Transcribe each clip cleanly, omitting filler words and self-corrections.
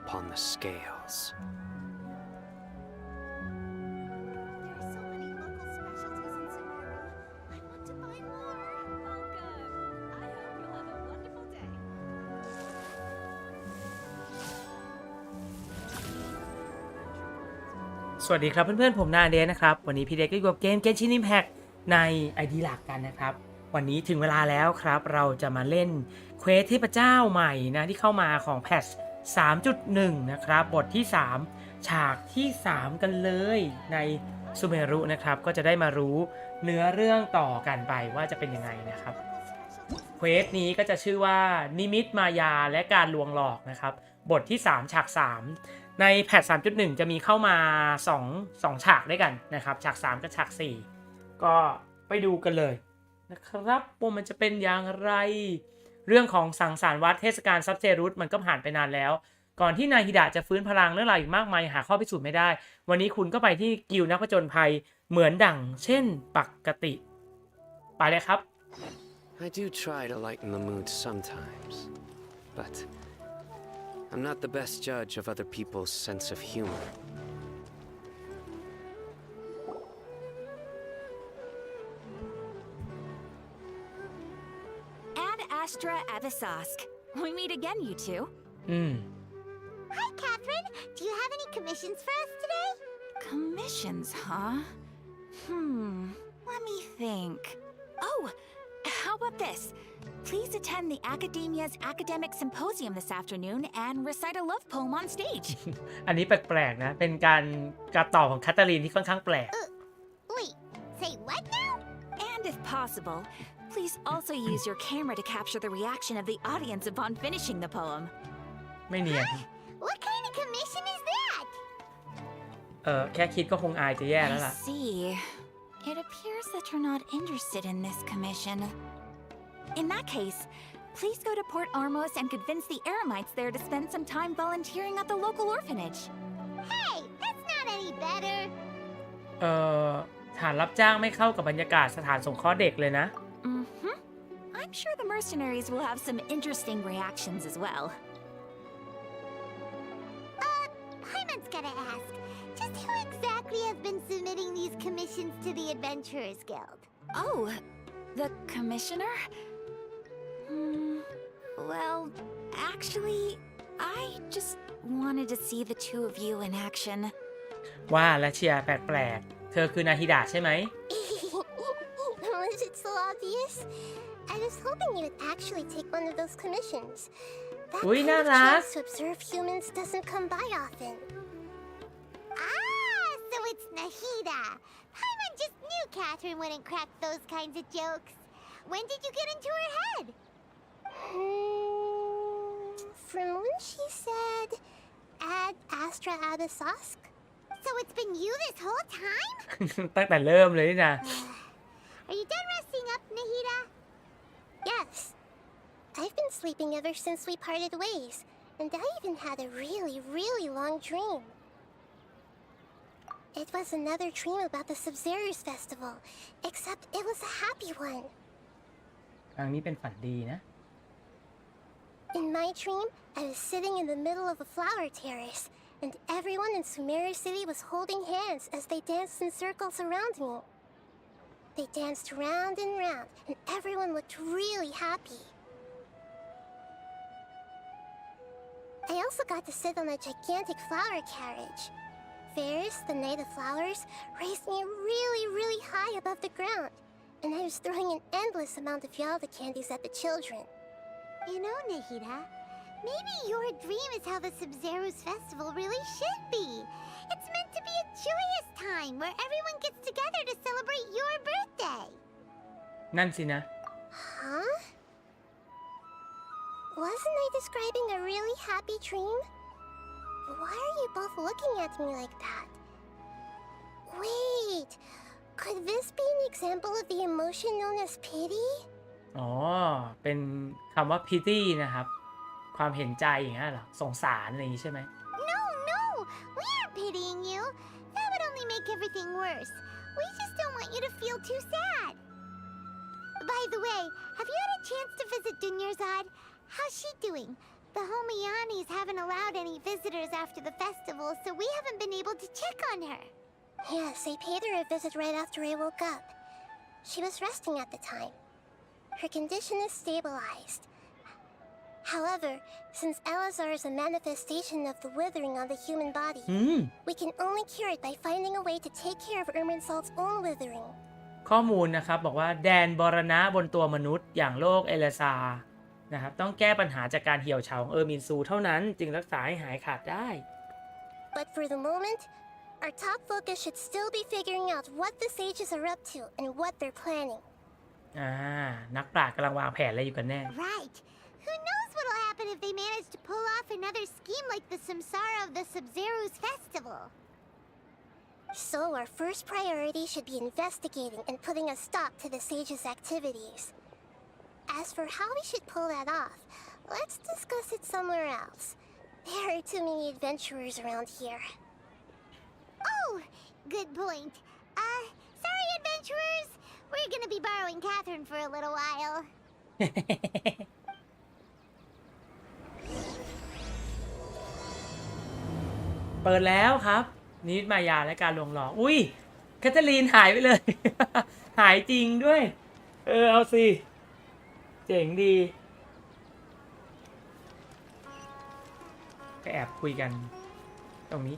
upon the scales. There's so many local specialties in Sumeru. I want to buy more. Oh, good. I hope you'll have a wonderful day. สวัสดีครับเพื่อนๆผมนาเดนนะครับวันนี้พี่เด็กก็อยู่กับเกม Genshin Impact ใน ID หลักกันนะครับวันนี้ถึงเวลาแล้วครับเราจะมาเล่นเควสเทพเจ้าใหม่นะที่เข้ามาของแพทช์ 3.1 นะครับบทที่ 3 ฉากที่ 3 กันเลยในซูเมรุนะครับก็จะได้มารู้เนื้อเรื่องต่อกันไปว่าจะเป็นยังไงนะครับเควสนี้ก็จะชื่อว่านิมิตมายาและการลวงหลอกนะครับบทที่ 3 ฉาก 3ในแพท 3.1 จะมีเข้ามา2ฉากด้วยกันนะครับฉาก 3 กับฉาก 4 ก็ไปดูกันเลยนะครับว่ามันจะเป็นอย่างไรเรื่องของสังสารวัฏเทศกาลซับเซรุสมันก็ผ่านไปนานแล้วก่อนที่นายฮิดะจะฟื้นพลังเรื่องราวอีกมากมายหาข้อพิสูจน์ไม่ได้วันนี้คุณก็ไปที่กิลด์นักผจญภัยเหมือนดั่งเช่นปกติไปเลยครับ I do try to lighten the mood sometimes, but I'm not the best judge of other people's sense of humor. Ad Astra Avisask. We meet again, you two. Hi, Catherine. Do you have any commissions for us today? Commissions, huh? Let me think. Oh, how about this? Please attend the Academia's Academic Symposium this afternoon and recite a love poem on stage. อันนี้แปลกๆนะเป็นการต่อของคาตาลีนที่ค่อนข้างแปลก Wait, say what now? And if possible, please also use your camera to capture the reaction of the audience upon finishing the poem. ไม่เนียน What kind of commission is that? แค่คิดก็คงอายจะแย่แล้วล่ะ I see. It appears that you're not interested in this commission. In that case, please go to Port Armos and convince the Eremites there to spend some time volunteering at the local orphanage. Hey, that's not any better. ฐานรับจ้างไม่เข้ากับบรรยากาศสถานสงเคราะห์เด็กเลยนะ I'm sure the mercenaries will have some interesting reactions as well. Paimon's gotta ask, just who exactly has been submitting these commissions to the Adventurers Guild? Oh, the commissioner? Well, actually, I just wanted to see the two of you in action. ว่าและเชียร์แปลกๆเธอคือนาฮิดะใช่ไหม Was it so obvious? I was hoping you would actually take one of those commissions. That Uy, kind of nada. chance to observe humans doesn't come by often. Ah, so it's Nahida. Paimon just knew Catherine wouldn't crack those kinds of jokes. When did you get into her head? From when she said, Ad Astra Abisask? So it's been you this whole time? ตั้งแต่เริ่มเลยนี่นะ Are you done resting up, Nahida? Yes. I've been sleeping ever since we parted ways, and I even had a really, really long dream. It was another dream about the Sub-Zerus Festival, except it was a happy one. ครั้งนี้เป็นฝันดีนะ In my dream, I was sitting in the middle of a flower terrace, and everyone in Sumeru City was holding hands as they danced in circles around me. They danced round and round, and everyone looked really happy. I also got to sit on a gigantic flower carriage. Ferris, the Knight of Flowers, raised me really, really high above the ground, and I was throwing an endless amount of Yalda candies at the children. You know, Nahida, maybe your dream is how the Sub-Zerus Festival really should be. It's meant to be a joyous time where everyone gets together to celebrate your birthday. นั่นสินะ Huh? Wasn't I describing a really happy dream? Why are you both looking at me like that? Wait, could this be an example of the emotion known as pity? อ๋อเป็นคำว่า pity นะครับความเห็นใจอย่างเงี้ยเหรอสงสารอะไรอย่างงี้ใช่ไหม No, we aren't pitying you. That would only make everything worse. We just don't want you to feel too sad. By the way, have you had a chance to visit Dunyarzad? How's she doing? The Homianis haven't allowed any visitors after the festival, so we haven't been able to check on her. Yes, I paid her a visit right after I woke up. She was resting at the time. Her condition is stabilized. However, since Elazar is a manifestation of the withering on the human body, we can only cure it by finding a way to take care of Irminsul's own withering. ข้อมูลนะครับบอกว่าแดนบรณะบนตัวมนุษย์อย่างโลกเอเลซานะครับต้องแก้ปัญหาจากการเหี่ยวเฉาของเออร์มินซูเท่านั้นจึงรักษาให้หายขาดได้ But for the moment, our top focus should still be figuring out what the sages are up to and what they're planning. นักปราชญ์กำลังวางแผนอะไรอยู่กันแน่ Right. Who knows what'll happen if they manage to pull off another scheme like the Samsara of the Sub-Zero's festival. So our first priority should be investigating and putting a stop to the sages' activities. As for how we should pull that off, let's discuss it somewhere else. There are too many adventurers around here. Oh, good point. Sorry, adventurers. We're gonna be borrowing Catherine for a little while. เปิดแล้วครับนิมิตมายาและการลวงหลอกอุ้ยแคทเธอรีนหายไปเลย หายจริงด้วยเอาสิเจ๋งดีก็แอบคุยกันตรงนี้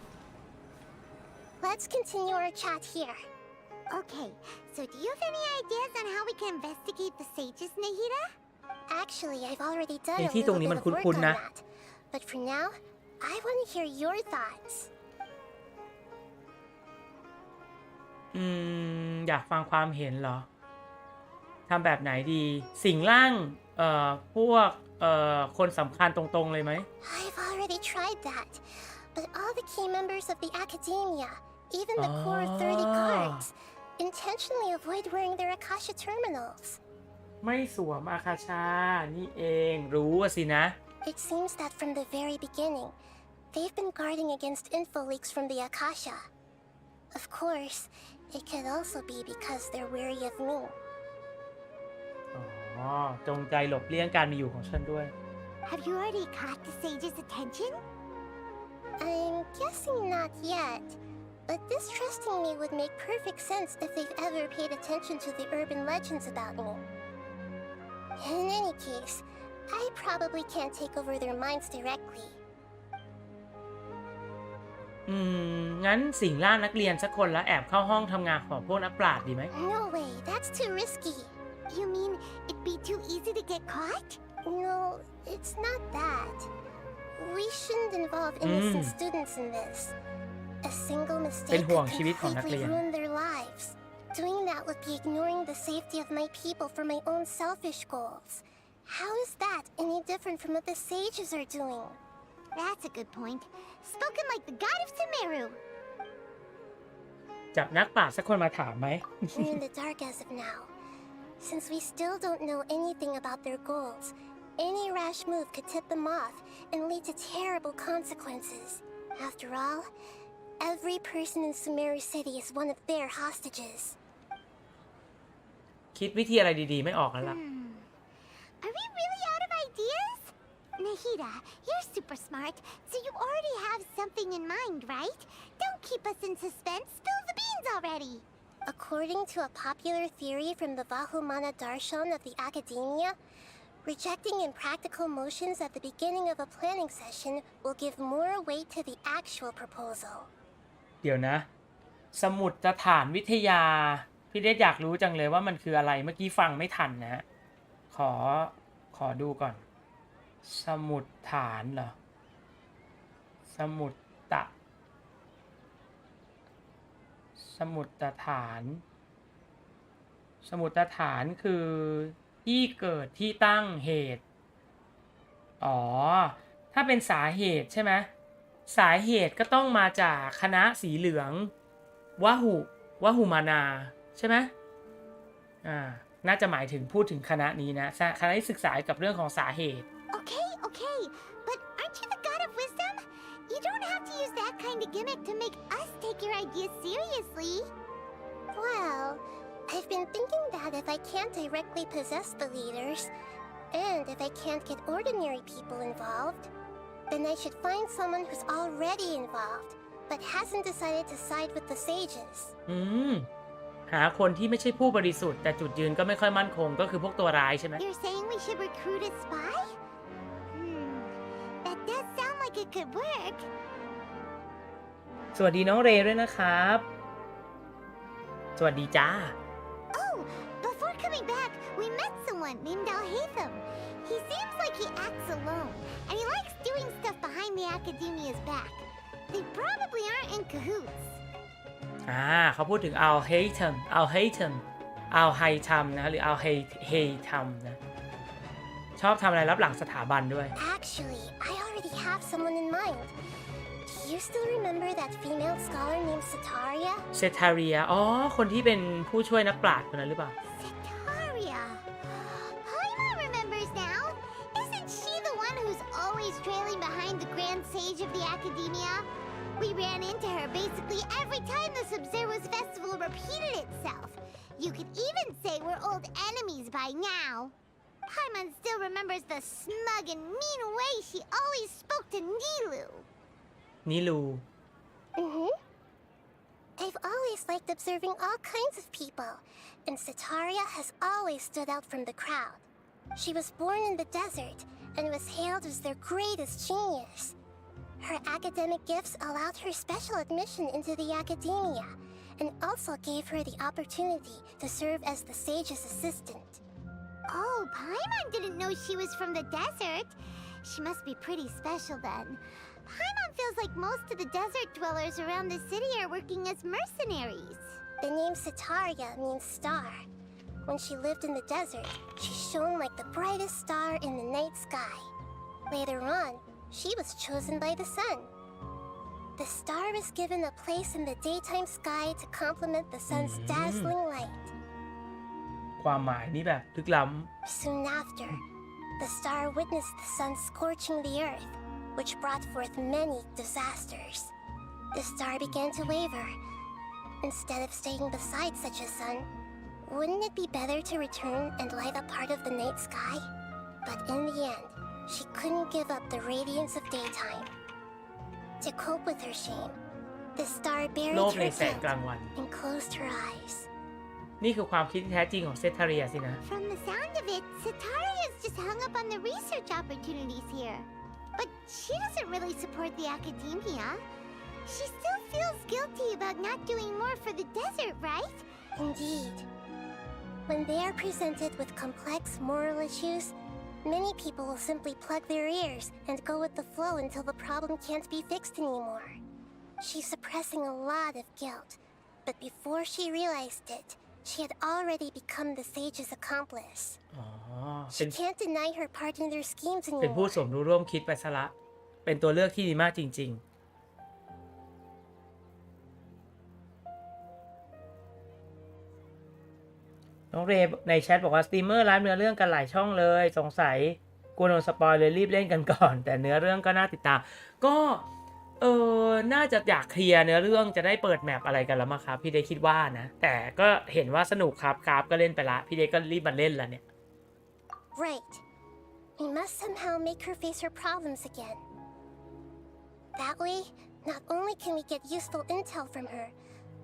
Let's continue our chat here. Okay, so do you have any ideas on how we can investigate the sages, Nahida? Actually, I've already done a little bit of work on that. But for now, I want to hear your thoughts. อยากฟังความเห็นเหรอทำแบบไหนดีสิงร่างพวกคนสำคัญตรงๆเลยไหม I've already tried that, but all the key members of the academia, even the core 30 guards, intentionally avoid wearing their Akasha terminals. ไม่สวมอาคาชานี่เองรู้สินะ It seems that from the very beginning, they've been guarding against info leaks from the Akasha. Of course, it could also be because they're wary of me. จงใจหลบเลี่ยงการมีอยู่ของฉันด้วย Have you already caught the sage's attention? I'm guessing not yet, but distrusting me would make perfect sense if they've ever paid attention to the urban legends about me. In any case, I probably can't take over their minds directly. งั้นสิงร่างนักเรียนสักคนแล้วแอบเข้าห้องทำงานของพวกนักปราชญ์ดีไหม No way, that's too risky. You mean it'd be too easy to get caught? No, it's not that. We shouldn't involve innocent students in this. A single mistake could completely ruin their lives. Doing that would be ignoring the safety of my people for my own selfish goals. How is that any different from what the sages are doing? That's a good point. Spoken like the god of Sumeru. จับนักปราชญ์สักคนมาถามไหม We're in the dark as of now. Since we still don't know anything about their goals, any rash move could tip them off and lead to terrible consequences. After all, every person in Sumeru City is one of their hostages. คิดวิธีอะไรดีๆไม่ออกแล้วล่ะ Are we really out of ideas? Nahida, you're super smart, so you already have something in mind, right? Don't keep us in suspense. Spill the beans already. According to a popular theory from the Vahumana Darshan of the Academia, rejecting impractical motions at the beginning of a planning session will give more weight to the actual proposal. เดี๋ยวนะ สมุดฐานวิทยาพี่เดชอยากรู้จังเลยว่ามันคืออะไรเมื่อกี้ฟังไม่ทันนะขอดูก่อนสมุดฐานเหรอสมุดฐานคือที่เกิดที่ตั้งเหตุถ้าเป็นสาเหตุใช่ไหมสาเหตุก็ต้องมาจากคณะสีเหลืองวะหุมานาใช่ไหมน่าจะหมายถึงพูดถึงคณะนี้นะคณะที่ศึกษากับเรื่องของสาเหตุ Okay, but aren't you the god of wisdom? You don't have to use that kind of gimmick to make us take your ideas seriously. Well, I've been thinking that if I can't directly possess the leaders, And if I can't get ordinary people involved, then I should find someone who's already involved, but hasn't decided to side with the sages. หาคนที่ไม่ใช่ผู้บริสุทธิ์แต่จุดยืนก็ไม่ค่อยมั่นคงก็คือพวกตัวร้ายใช่ไหม You're saying we should recruit a spy? That does sound like it could work. สวัสดีน้องเรย์ด้วยนะครับ สวัสดีจ้า Oh, before coming back, we met someone named Alhaitham. He seems like he acts alone, and he likes doing stuff behind the academia's back. They probably aren't in cahoots. เขาพูดถึงเอาไฮทัมนะหรือเอาเฮทัมนะชอบทำอะไรรับหลังสถาบันด้วย Actually, I already have someone in mind. Do you still remember that female scholar named Setaria? เซทาเรียคนที่เป็นผู้ช่วยนักปราชญ์คนนั้นหรือเปล่า Setaria. Paimon remembers now. Isn't she the one who's always trailing behind the grand sage of the academia? We ran into her basically every time the Sub-Zero's festival repeated itself. You could even say we're old enemies by now. Paimon still remembers the smug and mean way she always spoke to Nilu. นิลู I've always liked observing all kinds of people, and Setaria has always stood out from the crowd. She was born in the desert and was hailed as their greatest genius. Her academic gifts allowed her special admission into the academia, and also gave her the opportunity to serve as the sage's assistant. Oh, Paimon didn't know she was from the desert. She must be pretty special then. Paimon feels like most of the desert dwellers around the city are working as mercenaries. The name Setaria means star. When she lived in the desert, she shone like the brightest star in the night sky. Later on, she was chosen by the sun. The star was given a place in the daytime sky to complement the sun's dazzling light. ความหมายนี่แบบลึกล้ Soon after, the star witnessed the sun scorching the earth, which brought forth many disasters. The star began to waver. Instead of staying beside such a sun, wouldn't it be better to return and light up part of the night sky? But in the end, she couldn't give up the radiance of daytime. To cope with her shame, the star ำ buried โลภใน her แสงก guilt ลางวัน and closed her eyes. นี่คือความคิดที่แท้จริงของเซทาเรียสินะ From the sound of it, Setaria's just hung up on the research opportunities here. But she doesn't really support the academia. She still feels guilty about not doing more for the desert, right? Indeed. When they are presented with complex moral issues, many people will simply plug their ears and go with the flow until the problem can't be fixed anymore. She's suppressing a lot of guilt, but before she realized it, she had already become the sage's accomplice. เป็ She น can't deny her part in their schemes เป็นผู้ anymore. สมรู้ร่วมคิดไปซะละเป็นตัวเลือกที่ดีมากจริง ๆ น้องเรย์ในแชทบอกว่าสตรีมเมอร์ไลฟ์เนื้อเรื่องกันหลายช่องเลยสงสัยกลัวโดนสปอยเลยรีบเล่นกันก่อน แต่เนื้อเรื่องก็น่าติดตาม ก็น่าจะอยากเคลียร์เนื้อเรื่องจะได้เปิดแมปอะไรกันแล้วมั้งครับพี่เดคิดว่านะแต่ก็เห็นว่าสนุกครับก็เล่นไปละพี่เดก็รีบมาเล่นแล้วเนี่ย Right. We must somehow make her face her problems again. That way, not only can we get useful intel from her,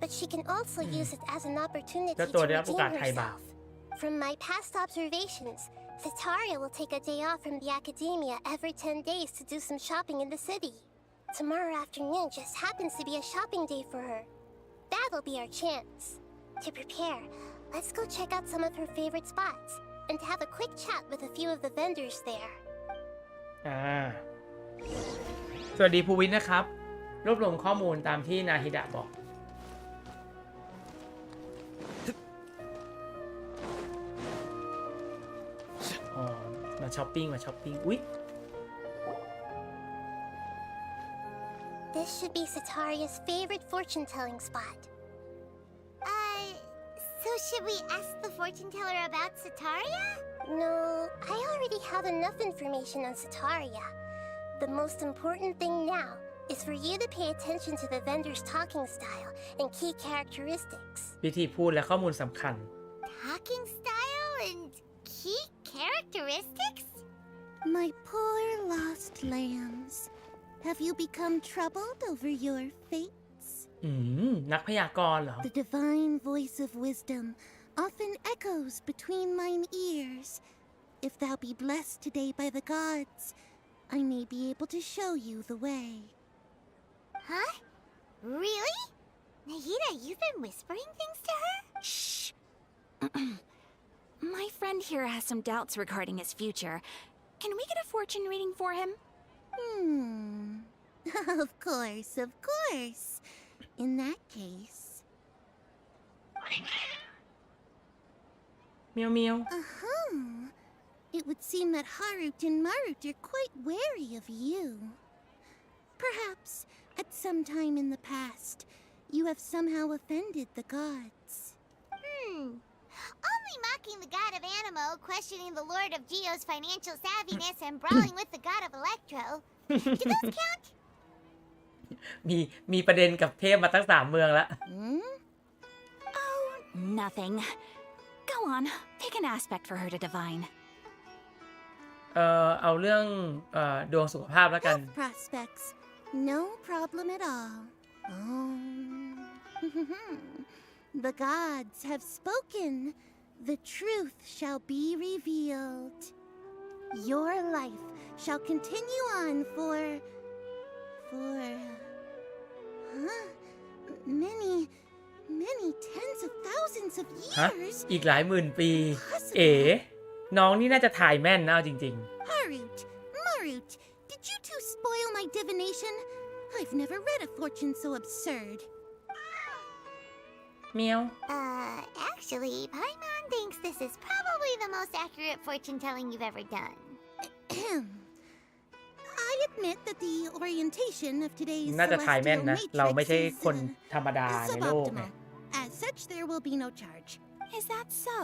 but she can also use it as an opportunity to redeem herself. From my past observations, Setaria will take a day off from the academia every 10 days to do some shopping in the city. Tomorrow afternoon just happens to be a shopping day for her. That'll be our chance. To prepare, let's go check out some of her favorite spots and have a quick chat with a few of the vendors there. สวัสดีภูวินนะครับ รวบรวมข้อมูลตามที่นาฮิดะบอกมาช้อปปิ้งอุ๊ย This should be Setaria's favorite fortune-telling spot. So should we ask the fortune teller about Setaria? No, I already have enough information on Setaria. The most important thing now is for you to pay attention to the vendor's talking style and key characteristics. วิธีพูดและข้อมูลสำคัญ Talking style and key characteristics? characteristics? My poor lost lambs. Have you become troubled over your fates? นักพยากรณ์เหรอ The divine voice of wisdom often echoes between mine ears. If thou be blessed today by the gods, I may be able to show you the way. Huh? Really? Nahida, you've been whispering things to her? Shh. My friend here has some doubts regarding his future. Can we get a fortune reading for him? Of course, of course. In that case. เมียวเมียว It would seem that Harut and Marut are quite wary of you. Perhaps, at some time in the past, you have somehow offended the gods. Only mocking the god of Animo, questioning the lord of Geo's financial savviness, and brawling with the god of Electro. Do those count? มีประเด็นกับเทพมาตั้ง3 เมืองแล้ว Oh, nothing. Go on, pick an aspect for her to divine. เอาเรื่องดวงสุขภาพแล้วกัน Health prospects. No problem at all. The gods have spoken. The truth shall be revealed. Your life shall continue on for many tens of thousands of ฮะ years. อีกหลายหมื่นปี เอ๋น้องนี่น่าจะถ่ายแม่นนะเอาจริง Harut, Marut, did you two spoil my divination? I've never read a fortune so absurd. ๆ เมียว Actually, Paimon thinks this is probably the most accurate fortune telling you've ever done. I admit that the orientation of today's น่าจะถ่ายแม่น celestial นะ เราไม่ matrix ใช่ is คนธรรมดาในโลกไง suboptimal. As such, there will be no charge. Is that so?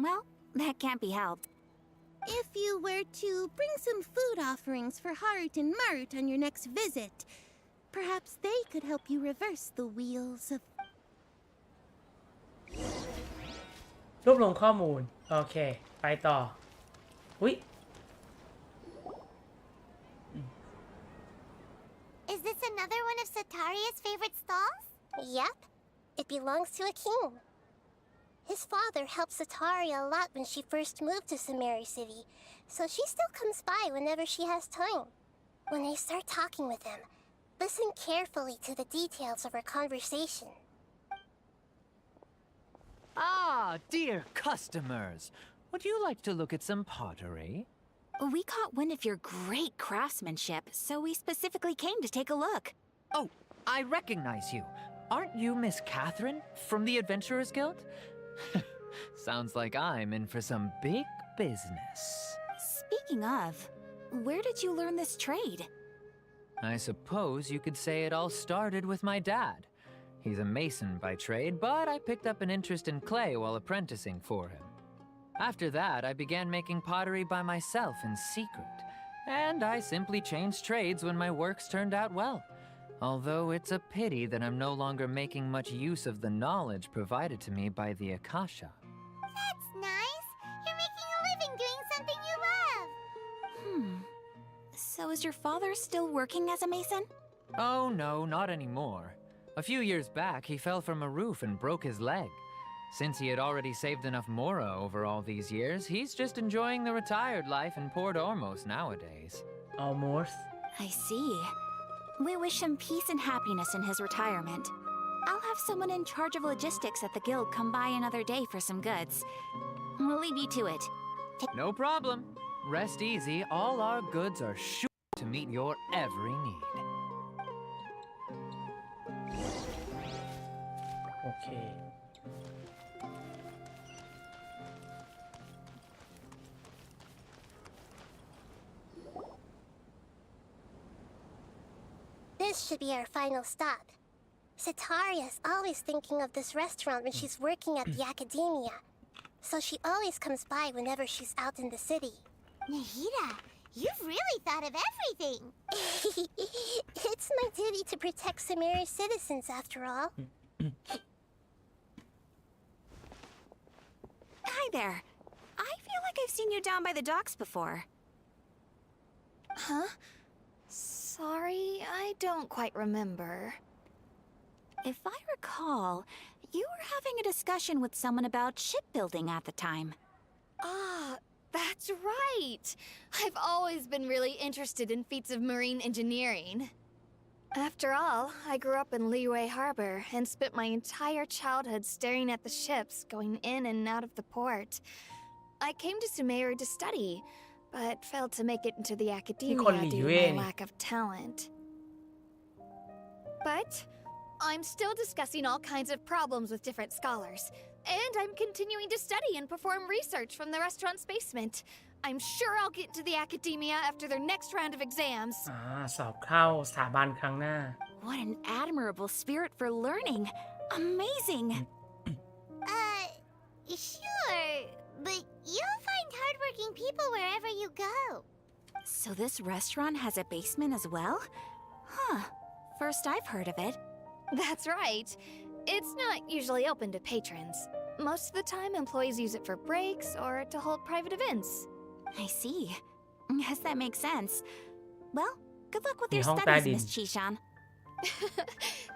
Well, that can't be helped. If you were to bring some food offerings for Harut and Marut on your next visit, perhaps they could help you reverse the wheels of รวบรวมข้อมูล โอเค ไปต่อ อุ๊ย Is this another one of Sataria's favorite stalls? Yep. It belongs to a king. His father helped Sataria a lot when she first moved to Samari City, so she still comes by whenever she has time. When I start talking with him, listen carefully to the details of our conversation. Ah, dear customers. Would you like to look at some pottery? We caught wind of your great craftsmanship, so we specifically came to take a look. Oh, I recognize you. Aren't you Miss Catherine from the Adventurers Guild? Sounds like I'm in for some big business. Speaking of, where did you learn this trade? I suppose you could say it all started with my dad. He's a mason by trade, but I picked up an interest in clay while apprenticing for him. After that, I began making pottery by myself in secret, and I simply changed trades when my works turned out well. Although it's a pity that I'm no longer making much use of the knowledge provided to me by the Akasha. That's nice. You're making a living doing something you love. So is your father still working as a mason? Oh no, not anymore. A few years back, he fell from a roof and broke his leg. Since he had already saved enough mora over all these years, he's just enjoying the retired life in Port Ormos nowadays. almost I see. We wish him peace and happiness in his retirement. I'll have someone in charge of logistics at the guild come by another day for some goods. We'll leave you to it. No problem. Rest easy, all our goods are sure to meet your every need. โอเค This should be our final stop. Sataria's always thinking of this restaurant when she's working at the academia, so she always comes by whenever she's out in the city. Nahida, you've really thought of everything. It's my duty to protect Samari's citizens, after all. Hi there. I feel like I've seen you down by the docks before. Huh? Sorry, I don't quite remember. If I recall, you were having a discussion with someone about shipbuilding at the time. Ah, that's right! I've always been really interested in feats of marine engineering. After all, I grew up in Liyue Harbor and spent my entire childhood staring at the ships going in and out of the port. I came to Sumeru to study, but failed to make it into the academia due to my lack of talent. But I'm still discussing all kinds of problems with different scholars, and I'm continuing to study and perform research from the restaurant's basement. I'm sure I'll get into the academia after their next round of exams. สอบเข้าสถาบันครั้งหน้า What an admirable spirit for learning. Amazing. Sure, but you'll find hardworking people wherever you go. So this restaurant has a basement as well? Huh. First I've heard of it. That's right. It's not usually open to patrons. Most of the time, employees use it for breaks or to hold private events. I see. Guess that makes sense. Well, good luck with your มีห้องใต้ studies, ดิน Miss Chishan.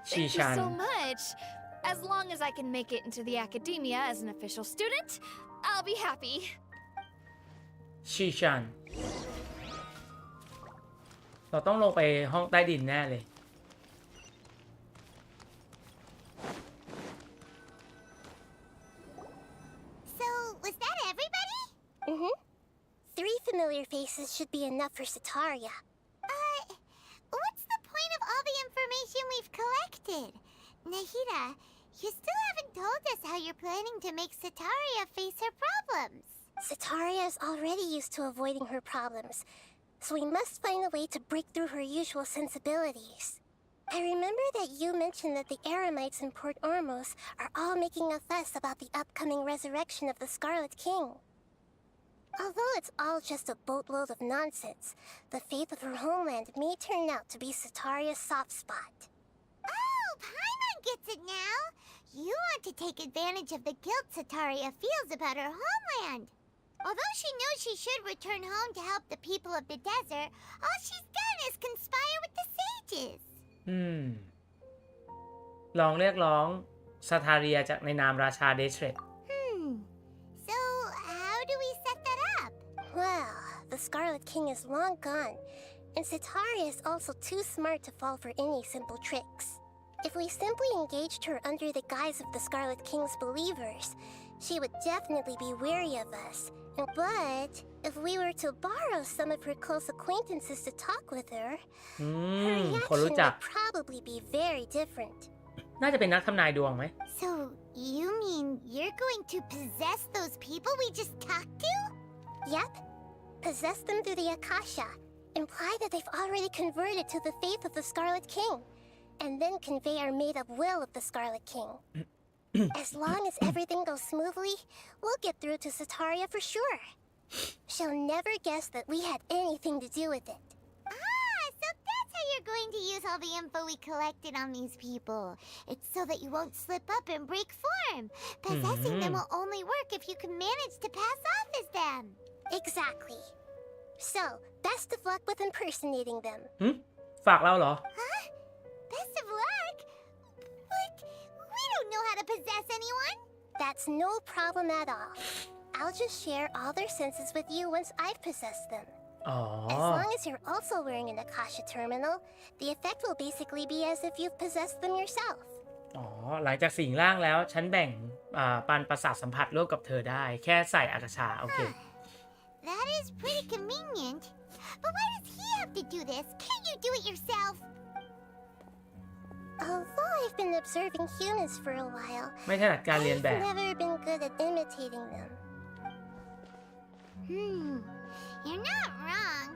Thank you so much. As long as I can make it into the academia as an official student, I'll be happy. ชีชันเราต้องลงไปห้องใต้ดินแน่เลย So, was that everybody? Mm-hmm. 3 familiar faces should be enough for Sataria. What's the point of all the information we've collected? Nahida, you still haven't told us how you're planning to make Sataria face her problems. Sataria is already used to avoiding her problems, so we must find a way to break through her usual sensibilities. I remember that you mentioned that the Eremites in Port Ormos are all making a fuss about the upcoming resurrection of the Scarlet King. Although it's all just a boatload of nonsense, the faith of her homeland may turn out to be Sataria's soft spot. Oh, Paimon gets it now! You want to take advantage of the guilt Sataria feels about her homeland. Although she knows she should return home to help the people of the desert, all she's done is conspire with the sages. ลองเรียกร้องซาทาเรียจากในนามราชาเดเทรต So, how do we set that up? Well, the Scarlet King is long gone, and Sataria is also too smart to fall for any simple tricks. If we simply engaged her under the guise of the Scarlet King's believers, she would definitely be wary of us. But if we were to borrow some of her close acquaintances to talk with her, her คนรู้ reaction จัก would probably be very different. น่าจะเป็นนักทำนายดวงไหม So, you mean you're going to possess those people we just talked to? Yep. Possess them through the Akasha. Imply that they've already converted to the faith of the Scarlet King. And then convey our made-up will of the Scarlet King. As long as everything goes smoothly, we'll get through to Sataria for sure. She'll never guess that we had anything to do with it. So that's how you're going to use all the info we collected on these people. It's so that you won't slip up and break form. Possessing them will only work if you can manage to pass off as them. Exactly. So, best of luck with impersonating them. ฝากเราเหรอ Best of luck? But we don't know how to possess anyone. That's no problem at all. I'll just share all their senses with you once I've possessed them. อ๋อ As long as you're also wearing an Akasha terminal, the effect will basically be as if you've possessed them yourself. อ๋อ หลังจากสิงร่างแล้ว ฉันแบ่งปันประสาทสัมผัสร่วมกับเธอได้ แค่ใส่อากาชา โอเค That is pretty convenient. But why does he have to do this? Can't you do it yourself? Although I've been observing humans for a while, ไม่ถนัดการเรียนแบบ I've never been good at imitating them. You're not wrong.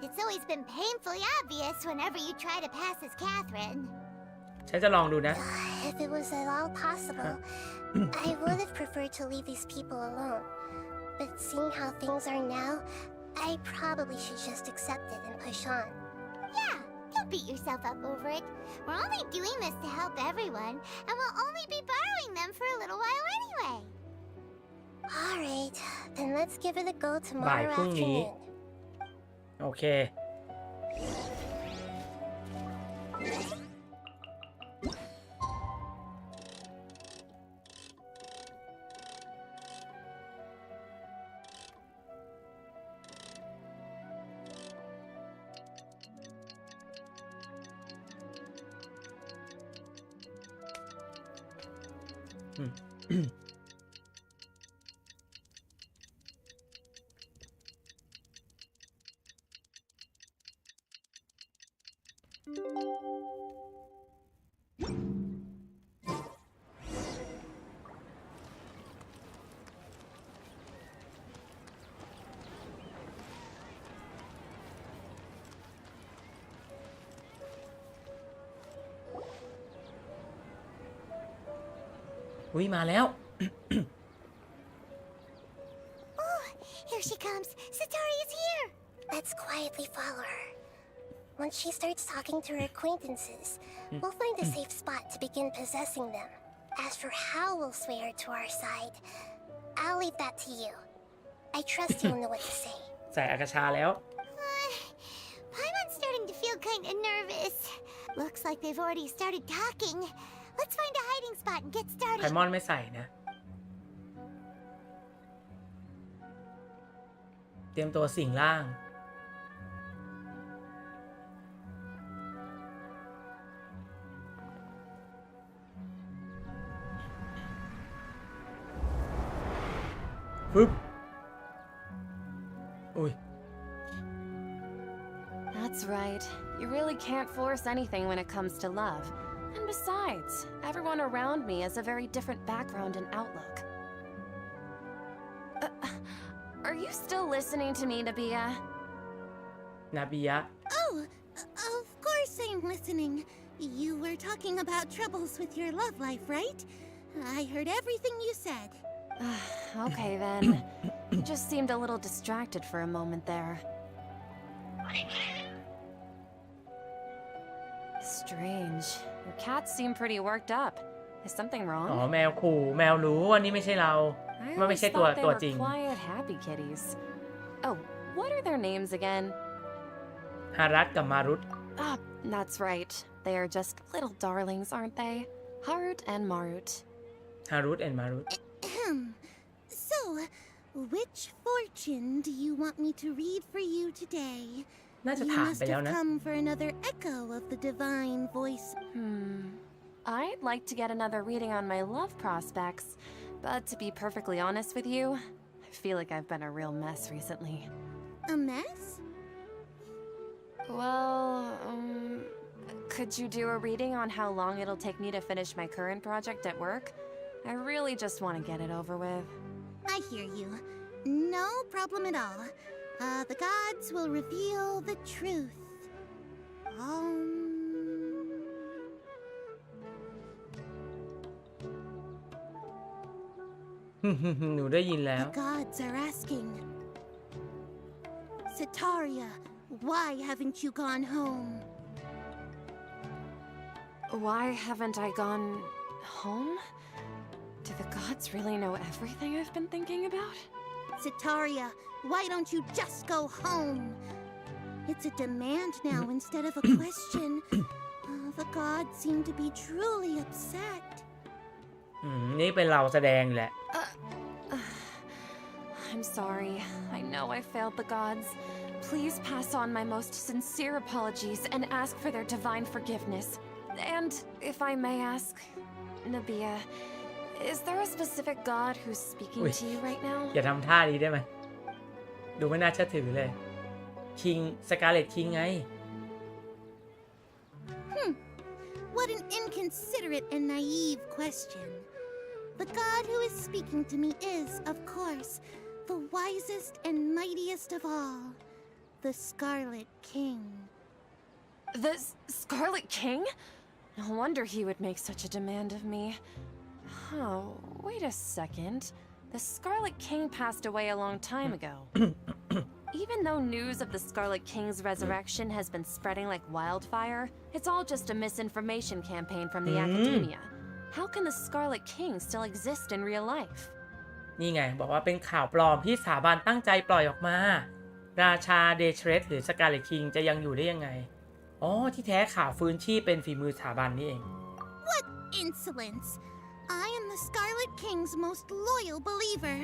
It's always been painfully obvious whenever you try to pass as Catherine. ฉันจะลองดูนะ If it was at all possible, I would have preferred to leave these people alone. But seeing how things are now, I probably should just accept it and push on. Yeah, don't beat yourself up over it. We're only doing this to help everyone, and we'll only be borrowing them for a little while anyway. Alright, then let's give it a go บ่าย tomorrow พรุ่งนี้ afternoon. โอเค อุ้ยมาแล้ว Oh, here she comes. Satori is here. Let's quietly follow her. Once she starts talking to her acquaintances, we'll find a safe spot to begin possessing them. As for how we'll sway her to our side, I'll leave that to you. I trust you'll know what to say. ใส่อากาชาแล้ว Paimon's starting to feel kind of nervous. Looks like they've already started talking. Let's find a hiding spot and get ไพ started. มอนไม่ใส่นะ เตรียมตัวสิงร่าง ปึ๊บ อุ้ย That's right. You really can't force anything when it comes to love. And besides, everyone around me has a very different background and outlook. Are you still listening to me, Nabia? นาบิยะ Oh, of course I'm listening. You were talking about troubles with your love life, right? I heard everything you said. Okay then. You just seemed a little distracted for a moment there. Strange. Your cats seem pretty worked up. Is something อ๋อ wrong? แมวขู่แมวรู้ว่านี่ไม่ใช่เรา I มันไม่ always ใช่ตัว thought they ตัว were จริง quiet, happy kitties. Oh, what are their names again? ฮารัตกับมารุต Ah, that's right. They are just little darlings, aren't they? Harut and Marut. ฮารุตแอนมารุต So, which fortune do you want me to read for you today? น่าจะ You ถาม must ไปแล้ว have นะ come for another echo of the divine voice. I'd like to get another reading on my love prospects, but to be perfectly honest with you, I feel like I've been a real mess recently. A mess? Well, could you do a reading on how long it'll take me to finish my current project at work? I really just want to get it over with. I hear you. No problem at all. The gods will reveal the truth.หนูได้ยินแล้ว The gods are asking. Sataria, why haven't you gone home? Why haven't I gone home? Do the gods really know everything I've been thinking about? Sataria, why don't you just go home? It's a demand now instead of a question. The gods seem to be truly upset. นี่เป็นเราแสดงแหละ I'm sorry. I know I failed the gods. Please pass on my most sincere apologies and ask for their divine forgiveness. And if I may ask, Nabia, is there a specific god who's speaking to you right now? อย่าทำท่านี้ได้ไหม ดูไม่น่าเชื่อถือเลย คิง สกาเลตคิงไง What an inconsiderate and naive question. The god who is speaking to me is, of course, the wisest and mightiest of all, the Scarlet King. The Scarlet King? No wonder he would make such a demand of me. Oh, wait a second. The Scarlet King passed away a long time ago. Even though news of the Scarlet King's resurrection has been spreading like wildfire, it's all just a misinformation campaign from the academia. How can the Scarlet King still exist in real life? นี่ไงบอกว่าเป็นข่าวปลอมที่สถาบันตั้งใจปล่อยออกมา ราชาเดเทรสหรือสกาเลตคิงจะยังอยู่ได้ยังไงอ๋อที่แท้ข่าวฟื้นชีพเป็นฝีมือสถาบันนี่เอง What insolence! I am the Scarlet King's most loyal believer.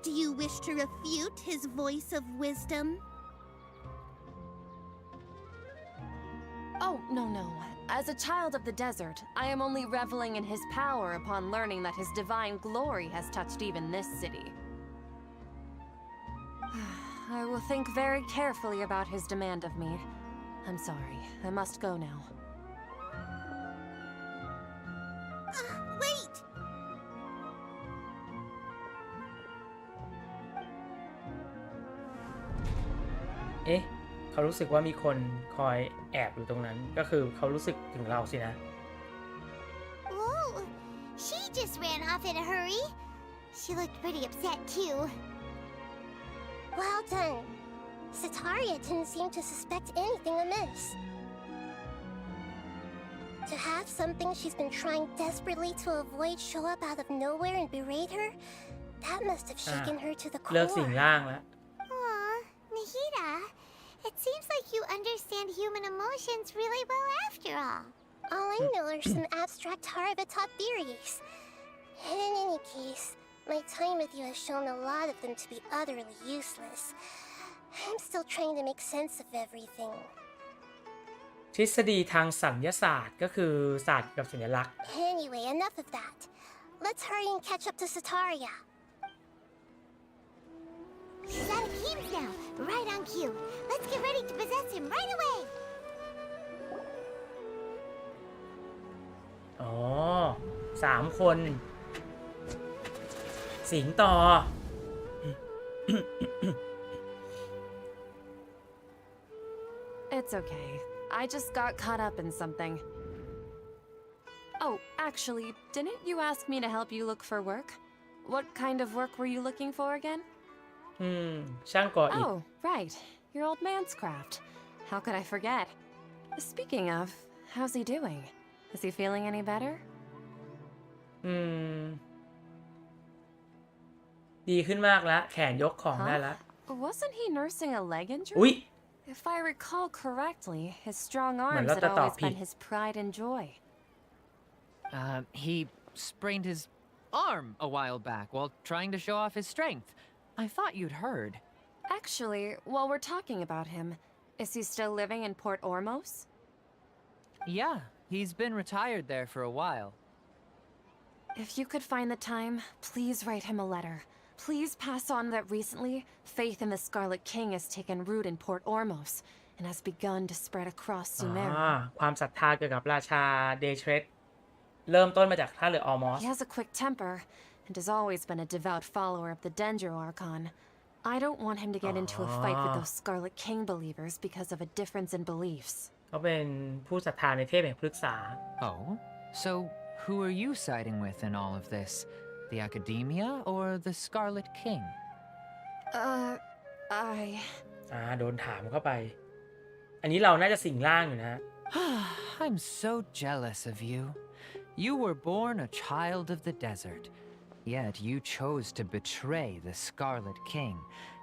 Do you wish to refute his voice of wisdom? Oh, no. As a child of the desert, I am only reveling in his power upon learning that his divine glory has touched even this city. I will think very carefully about his demand of me. I'm sorry, I must go now. Wait! เอ๊ะเขารู้สึกว่ามีคนคอยแอบอยู่ตรงนั้นก็คือเขารู้สึกถึงเราสินะ Whoa! She just ran off in a hurry. She looked pretty upset too. Well done. Sataria didn't seem to suspect anything amiss. To have something she's been trying desperately to avoid show up out of nowhere and berate her, that must have shaken her to the เลิก core. สิ่งร่างแล้ว Aw, Nahida, it seems like you understand human emotions really well after all. All I know are some abstract Harabatop theories. And in any case, my time with you has shown a lot of them to be utterly useless. I'm still trying to make sense of everything. ทฤษฎีทางสัญญาศาสตร์ก็คือศาสตร์กับสัญลักษณ์ Anyway, enough of that. Let's hurry and catch up to Sataria. He's out of Keems now, right on cue. Let's get ready to possess him right away. อ๋อ3 คนสิงต่อ It's okay. I just got caught up in something. Oh, actually, didn't you ask me to help you look for work? What kind of work were you looking for again? ช่างก่ออิฐ Oh, right. Your old man's craft. How could I forget? Speaking of, how's he doing? Is he feeling any better? ดีขึ้นมากแล้วแขนยกของได้แล้ว Wasn't he nursing a leg injury? อุ๊ย If I recall correctly, his strong armsเรา had จะตอบ always ผิด been his pride and joy. He sprained his arm a while back while trying to show off his strength. I thought you'd heard. Actually, while we're talking about him, is he still living in Port Ormos? Yeah, he's been retired there for a while. If you could find the time, please write him a letter. Please pass on that recently, faith in the Scarlet King has taken root in Port Ormos and has begun to spread across Sumeru. ความศรัทธาเกี่ยวกับราชาเดเทรสเริ่มต้นมาจากท่าเรือออมอส He has a quick temper and has always been a devout follower of the Dendro Archon. I don't want him to get into a fight with those Scarlet King believers because of a difference in beliefs. เขาเป็นผู้ศรัทธาในเทพแห่งพฤกษา Oh, so who are you siding with in all of this? The Academia or the Scarlet King?โดนถามเข้าไป อันนี้เราน่าจะสิงร่างอยู่นะ I'm so jealous of you. You were born a child of the desert, yet you chose to betray the Scarlet King,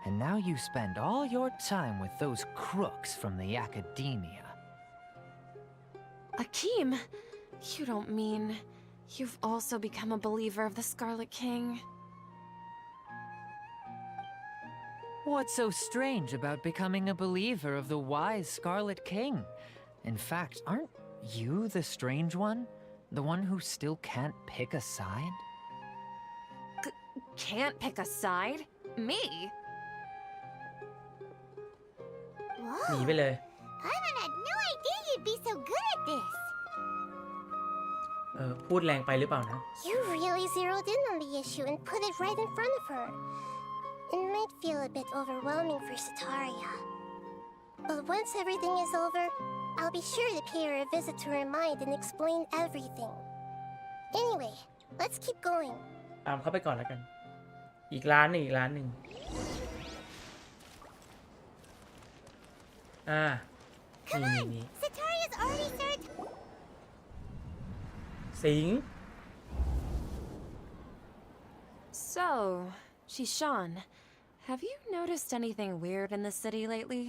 and now you spend all your time with those crooks from the Academia. Akeem, you don't mean you've also become a believer of the Scarlet King? What's so strange about becoming a believer of the wise Scarlet King? In fact, aren't you the strange one? The one who still can't pick a side? Can't pick a side? Me? หนีไปเลย Paimon had no idea you'd be so good at this. พูดแรงไปหรือเปล่านะ You really zeroed in on the issue and put it right in front of her. It might feel a bit overwhelming for Sataria. But once everything is over, I'll be sure to pay her a visit to her mind and explain everything. Anyway, let's keep going. ตามเข้าไปก่อนแล้วกัน อีกร้านหนึ่งนี่ Sataria's already started. สิง So, So, Shishan, have you noticed anything weird in the city lately?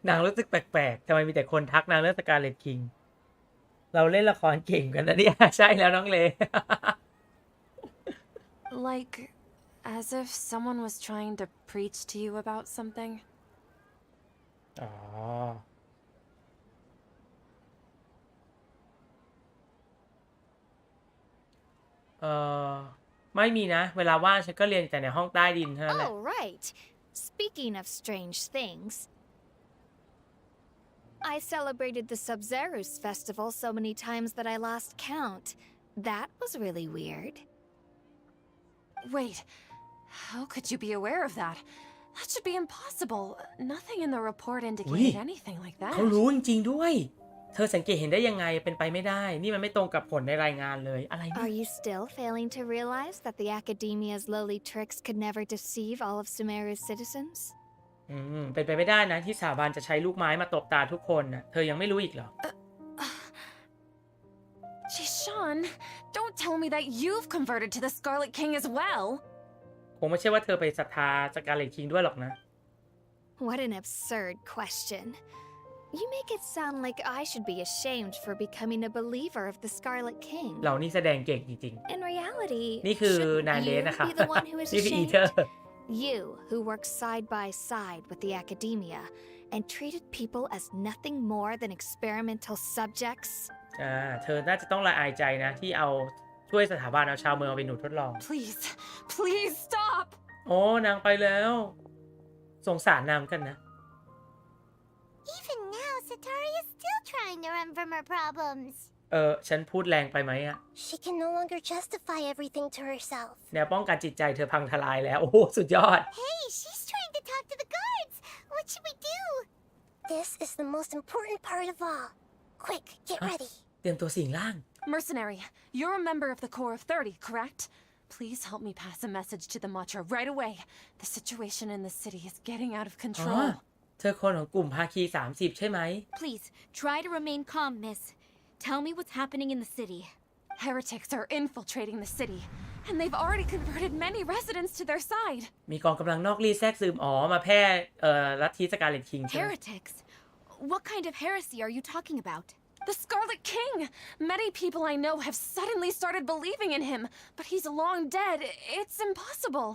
นางรู้สึกแปลกๆทำไมมีแต่คนทักนางเรื่องสการ์เล็ตคิงเราเล่นละครเก่งกันนะเนี่ย ใช่แล้วน้องเล Like, as if someone was trying to preach to you about something? อ๋อไม่มีนะเวลาว่างฉันก็เรียนแต่ในห้องใต้ดินเท่านั้นแหละ Oh, right. Speaking of strange things, I celebrated the Sub-Zerus festival so many times that I lost count. That was really weird. Wait, how could you be aware of that? That should be impossible. Nothing in the report indicated anything like that. เขารู้จริงๆด้วยเธอสังเกตเห็นได้ยังไงเป็นไปไม่ได้นี่มันไม่ตรงกับผลในรายงานเลยอะไรเนี่ย Are you still failing to realize that the Academia's lowly tricks could never deceive all of Sumeru's citizens? เป็นไปไม่ได้นะที่สาบานจะใช้ลูกไม้มาตบตาทุกคนน่ะเธอยังไม่รู้อีกเหรอ Jishan, don't tell me that you've converted to the Scarlet King as well. คงไม่ใช่ว่าเธอไปศรัทธาสการ์เล็ตคิงด้วยหรอกนะ What an absurd question. You make it sound like I should be ashamed for becoming a believer of the Scarlet King. เรานี่แสดงเก่งจริง In reality, ๆนี่คือ shouldn't นายเลส you นะครับ be the one who is นี่คืออี ashamed? เธอร์ You, who worked side by side with the Academia and treated people as nothing more than experimental subjects. เธอน่าจะต้องละอายใจนะที่เอาช่วยสถาบันเอาชาวเมืองเอาไปหนูทดลอง Please stop. โอ้นางไปแล้วสงสารนางกันนะ Even now, Satari is still trying to run from her problems. ฉันพูดแรงไปไหมอะ She can no longer justify everything to herself. แนวป้องกันจิตใจเธอพังทลายแล้วโอ้โหสุดยอด Hey, she's trying to talk to the guards. What should we do? This is the most important part of all. Quick, get ready. เตรียมตัวสิงร่าง Mercenary, you're a member of the Corps of 30, correct? Please help me pass a message to the Matcha right away. The situation in the city is getting out of อ๋อ control. เธอคนของกลุ่มภาคี30ใช่ไหม Please, try to remain calm, miss. Tell me what's happening in the city. Heretics are infiltrating the city, and they've already converted many residents to their side. มีกองกำลังนอกรีดแทรกซึมอ๋อมาแพร่ลัทธิสการ์เล็ตคิงใช่ไหม Heretics? What kind of heresy are you talking about? The Scarlet King! Many people I know have suddenly started believing in him, but he's long dead. It's impossible.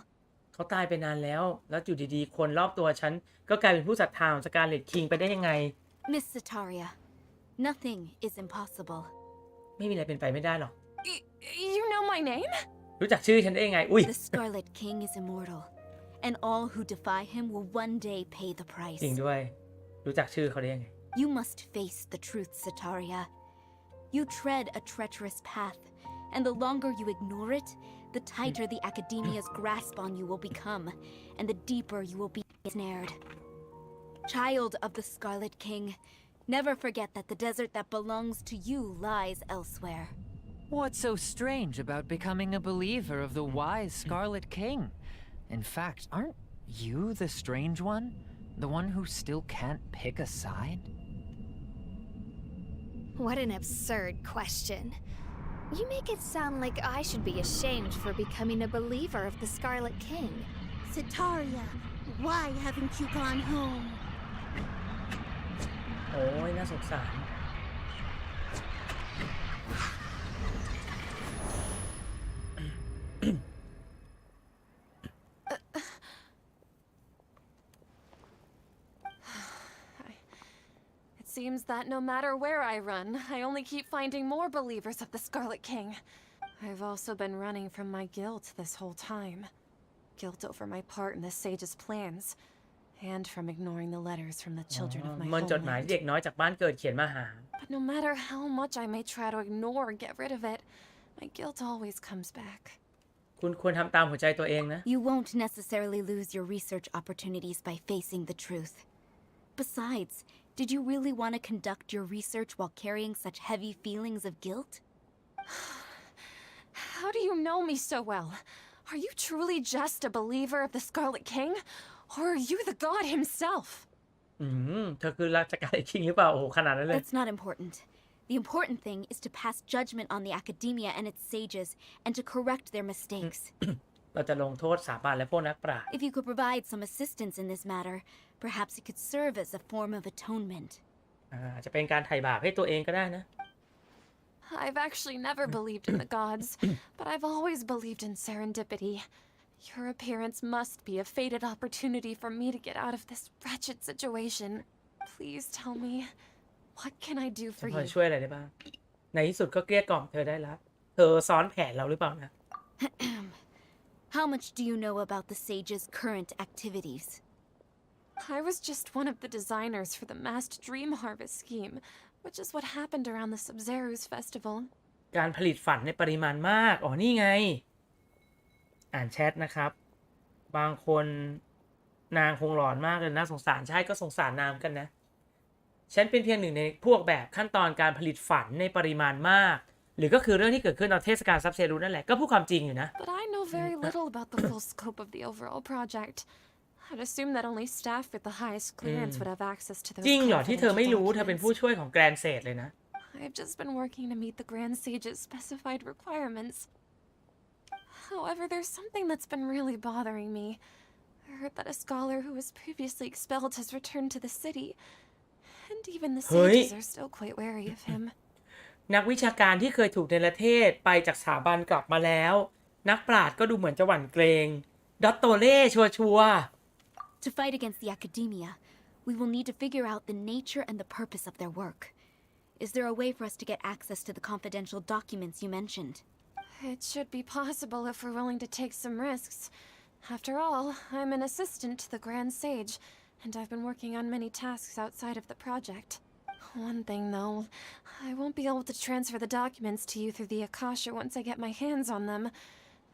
เขาตายไปนานแล้วอยู่ดีๆคนรอบตัวฉันก็กลายเป็นผู้ศรัทธาของสการ์เล็ตคิงไปได้ยังไง Miss Sataria, nothing is impossible. ไม่มีอะไรเป็นไปไม่ได้หรอก You know my name? รู้จักชื่อฉันได้ยังไงอุ้ย The Scarlet King is immortal, and all who defy him will one day pay the price. จริงด้วยรู้จักชื่อเขาได้ยังไง You must face the truth, Sataria. You tread a treacherous path, and the longer you ignore it, the tighter the Academia's grasp on you will become, and the deeper you will be ensnared. Child of the Scarlet King, never forget that the desert that belongs to you lies elsewhere. What's so strange about becoming a believer of the wise Scarlet King? In fact, aren't you the strange one? The one who still can't pick a side? What an absurd question. You make it sound like I should be ashamed for becoming a believer of the Scarlet King. Sataria, why haven't you gone home? โอ้ยน่าสงสาร It seems that no matter where I run, I only keep finding more believers of the Scarlet King. I've also been running from my guilt this whole time. Guilt over my part in the sage's plans, and from ignoring the letters from the children of my มันจดหมาย homeland. เด็กน้อยจากบ้านเกิดเขียนมาหา But no matter how much I may try to ignore or get rid of it, my guilt always comes back. คุณควรทำตามหัวใจตัวเองนะ You won't necessarily lose your research opportunities by facing the truth. Besides, did you really want to conduct your research while carrying such heavy feelings of guilt? How do you know me so well? Are you truly just a believer of the Scarlet King? Or are you the god himself? เธอคือราชการคิงหรือเปล่าโอ้โหขนาดนั้นเลย That's not important. The important thing is to pass judgment on the Academia and its sages and to correct their mistakes. เราจะลงโทษสถาบันและพวกนักปราชญ์ If you could provide some assistance in this matter, perhaps it could serve as a form of atonement. อาจจะเป็นการไถ่บาปให้ตัวเองก็ได้นะ I've actually never believed in the gods, but I've always believed in serendipity. Your appearance must be a fated opportunity for me to get out of this wretched situation. Please tell me, what can I do จะ for พอ you? ช่วยอะไรได้บ้าง ในที่สุดก็เกลี้ยกล่อมเธอได้แล้ว เธอซ้อนแผนเราหรือเปล่านะ How much do you know about the sage's current activities? I was just one of the designers for the massed dream harvest scheme, which is what happened around the Sub-Zero's festival. การผลิตฝันในปริมาณมาก อ๋อ นี่ไง อ่านแชทนะครับ บางคนนางคงหลอนมากเลยนะสงสารใช่ก็สงสารนางกันนะ ฉันเป็นเพียงหนึ่งในพวกแบบขั้นตอนการผลิตฝันในปริมาณมาก หรือก็คือเรื่องที่เกิดขึ้นตอนเทศกาลซับเซรูนั่นแหละ ก็พูดความจริงอยู่นะ But I know very little about the full scope of the overall project. I'd assume that only staff with the highest clearance would have access to those จริงเหรอที่เธอไม่รู้ เธอเป็น confidential ผู้ documents. ช่วยของแกรนเซดเลยนะ I've just been working to meet the Grand Sage's specified requirements. However, there's something that's been really bothering me. I heard that a scholar who was previously expelled has returned to the city, and even the sages are still quite wary of him. นักวิชาการที่เคยถูกเนรเทศไปจากสถาบันกลับมาแล้ว นักปราชญ์ก็ดูเหมือนจะหวั่นเกรงดอตโตเล่ชัวร์ To fight against the academia, we will need to figure out the nature and the purpose of their work. Is there a way for us to get access to the confidential documents you mentioned? It should be possible if we're willing to take some risks. After all, I'm an assistant to the Grand Sage, and I've been working on many tasks outside of the project. One thing, though, I won't be able to transfer the documents to you through the Akasha once I get my hands on them.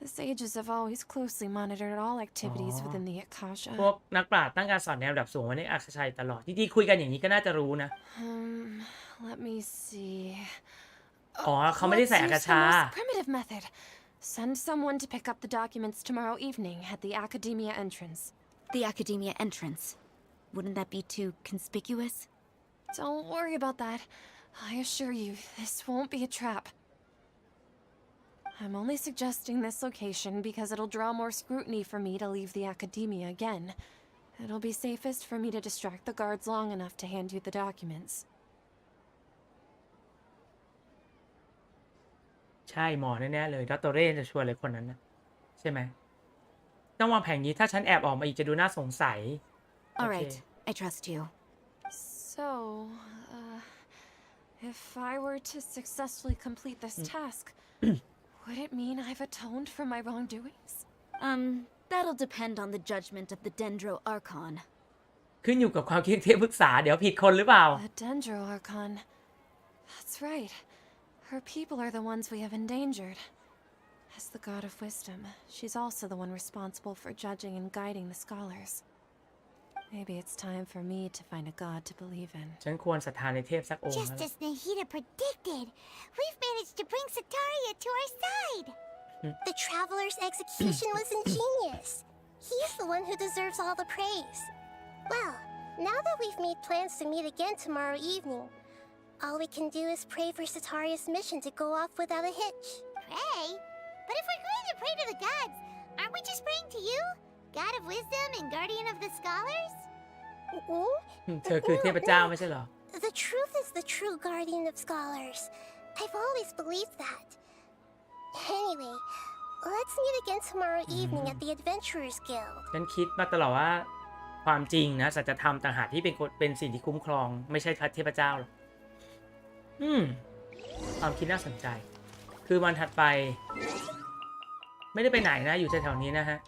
The sages have always closely monitored all activities within the ๆ Akasha. พวกนักปราชญ์ตั้งการสอนแนวระดับสูงไว้ในอาคาชัยตลอด จริงๆคุยกันอย่างนี้ก็น่าจะรู้นะ Let me see. อ๋อเขาไม่ได้ Let's ใส่อา use กา the ชา most primitive method. Send someone to pick up the documents tomorrow evening at the Academia entrance. The academia entrance. Wouldn't that be too conspicuous? Don't worry about that. I assure you, this won't be a trap. I'm only suggesting this location because it'll draw more scrutiny for me to leave the Academia again. It'll be safest for me to distract the guards long enough to hand you the documents. ใช่หมอแน่ๆเลยดอตโตเร่จะชวนเลยคนนั้นนะใช่ไหมต้องวางแผนนี้ถ้าฉันแอบออกมาอีกจะดูน่าสงสัย All โอเค right, I trust you. So, if I were to successfully complete this task, would it mean I've atoned for my wrongdoings? That'll depend on the judgment of the Dendro Archon. ขึ้นอยู่กับความคิดที่ปรึกษาเดี๋ยวผิดคนหรือเปล่า The Dendro Archon. That's right. Her people are the ones we have endangered. As the god of wisdom, she's also the one responsible for judging and guiding the scholars. Maybe it's time for me to find a god to believe in. ฉันควรศรัทธาในเทพสักองค์ Just แล้ว as Nahida predicted, we've managed to bring Sataria to our side. The Traveler's execution was ingenious. He's the one who deserves all the praise. Well, now that we've made plans to meet again tomorrow evening, all we can do is pray for Sataria's mission to go off without a hitch. Pray? But if we're going to pray to the gods, aren't we just praying to you? God of wisdom and guardian of the scholars? เธอคือเทพเจ้าไม่ใช่เหรอ The truth is the true guardian of scholars. I've always believed that. Anyway, let's meet again tomorrow evening at the Adventurers Guild. ฉันคิดมาตลอดว่าความจริงนะสัจธรรมต่างหากที่เป็นสิ่งที่คุ้มครอง ไม่ใช่เทพเจ้าหรอกความคิดน่าสนใจ คือวันถัดไป ไม่ได้ไปไหนนะ อยู่แถวๆนี้นะฮะ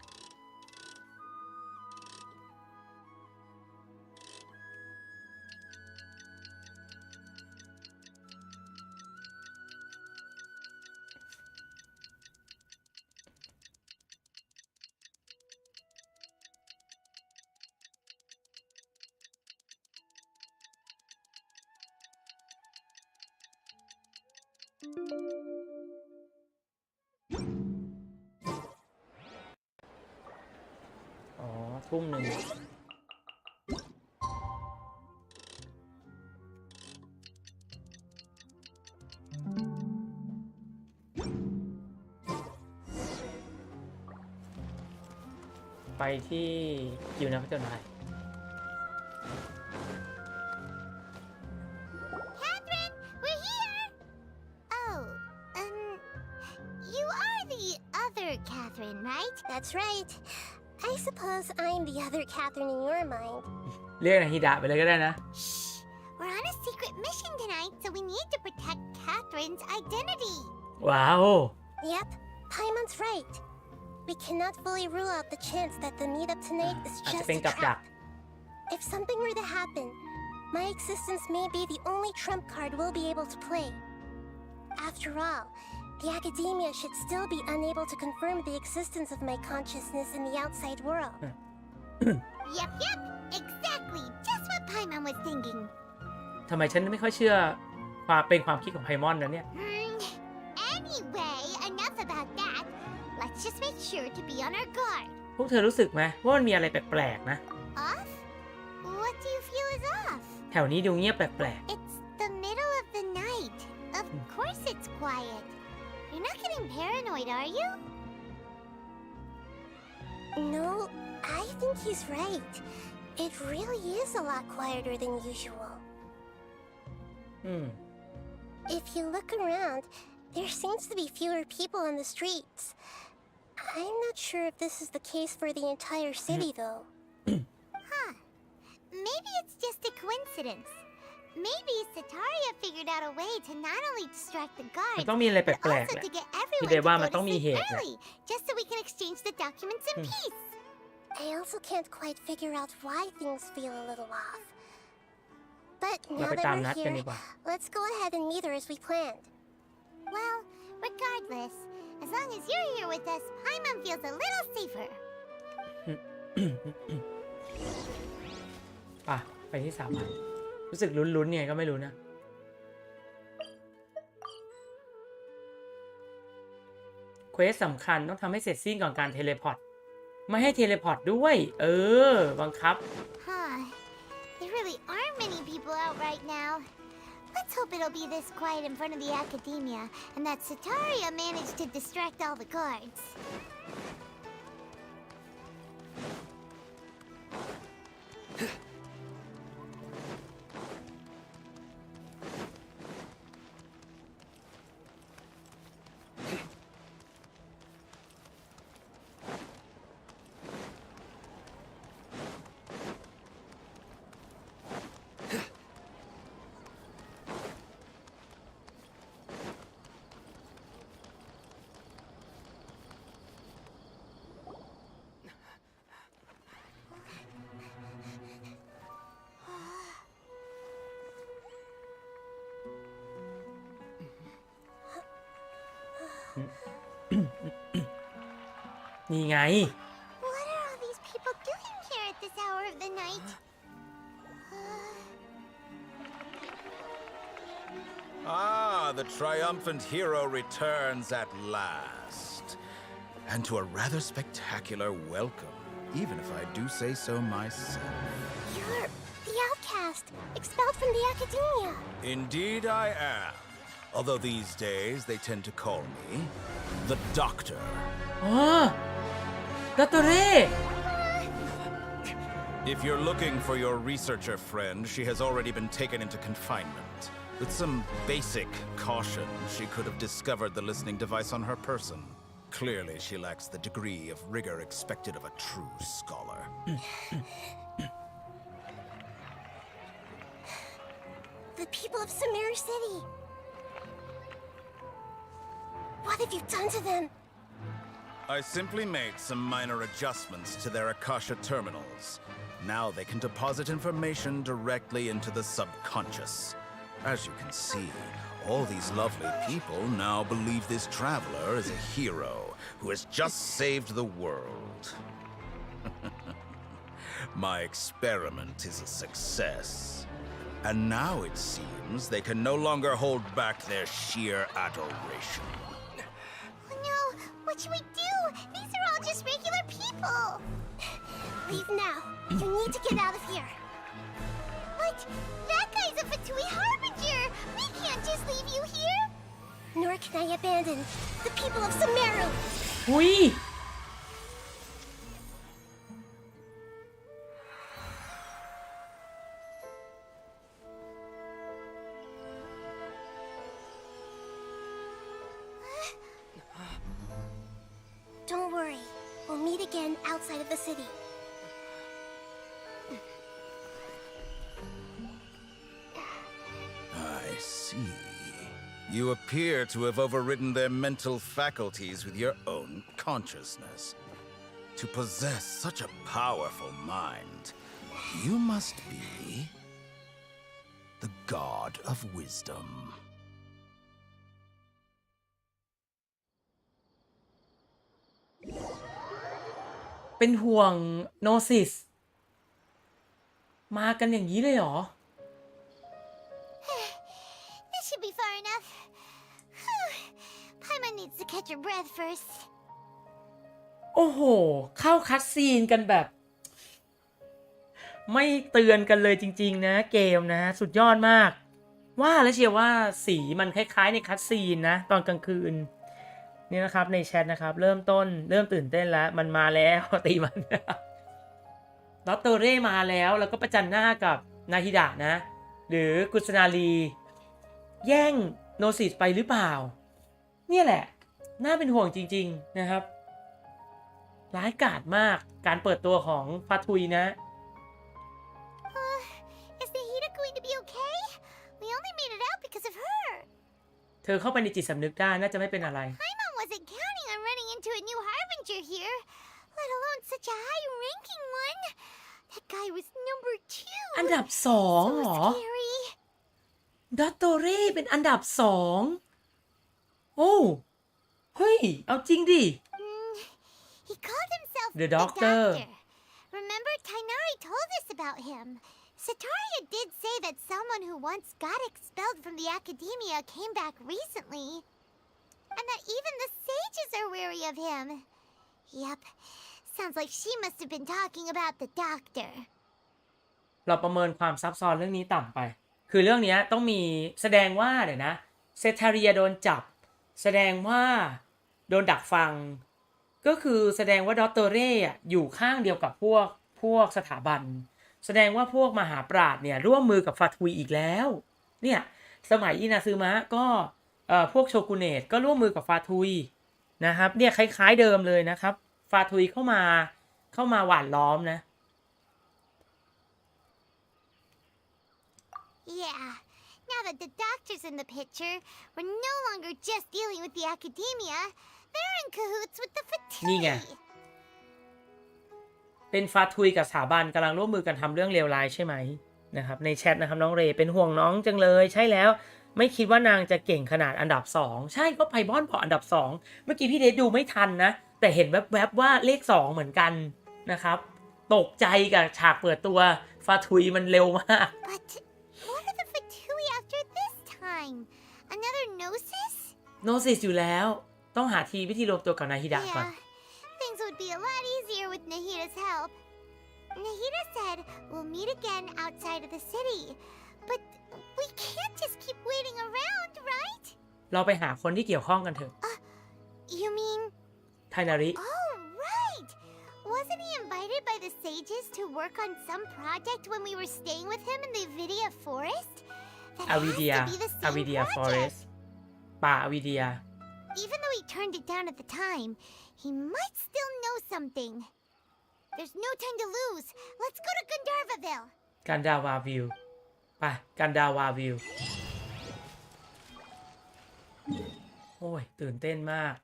อ๋อ ทุ่มหนึ่ง ไปที่อยู่นะพระเจ้านาย Catherine, we're here! Oh, you are the other Catherine, right? That's right. I suppose I'm the other Catherine in your mind. เรียกนาฮิดะไปเลยก็ได้นะ Shh! We're on a secret mission tonight, so we need to protect Catherine's identity. ว้าว Yep, Paimon's right. We cannot fully rule out the chance that the meetup tonight is อาจจะ just เป็น a กับดัก trap. If something were to happen, my existence may be the only trump card we'll be able to play. After all, the academia should still be unable to confirm the existence of my consciousness in the outside world. Yep, exactly. Just what Paimon was thinking. ทำไมฉันไม่ค่อยเชื่อความเป็นความคิดของไพมอนนะเนี่ย Anyway, enough about that. Let's just make sure to be on our guard. พวกเธอรู้สึกไหมว่ามันมีอะไรแปลกๆนะ Off? What do you feel is off? แถวนี้ดูเงียบแปลก It's the middle of the night. Of course it's quiet. You're not getting paranoid, are you? No, I think he's right. It really is a lot quieter than usual. ๆ If you look around, there seems to be fewer people on the streets. I'm not sure if this is the case for the entire city, though. Maybe it's just a coincidence. Maybe Sataria figured out a way to not only distract the มัน guards, ต้องมีอะไรแป but ลกๆ also แหละ to get คิด everyone เลย to ว่า go มันต้อง to มี sleep เหตุแหละ early, just so we can exchange the documents in peace. I also can't quite figure out why things feel a little off. But เรา now ไป that ตาม we're นัดกัน here, ดีกว่า let's go ahead and meet her as we planned. Well, regardless, as long as you're here with us, Paimon feels a little safer. ป่ะไปที่3 อันรู้สึกลุ้นๆเนี่ยก็ไม่รู้นะเควสสำคัญต้องทำให้เสร็จสิ้นก่อนการเทเลพอร์ตไม่ให้เทเลพอร์ตด้วยบังคับ Huh. There really aren't many people out right now. Let's hope it'll be this quiet in front of the academia, and that Sataria managed to distract all the guards.นี่ไง What are all these people doing here at this hour of the night? Ah, the triumphant hero returns at last. And to a rather spectacular welcome, even if I do say so myself. You're the outcast, expelled from the academia. Indeed I am. Although these days they tend to call me the Doctor. อ๋อดัตเตอร์เร่ If you're looking for your researcher friend, she has already been taken into confinement. With some basic caution, she could have discovered the listening device on her person. Clearly, she lacks the degree of rigor expected of a true scholar. The people of Samira City. What have you done to them? I simply made some minor adjustments to their Akasha terminals. Now they can deposit information directly into the subconscious. As you can see, all these lovely people now believe this traveler is a hero who has just saved the world. My experiment is a success. And now it seems they can no longer hold back their sheer adoration. Oh no, what should we do? These are all just regular people. Leave now. You need to get out of here. What? That guy's a Fatui Harbinger. We can't just leave you here. Nor can I abandon the people of Sumeru. หุย Don't worry. We'll meet again outside of the city. I see. You appear to have overridden their mental faculties with your own consciousness. To possess such a powerful mind, you must be the god of wisdom. เป็นห่วงโนซิสมากันอย่างนี้เลยเหรอ This should be far enough. Whew. Paimon needs to catch her breath first. โอ้โห เข้าคัดซีนกันแบบ ไม่เตือนกันเลยจริงๆนะเกมนะสุดยอดมาก ว่าแล้วเชียร์ว่าสีมันคล้ายๆในคัดซีนนะตอนกลางคืนนี่นะครับในแชทนะครับเริ่มตื่นเต้นแล้วมันมาแล้ว ตีมันดอตเตอร์เร่มาแล้วก็ประจันหน้ากับนาฮิดะนะหรือกุศนาลีแย่งโนซิสไปหรือเปล่าเนี่ยแหละน่าเป็นห่วงจริงๆนะครับร้ายกาจมากการเปิดตัวของฟาทุยนะ Is Nahida going to be okay? We only made it out because of her. เธอเข้าไปในจิตสำนึกได้น่าจะไม่เป็นอะไร Paimon wasn't counting on running into a new harbinger here, let alone such a high-ranking one. That guy was number 2. อันดับ2เหรอ So scary. ดอตโตเร่เป็นอันดับ2โอ้เฮ้ยเอาจริงดิ He called himself The Doctor. Remember, Tainari told us about him. Sataria did say that someone who once got expelled from the academia came back recently. And that even the sages are wary of him. Yep, sounds like she must have been talking about the doctor. เราประเมินความซับซ้อนเรื่องนี้ต่ำไปคือเรื่องนี้ต้องมีแสดงว่าเดี๋ยวนะเซทาเรียโดนจับแสดงว่าโดนดักฟังก็คือแสดงว่าดอตเตอร์เร่อยู่ข้างเดียวกับพวกสถาบันแสดงว่าพวกมหาปราชญ์เนี่ยร่วมมือกับฟาทุยอีกแล้วเนี่ยสมัยอินาซึมะก็พวกโชกุเนตก็ร่วมมือกับฟาทุยนะครับเนี่ยคล้ายๆเดิมเลยนะครับฟาทุยเข้ามาหว่านล้อมนะ Yeah, now that the doctor's in the picture, we're no longer just dealing with the academia. They're in cahoots with the นี่ไง Fatui. เป็นฟาทุยกับสถาบันกำลังร่วมมือกันทำเรื่องเลวร้ายใช่ไหมนะครับในแชทนะครับน้องเรเป็นห่วงน้องจังเลยใช่แล้วไม่คิดว่านางจะเก่งขนาดอันดับ2ใช่ก็ไพบอนบอกอันดับ2เมื่อกี้พี่เดชดูไม่ทันนะแต่เห็นแวบๆว่าเลข2เหมือนกันนะครับตกใจกับฉากเปิดตัวฟาทุยมันเร็วมาก But what are the Fatui after this time? Another Gnosis? โนซิสอยู่แล้วต้องหาวิธีรวมตัวกับนาฮิดะก่อน Yeah, things would be a lot easier with Nahida's help. Nahida said we'll meet again outside of the city. But we can't just keep waiting around, right? เราไปหาคนที่เกี่ยวข้องกันเถอะ You mean... ไทนาริ Oh, right! Wasn't he invited by the sages to work on some project when we were staying with him in the Avidia Forest? That อ has วิเดีย to be the อวิ same เดียฟอเรส project. ป่าอวิเดีย Even though he turned it down at the time, he might still know something. There's no time to lose. Let's go to Gandharvaville. กันดาวาวิวไปกันดาวาวิวโอ้ยตื่นเต้นมาก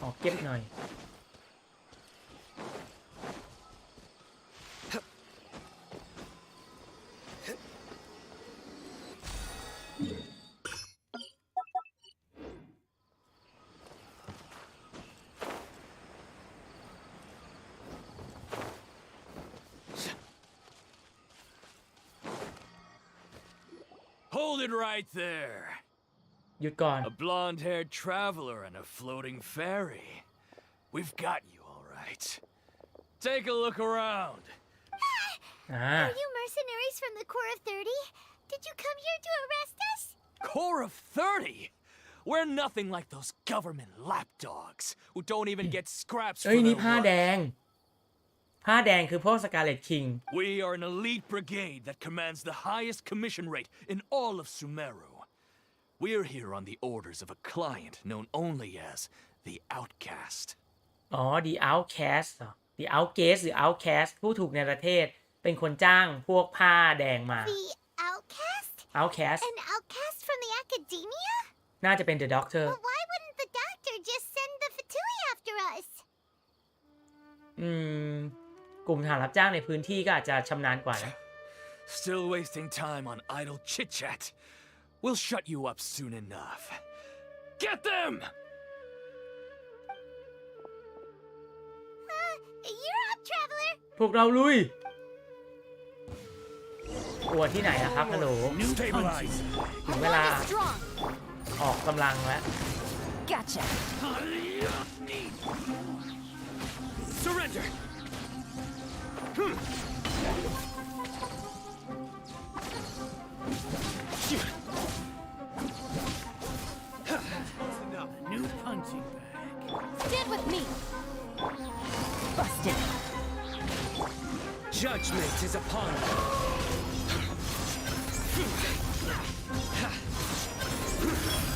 ออกเก็บหน่อย Hold it right there. หยุดก่อน A blonde-haired traveler and a floating fairy. We've got you, all right. right. Take a look around. Are you mercenaries from the Corps of 30? Did you come here to arrest us? Corps of 30? We're nothing like those government lapdogs who don't even get scraps for เอ้ยนี่ their ผ้า work. แดงคือพวกสกาเลตคิง We are an elite brigade that commands the highest commission rate in all of Sumeru. We're here on the orders of a client known only as the Outcast. อ๋อ The Outcast เหรอ The Outcast หรือ Outcast ผู้ถูกในประเทศเป็นคนจ้างพวกผ้าแดงมา The outcast? Outcast An outcast from the academia? น่าจะเป็น The Doctor But why wouldn't the doctor just send the Fatui after us? กลุ่มทหารรับจ้างในพื้นที่ก็อาจจะชำนาญกว่านะ Still wasting time on idle chit-chat. We'll shut you up soon enough. Get them! You're up, traveler. พวกเราลุยกลัวที่ไหนนะครับฮัลโหล Stabilize. ถึงเวลาออกกำลังแล้ว Gotcha. Surrender. New punching bag. Stand with me. Busted. Judgment is upon us.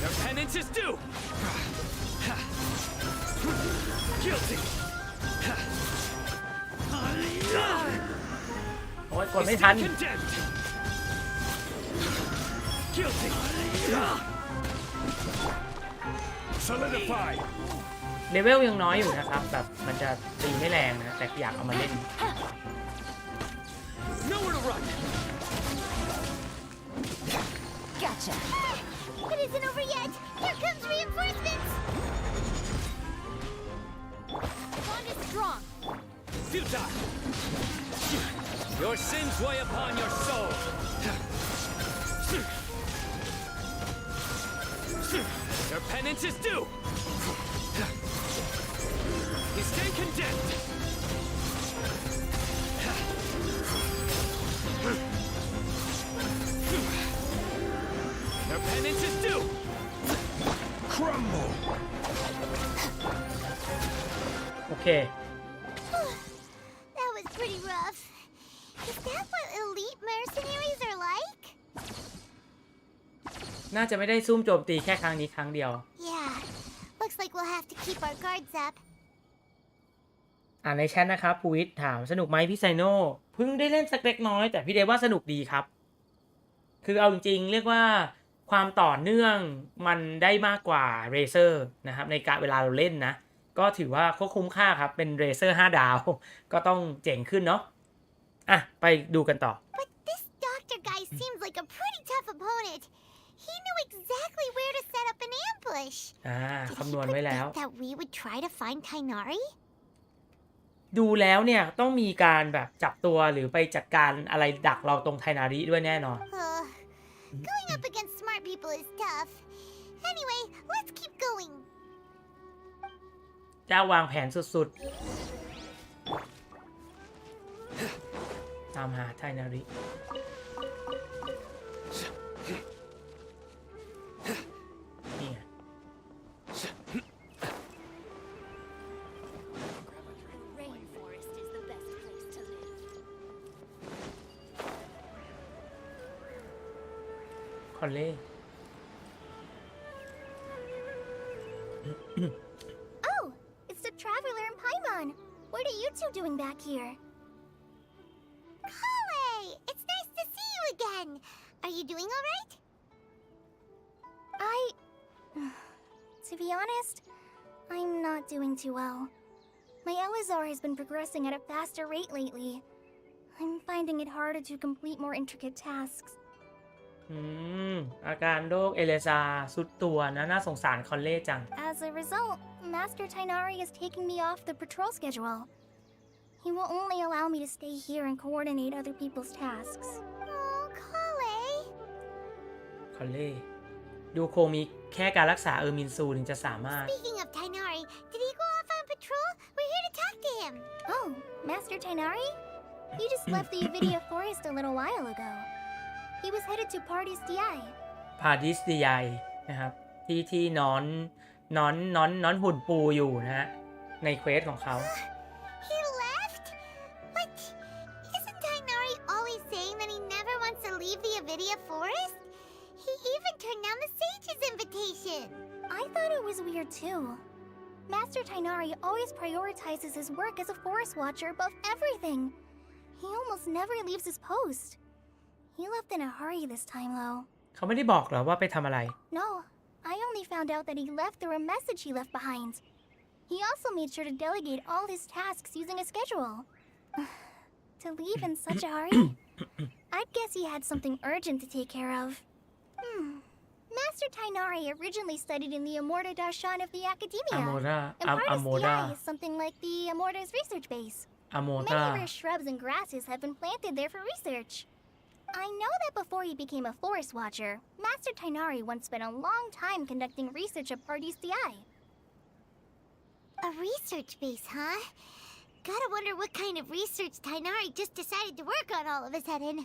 Your penance is due. Guilty. โอ้ยกดไม่ทัน Condemned. Guilty. Solidify. เลเวลยังน้อยอยู่นะครับแบบมันจะตีไม่แรงนะแต่อยากเอามาเล่น Nowhere to run. Gotcha. It isn't over yet. Here comes reinforcements. Bond is strong. Futile. Your sins weigh upon your soul. Your penance is due. You stay condemned. Your penance is due. Crumble. โอเค That was pretty rough. Is that what elite mercenaries are like? น่าจะไม่ได้ซุ่มโจมตีแค่ครั้งนี้ครั้งเดียว Yeah. Looks like we'll have to keep our guards up. ในแชทนะครับภูวิทย์ถามสนุกไหมพี่ไซโน่เพิ่งได้เล่นสักเล็กน้อยแต่พี่เดว่าสนุกดีครับ คือเอาจริงๆเรียกว่าความต่อเนื่องมันได้มากกว่าเรเซอร์นะครับในการเวลาเราเล่นนะก็ถือว่าคุ้มค่าครับเป็นเรเซอร์5 ดาวก็ต้องเจ๋งขึ้นเนาะอ่ะไปดูกันต่อ But this doctor guy seems like a pretty tough opponent. He knew exactly where to set up an ambush. Did คำน he วณไว้แล้ว predict that we would try to find Tainari? ดูแล้วเนี่ยต้องมีการแบบจับตัวหรือไปจัดการอะไรดักเราตรงไทนาริด้วยแน่นอน Going up against smart people is tough. Anyway, let's keep going. เจ้าวางแผนสุดๆตามหาไทนารินี่ไง Rainforest is the best place to live. คอนเล่ Oh, it's the Traveler and Paimon. What are you two doing back here? Kale! It's nice to see you again. Are you doing all right? To be honest, I'm not doing too well. My LSR has been progressing at a faster rate lately. I'm finding it harder to complete more intricate tasks. อาการโรคเอเลซาสุดตัวนะน่าสงสารคอนเล่จัง As a result, Master Tainari is taking me off the patrol schedule. He will only allow me to stay here and coordinate other people's tasks. Oh, Kale. คอนเล่ดูโคมีแค่การรักษามินซูถึงจะสามารถ Speaking of Tainari, did he go off on patrol? We're here to talk to him. Master Tainari? He just left the Avidia Forest a little while ago. He was headed to Party's DI. พาดิสดีไยนะครับที่นอนหุ่นปูอยู่นะฮะในเควสของเขา He left? But isn't Tainari always saying that he never wants to leave the Avidia Forest? He even turned down the sage's invitation. I thought it was weird too. Master Tainari always prioritizes his work as a forest watcher above everything. He almost never leaves his post. He left in a hurry this time, though. เขาไม่ได้บอกหรอว่าไปทำอะไร No, I only found out that he left through a message he left behind. He also made sure to delegate all his tasks using a schedule. To leave in such a hurry? I'd guess he had something urgent to take care of. Master Tainari originally studied in the Amorta Darshan of the Academia. And Partis DI is something like the Amorta's research base. Many rare shrubs and grasses have been planted there for research. I know that before he became a forest watcher, Master Tainari once spent a long time conducting research at Party's DI. A research base, huh? Gotta wonder what kind of research Tainari just decided to work on all of a sudden.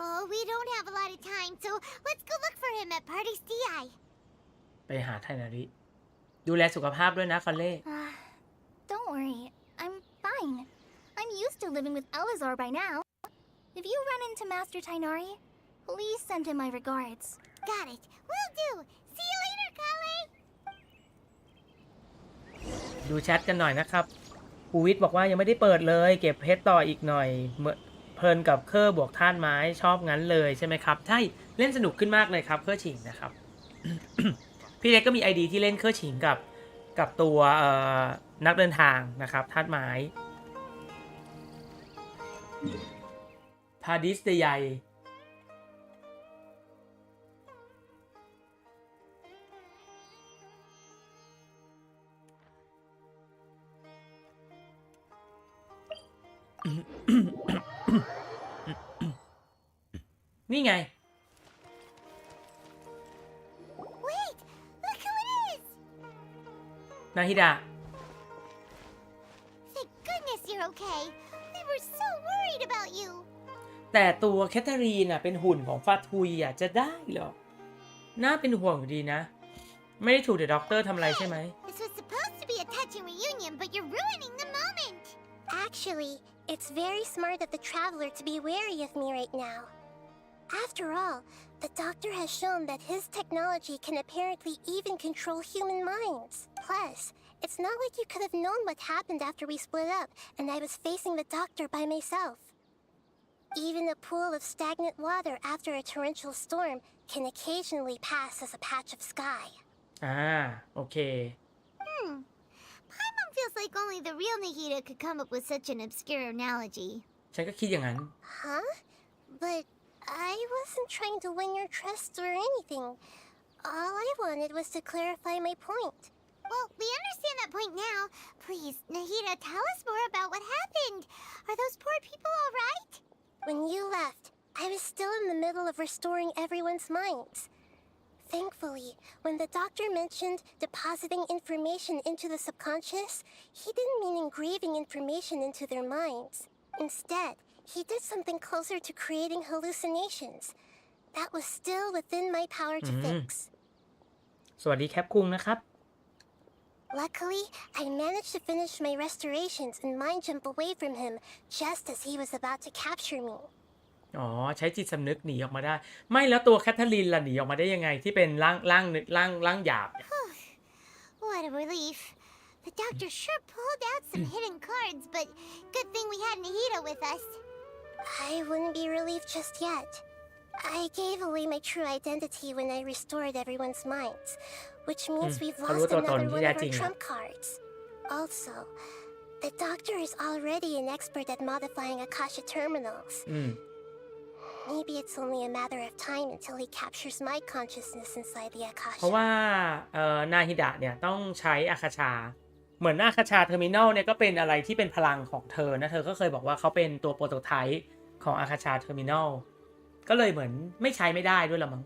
Oh, we don't have a lot of time, so let's go look for him at Party's DI. ไปหาไทนาริดูแลสุขภาพด้วยนะคอนเล่ Don't worry, I'm fine. I'm used to living with Elazar by now. If you run into Master Tainari, please send him my regards. Got it. Will do. See you later, Kale. ดูแชทกันหน่อยนะครับภูวิทย์บอกว่ายังไม่ได้เปิดเลยเก็บเพชรต่ออีกหน่อยเพลินกับเคอร์บวกท่านไม้ชอบงั้นเลยใช่ไหมครับใช่เล่นสนุกขึ้นมากเลยครับเคอร์ฉิงนะครับ พี่เล็กก็มี ID ที่เล่นเคอร์ฉิงกับตัวนักเดินทางนะครับท่านไม้พาดิสเดย์ใหญ่นี่ไง Wait, look who it is. นาฮิดะ Thank goodness you're okay. We were so worried about you. แต่ตัวแคทเธอรีนเป็นหุ่นของฟาทุยจะได้เหรอน่าเป็นห่วงดีนะ ไม่ได้ถูกเดอะด็อกเตอร์ทำอะไรใช่ไหม This was supposed to be a touching reunion, but you're ruining the moment. Actually, it's very smart of the traveler to be wary of me right now. After all, the doctor has shown that his technology can apparently even control human minds. Plus, it's not like you could have known what happened after we split up and I was facing the doctor by myself. Even a pool of stagnant water after a torrential storm can occasionally pass as a patch of sky. โอเค Paimon feels like only the real Nahida could come up with such an obscure analogy. ฉันก็คิดอย่างนั้น Huh? But I wasn't trying to win your trust or anything. All I wanted was to clarify my point. Well, we understand that point now. Please, Nahida, tell us more about what happened. Are those poor people all right? When you left, I was still in the middle of restoring everyone's minds. Thankfully, when the doctor mentioned depositing information into the subconscious, he didn't mean engraving information into their minds. Instead, he did something closer to creating hallucinations. That was still within my power to fix. สวัสดีแคปคุงนะครับ Luckily, I managed to finish my restorations and mind jump away from him just as he was about to capture me. อ๋อใช้จิตสำนึกหนีออกมาได้ไม่แล้วตัวแคทเธอรีนล่ะหนีออกมาได้ยังไงที่เป็นร่างหยาบเนี่ย What a relief. The doctor sure pulled out some hidden cards, but good thing we had Nahida with us. I wouldn't be relieved just yet. I gave away my true identity when I restored everyone's minds, which means we've lost another one of our trump cards. Also, the doctor is already an expert at modifying Akasha terminals. Maybe it's only a matter of time until he captures my consciousness inside the Akasha. เพราะว่านาฮิดะเนี่ยต้องใช้อาคาชาเหมือนอาคาชาเทอร์มินอลเนี่ยก็เป็นอะไรที่เป็นพลังของเธอนะเธอก็เคยบอกว่าเขาเป็นตัวโปรโตไทป์ของอาคาชาเทอร์มินอลก็เลยเหมือนไม่ใช้ไม่ได้ด้วยละมั้ง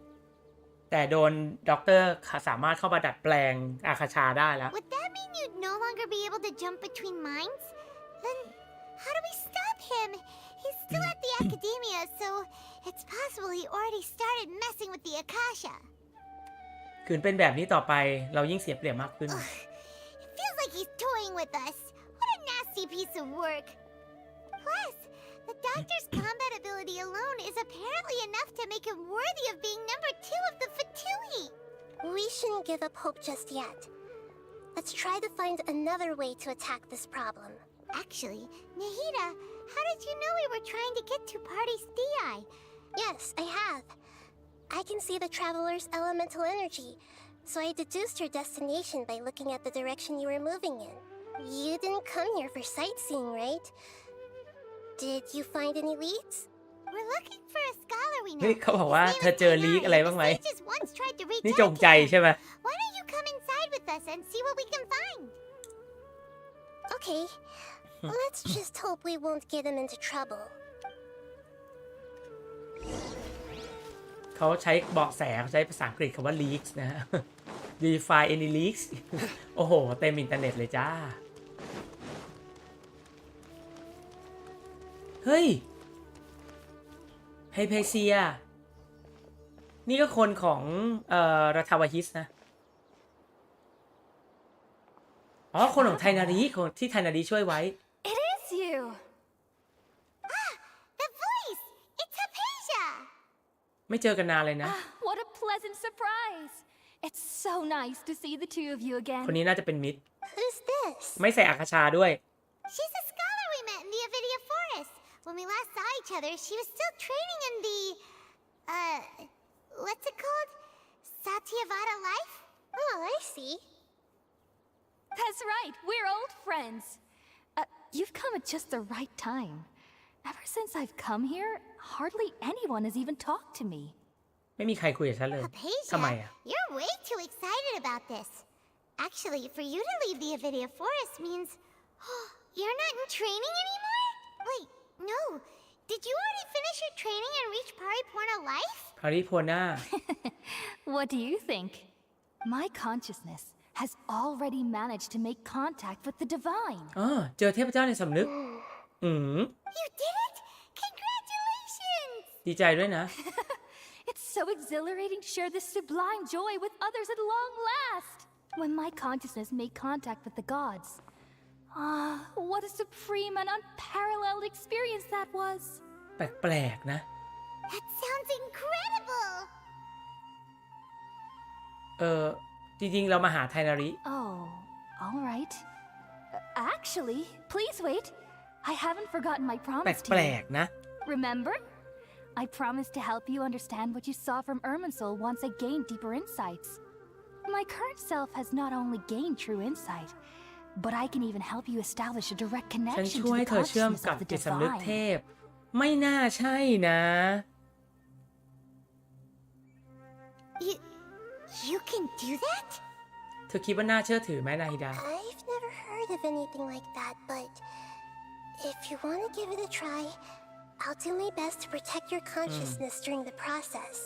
แต่โดนด็อกเตอร์สามารถเข้ามาดัดแปลงอาคาชาได้แล้ว Would that mean you'd no longer be able to jump between minds? Then How do we stop him? He's still at the academia, so it's possible he already started messing with the Akasha. คืนเป็นแบบนี้ต่อไปเรายิ่งเสียเปรียบมากขึ้น It feels like he's toying with us. What a nasty piece of work. Plus, the doctor's combat ability alone is apparently enough to make him worthy of being number 2 of the Fatui. We shouldn't give up hope just yet. Let's try to find another way to attack this problem. Actually, Nahida, how did you know we were trying to get to Party's DI? Yes, I have. I can see the traveler's elemental energy, so I deduced her destination by looking at the direction you were moving in. You didn't come here for sightseeing, right? Did you find any leads? We're looking for a scholar we know. เฮ้ยเขาบอกว่าเธอเจอลีกอะไรบ้างไหม The sages once tried to reach นี่ out จงใจ to him. ใช่ไหม Why don't you come inside with us and see what we can find? Okay, let's just hope we won't get him into trouble. เขาใช้เบาะแสใช้ภาษาอังกฤษคำว่า leaks นะฮะ define any leaks โอ้โหเต็มอินเทอร์เน็ตเลยจ้าเฮ้ยไฮเพเซียนี่ก็คนของรัฐาวาฮิสนะอ๋อคนของไทนารีคนที่ไทนารีช่วยไว้ It is you! Ah, the voice! It's Hypatia! ไม่เจอกันนานเลยนะ What a pleasant surprise! It's so nice to see the two of you คน again. นี้น่าจะเป็นมิตร Who's this? ไม่ใส่อาคาชาด้วย She's a scholar we met in the Avidia Forest. When we last saw each other, she was still training in the, what's it called? Satyavada life? Oh, I see. That's right, we're old friends. You've come at just the right time. Ever since I've come here, hardly anyone has even talked to me. ไม่มีใครคุยกับฉันเลย ทำไม Hypatia, อ่ะ you're way too excited about this. Actually, for you to leave the Avidia Forest means you're not in training anymore? Wait, no. Did you already finish your training and reach Paripurna life? พาริโพนา What do you think? My consciousness has already managed to make contact with the divine. อ๋อเจอเทพเจ้าในสำนึก You did it! Congratulations! ดีใจด้วยนะ It's so exhilarating to share this sublime joy with others at long last. When my consciousness made contact with the gods. What a supreme and unparalleled experience that was. แปลกๆนะ That sounds incredible! จริงๆเรามาหาไทนาริ Oh, all right. Actually, please wait. I haven't forgotten my แ promise ปล to you. กๆนะ Remember? I promised to help you understand what you saw from Irminsul once I gained deeper insights. My current self has not only gained true insight, but I can even help you establish a direct ฉัน connection ช่ว to ย the เธอเชื่อม consciousness กับ of the จิตสำนึกเท divine. พ ไม่น่าใช่นะ You can do that? เธอคิดว่าน่าเชื่อถือไหมนาฮิดา I've never heard of anything like that, but if you want to give it a try, I'll do my best to protect your consciousness during the process.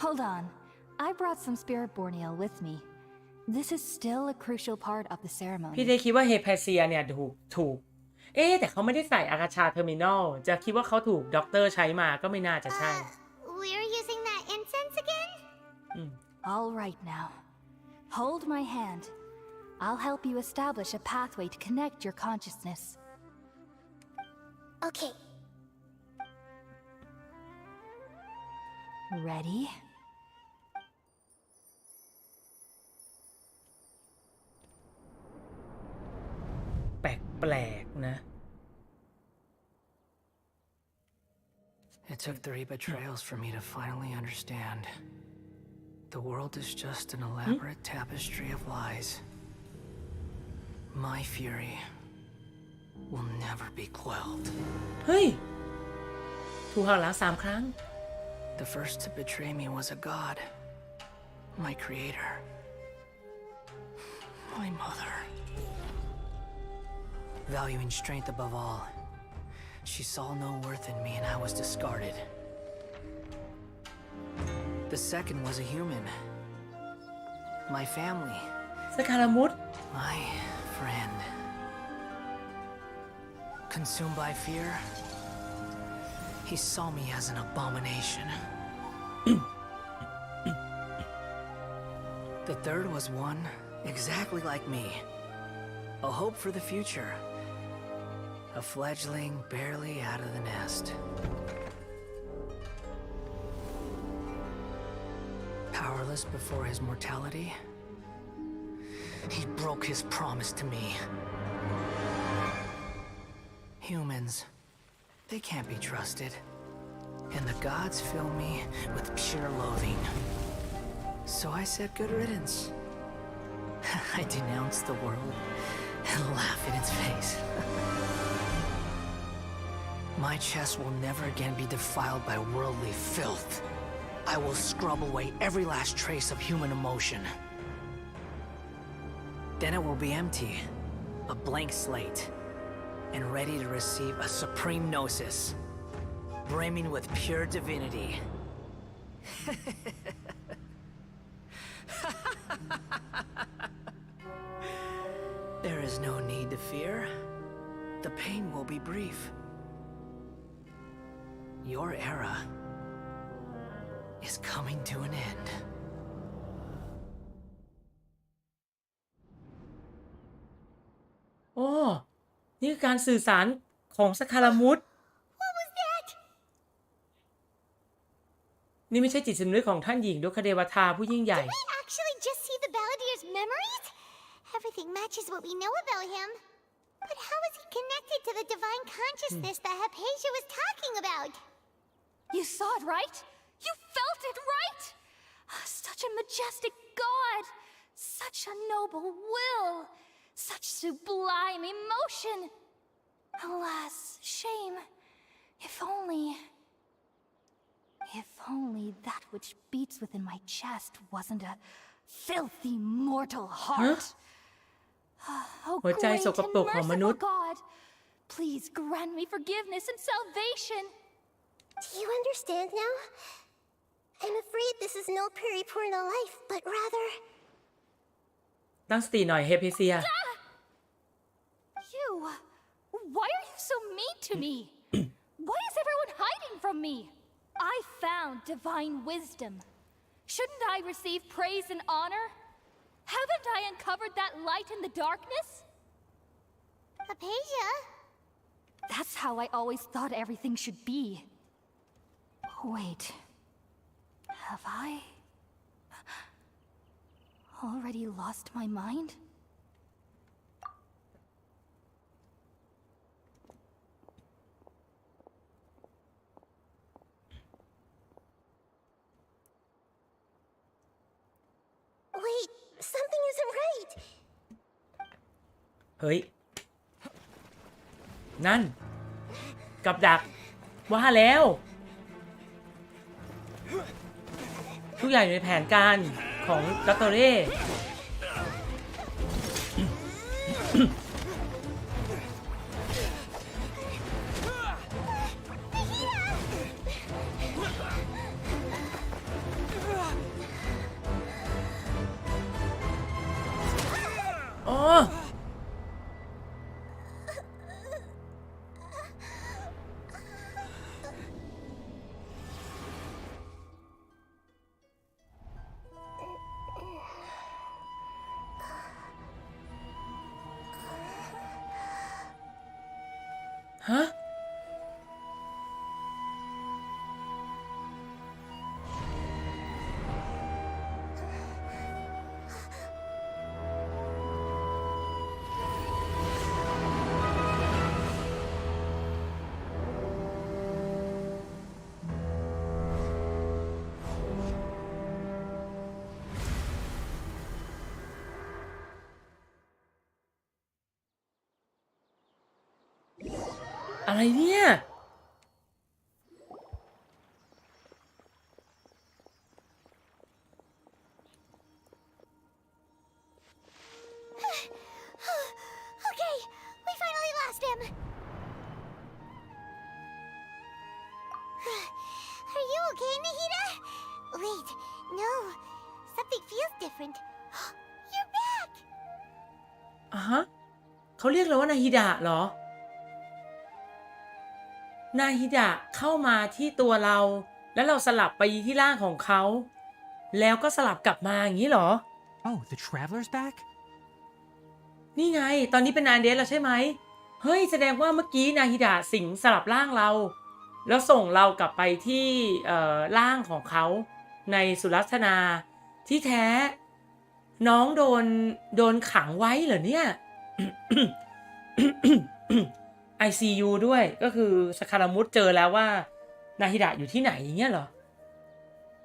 Hold on. I brought some spirit borneal with me. This is still a crucial part of the พี่ ceremony. เดคิดว่าเฮเพเซียเนี่ยถูก แต่เขาไม่ได้ใส่อาคาชาเทอร์มินอล จะคิดว่าเขาถูกด็อกเตอร์ใช้มาก็ไม่น่าจะใช่ We're using that incense again? All right now. Hold my hand. I'll help you establish a pathway to connect your consciousness. Okay. Ready? แปลกๆนะ It took 3 betrayals for me to finally understand. The world is just an elaborate tapestry of lies. My fury will never be quelled. เฮ้ย ถูกหักหลัง3 ครั้ง The first to betray me was a god. My creator. My mother. Valuing strength above all, she saw no worth in me and I was discarded. The second was a human. My family. สคารามุด My friend. consumed by fear. He saw me as an abomination. The third was one exactly like me. A hope for the future. A fledgling barely out of the nest. Powerless before his mortality, he broke his promise to me. Humans, they can't be trusted. And the gods fill me with pure loathing. So I said good riddance. I denounced the world and laughed in its face. My chest will never again be defiled by worldly filth. I will scrub away every last trace of human emotion. Then it will be empty, a blank slate, and ready to receive a supreme gnosis, brimming with pure divinity. There is no need to fear. The pain will be brief. Your era is coming to an end. โอ้นี่คือการสื่อสารของสคารามุส What was that? นี่ไม่ใช่จิตสำนึกของท่านหญิงดุคเดวทาผู้ยิ่งใหญ่ Did we actually just see the Balladier's memories? Everything matches what we know about him. But how is he connected to the divine consciousness that Hypatia was talking about? You saw it, right? You felt it, right? Such a majestic god! Such a noble will! Such sublime emotion! Alas, shame. If only that which beats within my chest wasn't a filthy mortal heart. Oh, หัวใจ great สกปรก and ของมนุษ merciful ย์ God! Please grant me forgiveness and salvation. Do you understand now? I'm afraid this is no Purna life, but rather... ตั้งสติหน่อยเฮเพเซีย You! Why are you so mean to me? Why is everyone hiding from me? I found divine wisdom. Shouldn't I receive praise and honor? Haven't I uncovered that light in the darkness? Hypatia? That's how I always thought everything should be. Wait. Have I already lost my mind? Wait, something isn't right. เฮ้ย นั่น กับดัก ว่าแล้ว ทุกอย่างอยู่ในแผนการของกัตโตเร่ อ๋อ ฮะ อะไรเนี่ย Okay, we finally lost him. Are you okay, Nahida? Wait, no. Something feels different. You're back! อ่ะฮะ เขาเรียกเราว่านาฮิดะเหรอ นาฮิดะเข้ามาที่ตัวเราแล้วเราสลับไปที่ร่างของเขาแล้วก็สลับกลับมาอย่างนี้เหรอ Oh, the traveler's back? นี่ไงตอนนี้เป็นนานเดสแล้วใช่ไหมเฮ้ยแสดงว่าเมื่อกี้นาฮิดะสิงสลับร่างเราแล้วส่งเรากลับไปที่ร่างของเขาในสุรัตนาที่แท้น้องโดนขังไว้เหรอเนี่ย ICU ด้วยก็คือสคารามุตเจอแล้วว่านาฮิดะอยู่ที่ไหนอย่างเงี้ยเหรอ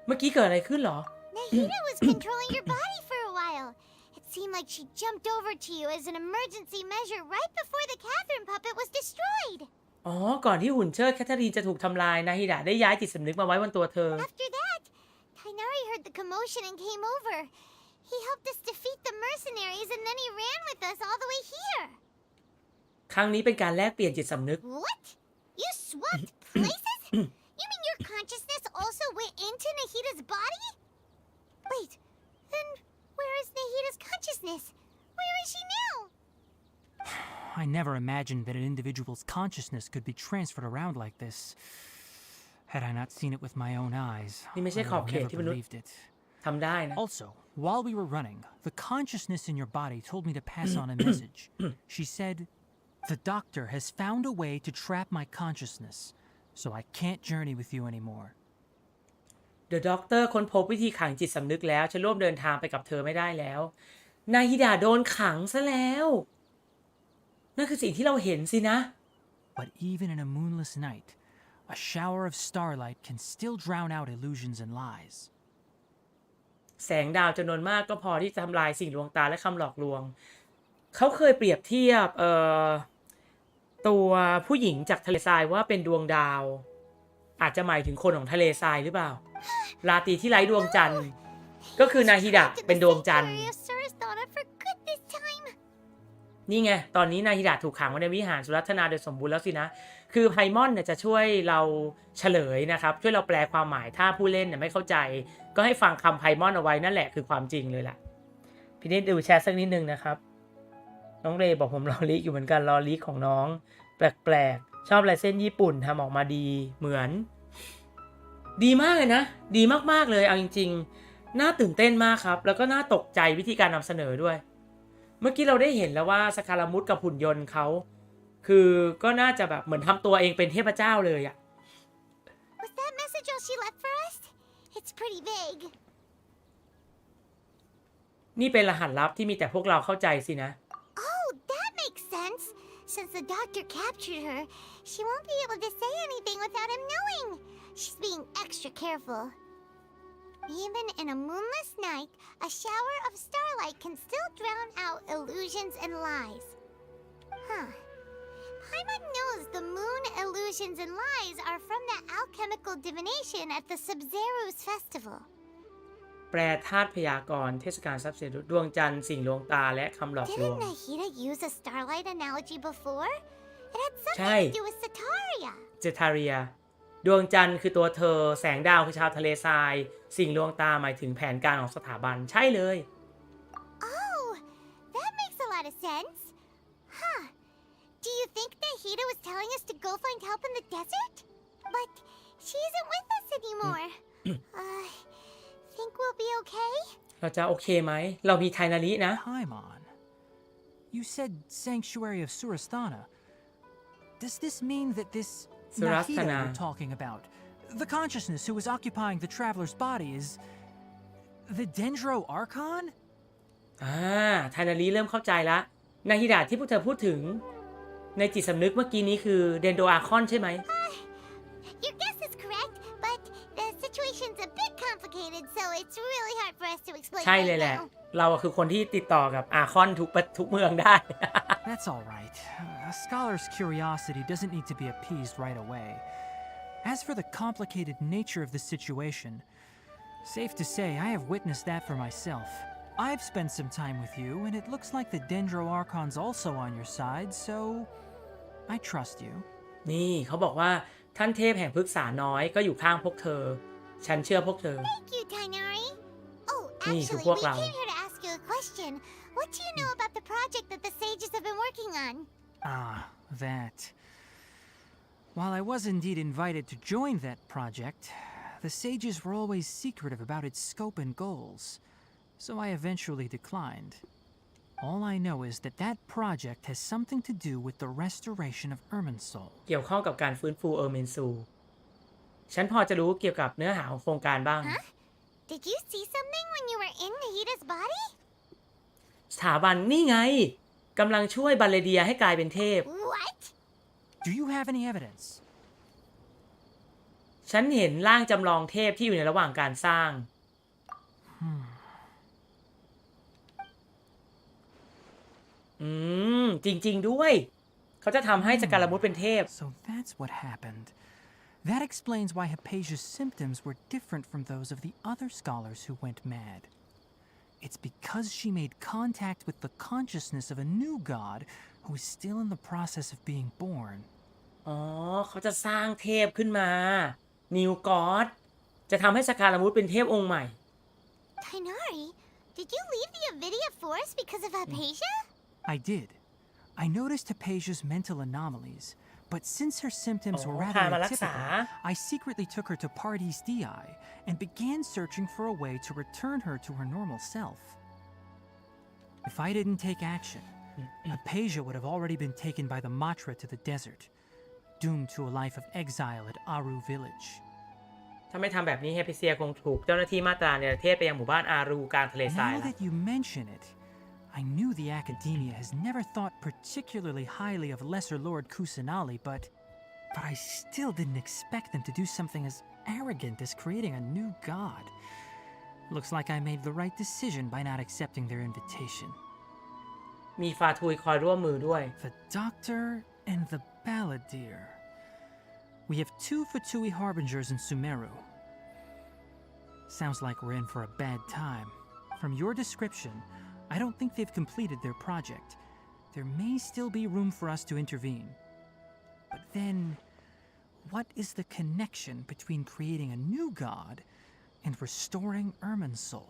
เมื่อกี้เกิดอะไรขึ้นเหรอ Nahida was controlling your body for a while. It seemed like she jumped over to you as an emergency measure right before the Catherine puppet was destroyed. อ๋อก่อนที่หุ่นเชิดแคทเธอรีนจะถูกทำลายนาฮิดะได้ย้ายจิตสำนึกมาไว้บนตัวเธอ After that, Tainari heard the commotion and came over. He helped us defeat the mercenaries and then he ran with us all the way here. ครั้งนี้เป็นการแลกเปลี่ยนจิตสำนึก What? You swapped places? You mean your consciousness also went into Nahida's body? Wait, then where is Nahida's consciousness? Where is she now? I never imagined that an individual's consciousness could be transferred around like this. Had I not seen it with my own eyes, นี่ไม่ I ใช่ would ขอบ have เขต never ที่มนุษย์ believed it. ทำได้นะ Also, while we were running, the consciousness in your body told me to pass on a message. She said, "The doctor has found a way to trap my consciousness, so I can't journey with you anymore." The Doctor ค้นพบวิธีขังจิตสำนึกแล้วฉันร่วมเดินทางไปกับเธอไม่ได้แล้วนาฮิดะโดนขังซะแล้วนั่นคือสิ่งที่เราเห็นสินะ But even in a moonless night, a shower of starlight can still drown out illusions and lies. แสงดาวจำนวนมากก็พอที่จะทำลายสิ่งลวงตาและคำหลอกลวงเขาเคยเปรียบเทียบตัวผู้หญิงจากทะเลทรายว่าเป็นดวงดาวอาจจะหมายถึงคนของทะเลทรายหรือเปล่าราตรีที่ไร้ดวงจันทร์ก็คือนาฮิดะเป็นดวงจันทร์นี่ไงตอนนี้นาฮิดะถูกขังไว้ในวิหารสุรัตนาโดยสมบูรณ์แล้วสินะคือไพมอนเนี่ยจะช่วยเราเฉลยนะครับช่วยเราแปลความหมายถ้าผู้เล่นเนี่ยไม่เข้าใจก็ให้ฟังคำไพมอนเอาไว้นั่นแหละคือความจริงเลยล่ะพี่นิดดูแชทสักนิดนึงนะครับน้องเรย์บอกผมรอลีกอยู่เหมือนกันรอลีกของน้องแปลกๆชอบลายเส้นญี่ปุ่นทำออกมาดีเหมือนดีมากเลยนะดีมากๆเลยเอาจริงๆน่าตื่นเต้นมากครับแล้วก็น่าตกใจวิธีการนำเสนอด้วยเมื่อกี้เราได้เห็นแล้วว่าสคารามุตกับหุ่นยนต์เขาคือก็น่าจะแบบเหมือนทำตัวเองเป็นเทพเจ้าเลยอะ Was that message all she left for us? It's pretty vague. นี่เป็นรหัสลับที่มีแต่พวกเราเข้าใจสินะ Oh, that makes sense. Since the doctor captured her, she won't be able to say anything without him knowing. She's being extra careful. Even in a moonless night, a shower of starlight can still drown out illusions and lies. Huh. Paimon knows the moon illusions and lies are from the alchemical divination at the Sub-Zero's festival. แปลธาตุพยากรณ์เทศกาลทรัพย์สินดวงจันทร์สิ่งลวงตาและคำหลอกลวง Didn't Nahida use a starlight analogy before? It had something to do with Setaria. เจทาเรียดวงจันทร์คือตัวเธอแสงดาวคือชาวทะเลทรายสิ่งลวงตาหมายถึงแผนการของสถาบันใช่เลย Oh, that makes a lot of sense. Huh. Do you think Nahida was telling us to go find help in the desert? But she isn't with us anymore. Think we'll be okay? เราจะโอเคไหมเรามีไทนารินะ Paimon, you said Sanctuary of Surasthana. Does this mean that this Nahida you're talking about, the consciousness who is occupying the traveler's body, is the Dendro Archon? ไทนาริเริ่มเข้าใจละนาฮิดะที่พวกเธอพูดถึงในจิตสำนึกเมื่อกี้นี้คือเดนโดอาคอนใช่ไหม Your guess is correct, but the situation's a bit complicated, so it's really hard for us to explain ใช่เลย right แหละ now. เราคือคนที่ติดต่อกับอาคอนทุกเมืองได้ That's all right. A scholar's curiosity doesn't need to be appeased right away. As for the complicated nature of the situation, safe to say I have witnessed that for myself. I've spent some time with you, and it looks like the Dendro Archon's also on your side, so I trust you. นี่เขาบอกว่าท่านเทพแห่งพฤกษาน้อยก็อยู่ข้างพวกเธอฉันเชื่อพวกเธอ Thank you, Tainari. Oh, Ni actually,คือพว we กเรา came here to ask you a question. What do you know about the project that the sages have been working on? Ah, that. While I was indeed invited to join that project, the sages were always secretive about its scope and goals, so I eventually declined. All I know is that that project has something to do with the restoration of Irminsul. เกี่ยวข้องกับการฟื้นฟูเออร์เมนซูฉันพอจะรู้เกี่ยวกับเนื้อหาของโครงการบ้าง Huh? Did you see something when you were in Nahida's body? สถาบันนี่ไงกำลังช่วยบัลเลเดียให้กลายเป็นเทพ What? Do you have any evidence? ฉันเห็นร่างจำลองเทพที่อยู่ในระหว่างการสร้างจริงๆด้วยเขาจะทำให้สการมุตเป็นเทพ So that's what happened. That explains why Hypatia's symptoms were different from those of the other scholars who went mad. It's because she made contact with the consciousness of a new god who is still in the process of being born. อ๋อเขาจะสร้างเทพขึ้นมานิวกอดจะทำให้สการมุตเป็นเทพองค์ใหม่ Tainari, did you leave the Avidia Forest because of Hypatia? I did. I noticed Hypatia's mental anomalies, but since her symptoms were rather atypical, I secretly took her to Party's DI and began searching for a way to return her to her normal self. If I didn't take action, Hypatia would have already been taken by the Matra to the desert, doomed to a life of exile at Aru village. ถ้าไม่ทำแบบนี้เฮปิเซียคงถูกเจ้าหน้าที่มาตราเนรเทศไปยังหมู่บ้านอารูกลางทะเลทราย Now that you mention it, I knew the Academia has never thought particularly highly of Lesser Lord Kusanali, but I still didn't expect them to do something as arrogant as creating a new god. Looks like I made the right decision by not accepting their invitation. มีฟาทุยคอยร่วมมือด้วย The Doctor and the Balladeer. We have 2 Fatui Harbingers in Sumeru. Sounds like we're in for a bad time. From your description, I don't think they've completed their project. There may still be room for us to intervene. But then, what is the connection between creating a new god and restoring Irminsul?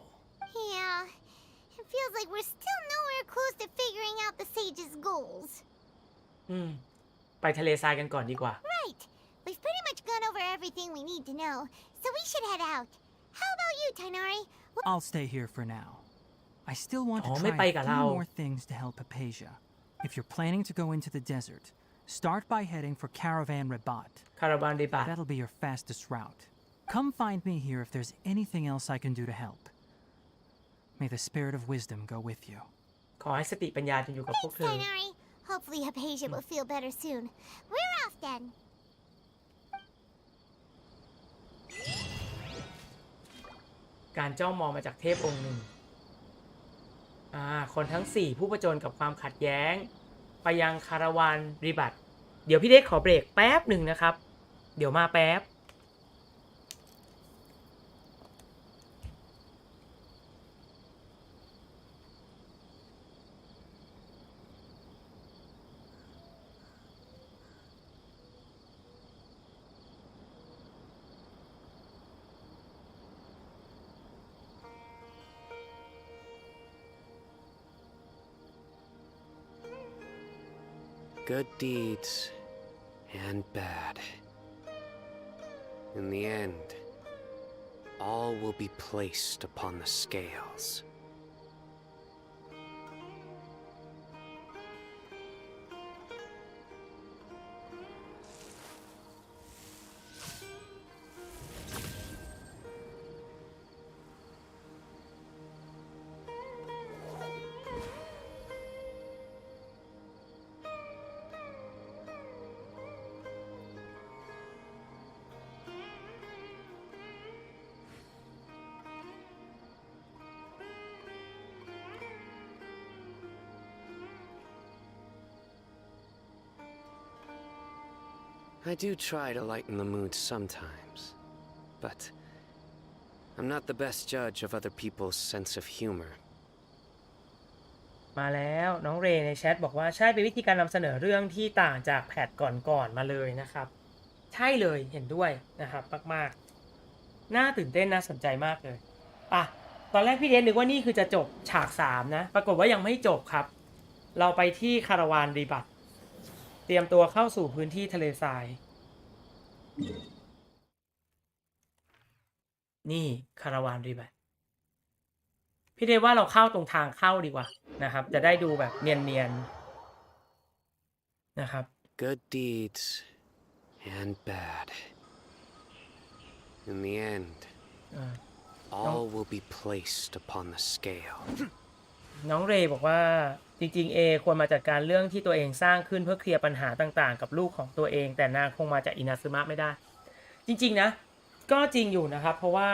Yeah, it feels like we're still nowhere close to figuring out the sage's goals. ไปทะเลทรายกันก่อนดีกว่า Right. We've pretty much gone over everything we need to know, so we should head out. How about you, Tainari? I'll stay here for now. I still want to ไม่ไป try กับ a เรา few more things to help Hypatia. If you're planning to go into the desert, start by heading for Caravan Rabat. คาราวานริบัต That'll be your fastest route. Come find me here if there's anything else I can do to help. May the spirit of wisdom go with you. ขอให้สติปัญญาจะอยู่กับพวก Thanks, เธอ Tainari. Hopefully Hypatia will feel better soon. We're off then. การจ้องมองมาจากเทพองค์หนึ่งคนทั้ง4ผู้ผจญกับความขัดแย้งไปยังคาราวานริบัตเดี๋ยวพี่เด็กขอเบรกแป๊บหนึ่งนะครับเดี๋ยวมาแป๊บ Good deeds and bad. In the end, all will be placed upon the scales. I do try to lighten the mood sometimes, but I'm not the best judge of other people's sense of humor. มาแล้วน้องเรย์ในแชทบอกว่าใช่เป็นวิธีการนำเสนอเรื่องที่ต่างจากแพทก่อนๆมาเลยนะครับใช่เลยเห็นด้วยนะครับมากๆน่าตื่นเต้นน่าสนใจมากเลยตอนแรกพี่เดนนึกว่านี่คือจะจบฉาก3นะปรากฏว่ายังไม่จบครับเราไปที่คาราวานรีบัตเตรียมตัวเข้าสู่พื้นที่ทะเลทราย นี่คาราวานรีแบทพี่เดว่าเราเข้าตรงทางเข้าดีกว่านะครับจะได้ดูแบบเนียนๆนะครับ Good deeds and bad. In the end, all will be placed upon the scale. น้องเรย์บอกว่าจริงๆควรมาจัดการเรื่องที่ตัวเองสร้างขึ้นเพื่อเคลียร์ปัญหาต่างๆกับลูกของตัวเองแต่นางคงมาจากอินาซึมะไม่ได้ จริงๆนะก็จริงอยู่นะครับเพราะว่า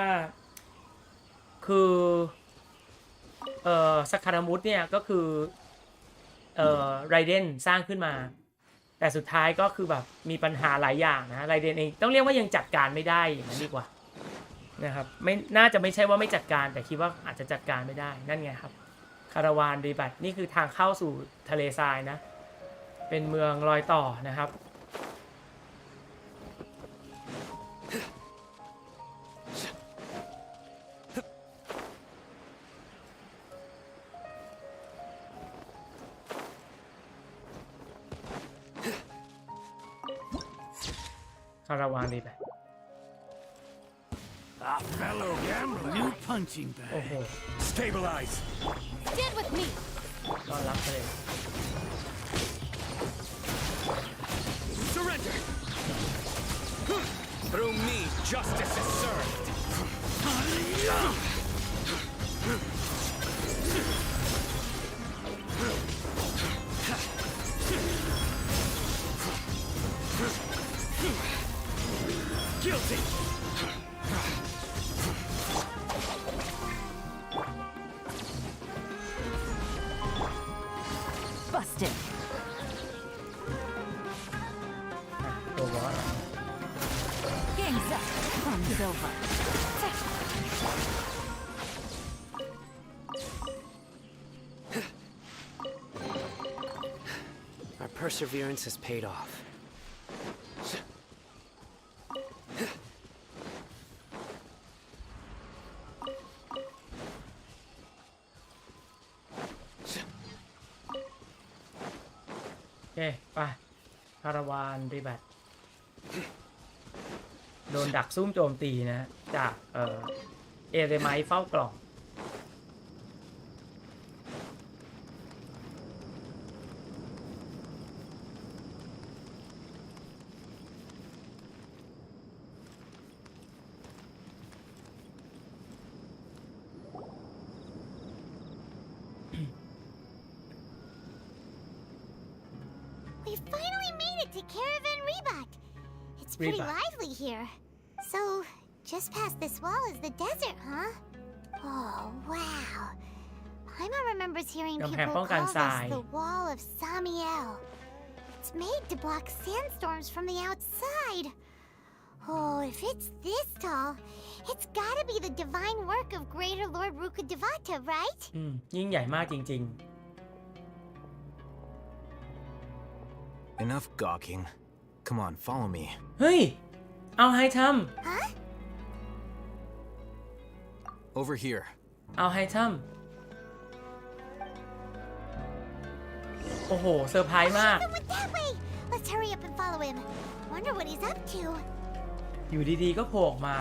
คือสักคารามุตเนี่ยก็คือไรเดนสร้างขึ้นมาแต่สุดท้ายก็คือแบบมีปัญหาหลายอย่างนะไรเดนเองต้องเรียกว่ายังจัดการไม่ได้อย่างนั้นดีกว่านะครับไม่น่าจะไม่ใช่ว่าไม่จัดการแต่คิดว่าอาจจะจัดการไม่ได้นั่นไงครับคาราวานรีบัตนี่คือทางเข้าสู่ทะเลทรายนะเป็นเมืองรอยต่อนะครับคาราวานรีบัต A fellow gambler. New punching โอ้โห bag. Stabilize. Stand with me. ต้อนรับเลย Surrender! Through me, justice is served. Guilty! Busted. ตัวบอส Game's up. Fun's over. Our perseverance has paid off. โอเคไปคาราวานรีแบตโดนดักซุ่มโจมตีนะจากเอเรไมท์เฝ้ากล่องWe finally made it to Caravan Rebat. It's pretty Rebat. lively here. So, just past this wall is the desert, huh? Oh, wow. Paimon remembers hearing กำแพง people ป้องกัน call ทราย this the Wall of Samiel. It's made to block sandstorms from the outside. Oh, if it's this tall, it's gotta be the divine work of Greater Lord Rukkhadevata, right? ยิ่งใหญ่มากจริง Enough gawking. Come on, follow me. ๆ เฮ้ย เอาให้ท Huh? Over here. ำเอาให้ทำโอ้โหเซอร์ไพรส์มาก He went that way. Let's hurry up and follow him. Wonder what he's up to. อยู่ดีๆก็โผล่ออกมา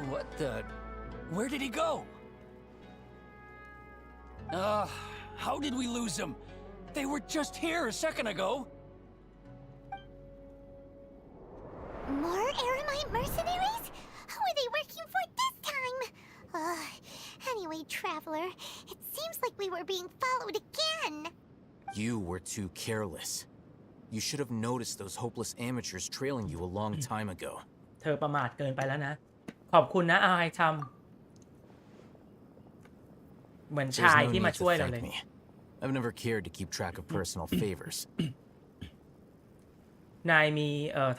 What the? Where did he go? How did we lose him? They were just here a second ago. More Aramite mercenaries? Who are they working for this time? Anyway, Traveler, it seems like we were being followed again. You were too careless. You should have noticed those hopeless amateurs trailing you a long time ago. เธอประมาทเกินไปแล้วนะ ขอบคุณนะเอาให้ทำเหมือน There's ชาย no ที่มา need ช่วย to เราเล thank ย me. I've never cared to keep track of personal favors. นายมี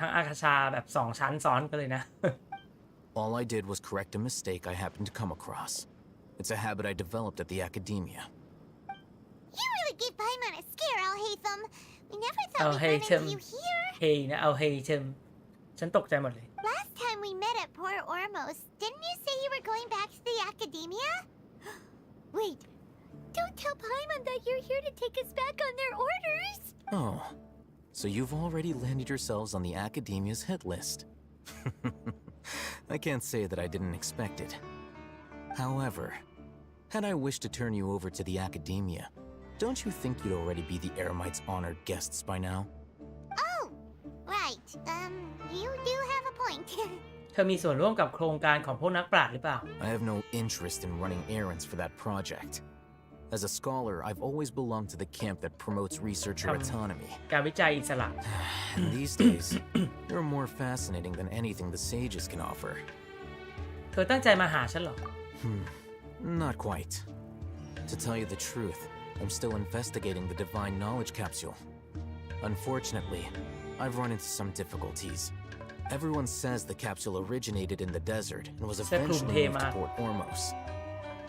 ทั้งอาคาชาแบบ2ชั้นซ้อนกันเลยนะ All I did was correct a mistake I happened to come across. It's a habit I developed at the academia. You really gave Paimon a scare, Alhaitham. We never thought we'd run Alhaitham. into you here. เฮนะเอาเฮฉันตกใจหมดเลย Last time we met at Port Ormos, didn't you say you were going back to the Academia? Wait, don't tell Paimon that you're here to take us back on their orders! Oh, so you've already landed yourselves on the Academia's hit list. I can't say that I didn't expect it. However, had I wished to turn you over to the Academia, don't you think you'd already be the Eremites' honored guests by now? Oh, right. You do have a point. เธอมีส่วนร่วมกับโครงการของพวกนักปราชญ์หรือเปล่า I have no interest in running errands for that project. As a scholar, I've always belonged to the camp that promotes researcher autonomy. การวิจัยอิสระ And these days, you're more fascinating than anything the sages can offer. เธอตั้งใจมาหาฉันเหรอ Not quite. To tell you the truth, I'm still investigating the divine knowledge capsule. Unfortunately, I've run into some difficulties. Everyone says the capsule originated in the desert and was eventually moved to Port Ormos.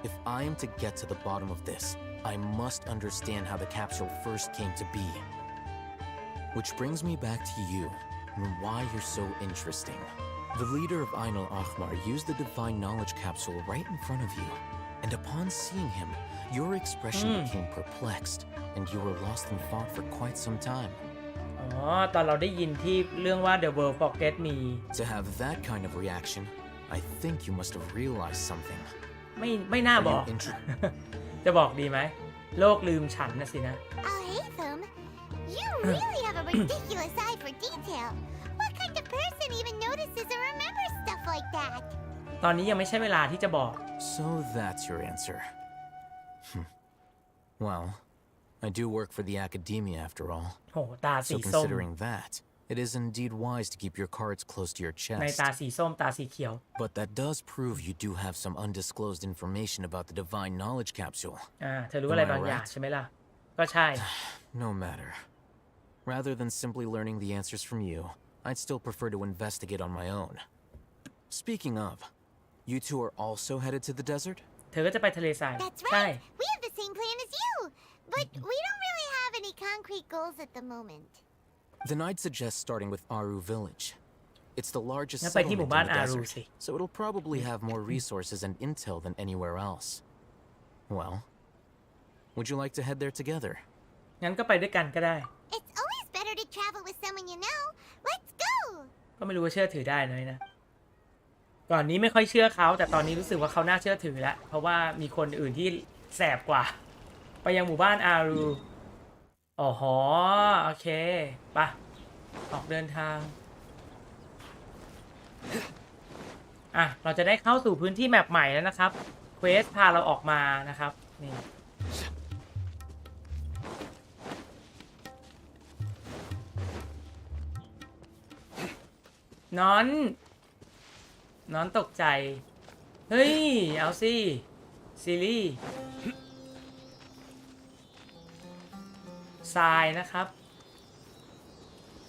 If I am to get to the bottom of this, I must understand how the capsule first came to be. Which brings me back to you and why you're so interesting. The leader of Ain al-Ahmar used the divine knowledge capsule right in front of you, and upon seeing him, your expression became perplexed, and you were lost in thought for quite some time. อ๋อตอนเราได้ยินที่เรื่องว่า The World Forget มี To have that kind of reaction, I think you must have realized something. ไม่น่าบอก จะบอกดีไหมโลกลืมฉันนะสินะ Al-Haytham, you really have a ridiculous eye for detail. What kind of person even notices or remembers stuff like that? ตอนนี้ยังไม่ใช่เวลาที่จะบอก So that's your answer. Well, I do work for the Academia after all. โหตาสี So ส้ม considering that, it is indeed wise to keep your cards close to your ใน chest. ตาสีส้มตาสีเขียว But that does prove you do have some undisclosed information about the divine knowledge capsule. เธอรู้อะไรบางอย่างใช่ไหมล่ะ ก็ใช่ No matter. Rather than simply learning the answers from you, I'd still prefer to investigate on my own. Speaking of, you two are also headed to the desert? เธอก็จะไปทะเลทราย That's ใช่ right. We have the same plan as you. But we don't really have any concrete goals at the moment. Then I'd suggest starting with Aru Village. It's the largest งั้นไปที่ห settlement มู่บ้าน in the อารู desert, สิ so it'll probably have more resources and intel than anywhere else. Well, would you like to head there together? งั้นก็ไปด้วยกันก็ได้ It's always better to travel with someone you know. Let's go. ก็ไม่รู้ว่าเชื่อถือได้ไหมนะ ก่อนนี้ไม่ค่อยเชื่อเขาแต่ตอนนี้รู้สึกว่าเขาน่าเชื่อถือแล้วเพราะว่ามีคนอื่นที่แสบกว่า ไปยังหมู่บ้านอารูอ๋อหอโอเคไปออกเดินทางเราจะได้เข้าสู่พื้นที่แมปใหม่แล้วนะครับเควสพาเราออกมานะครับนี่นอนตกใจเฮ้ยเอาสิซีรีส์ทรายนะครับ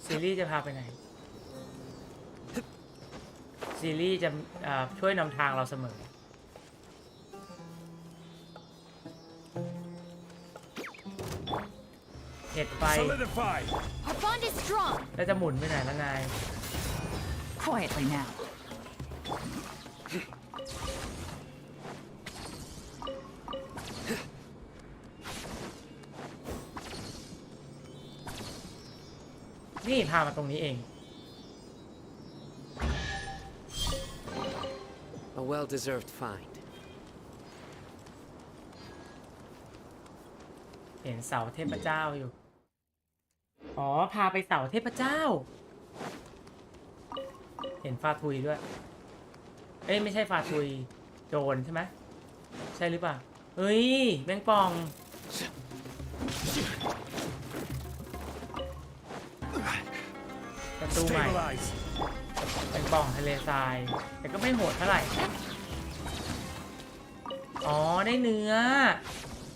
ซีรีส์จะพาไปไหนซีรีส์จะช่วยนำทางเราเสมอเห็ดไฟ Our bond is strong. แล้วจะหมุนไปไหนแล้วนาย Quietly now. นี่พามาตรงนี้เอง A well-deserved find. เห็นเสาเทพเจ้าอยู่ อ๋อ พาไปเสาเทพเจ้า เห็นฟาทุยด้วย เอ้ยไม่ใช่ฟาทุยโจรใช่ไหมใช่หรือเปล่าเฮ้ยแมงป่องประตูใหม่แมงป่องทะเลทรายแต่ก็ไม่โหดเท่าไหร่อ๋อได้เนื้อ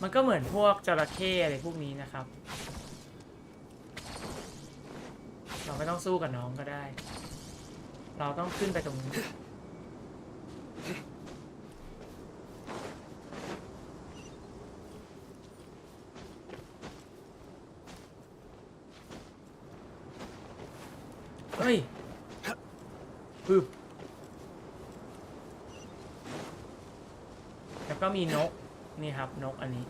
มันก็เหมือนพวกจระเข้อะไรพวกนี้นะครับเราไม่ต้องสู้กับน้องก็ได้เราต้องขึ้นไปตรงนี้ เฮ้ยปึ๊บแล้วก็มีนกนี่ครับนกอันนี้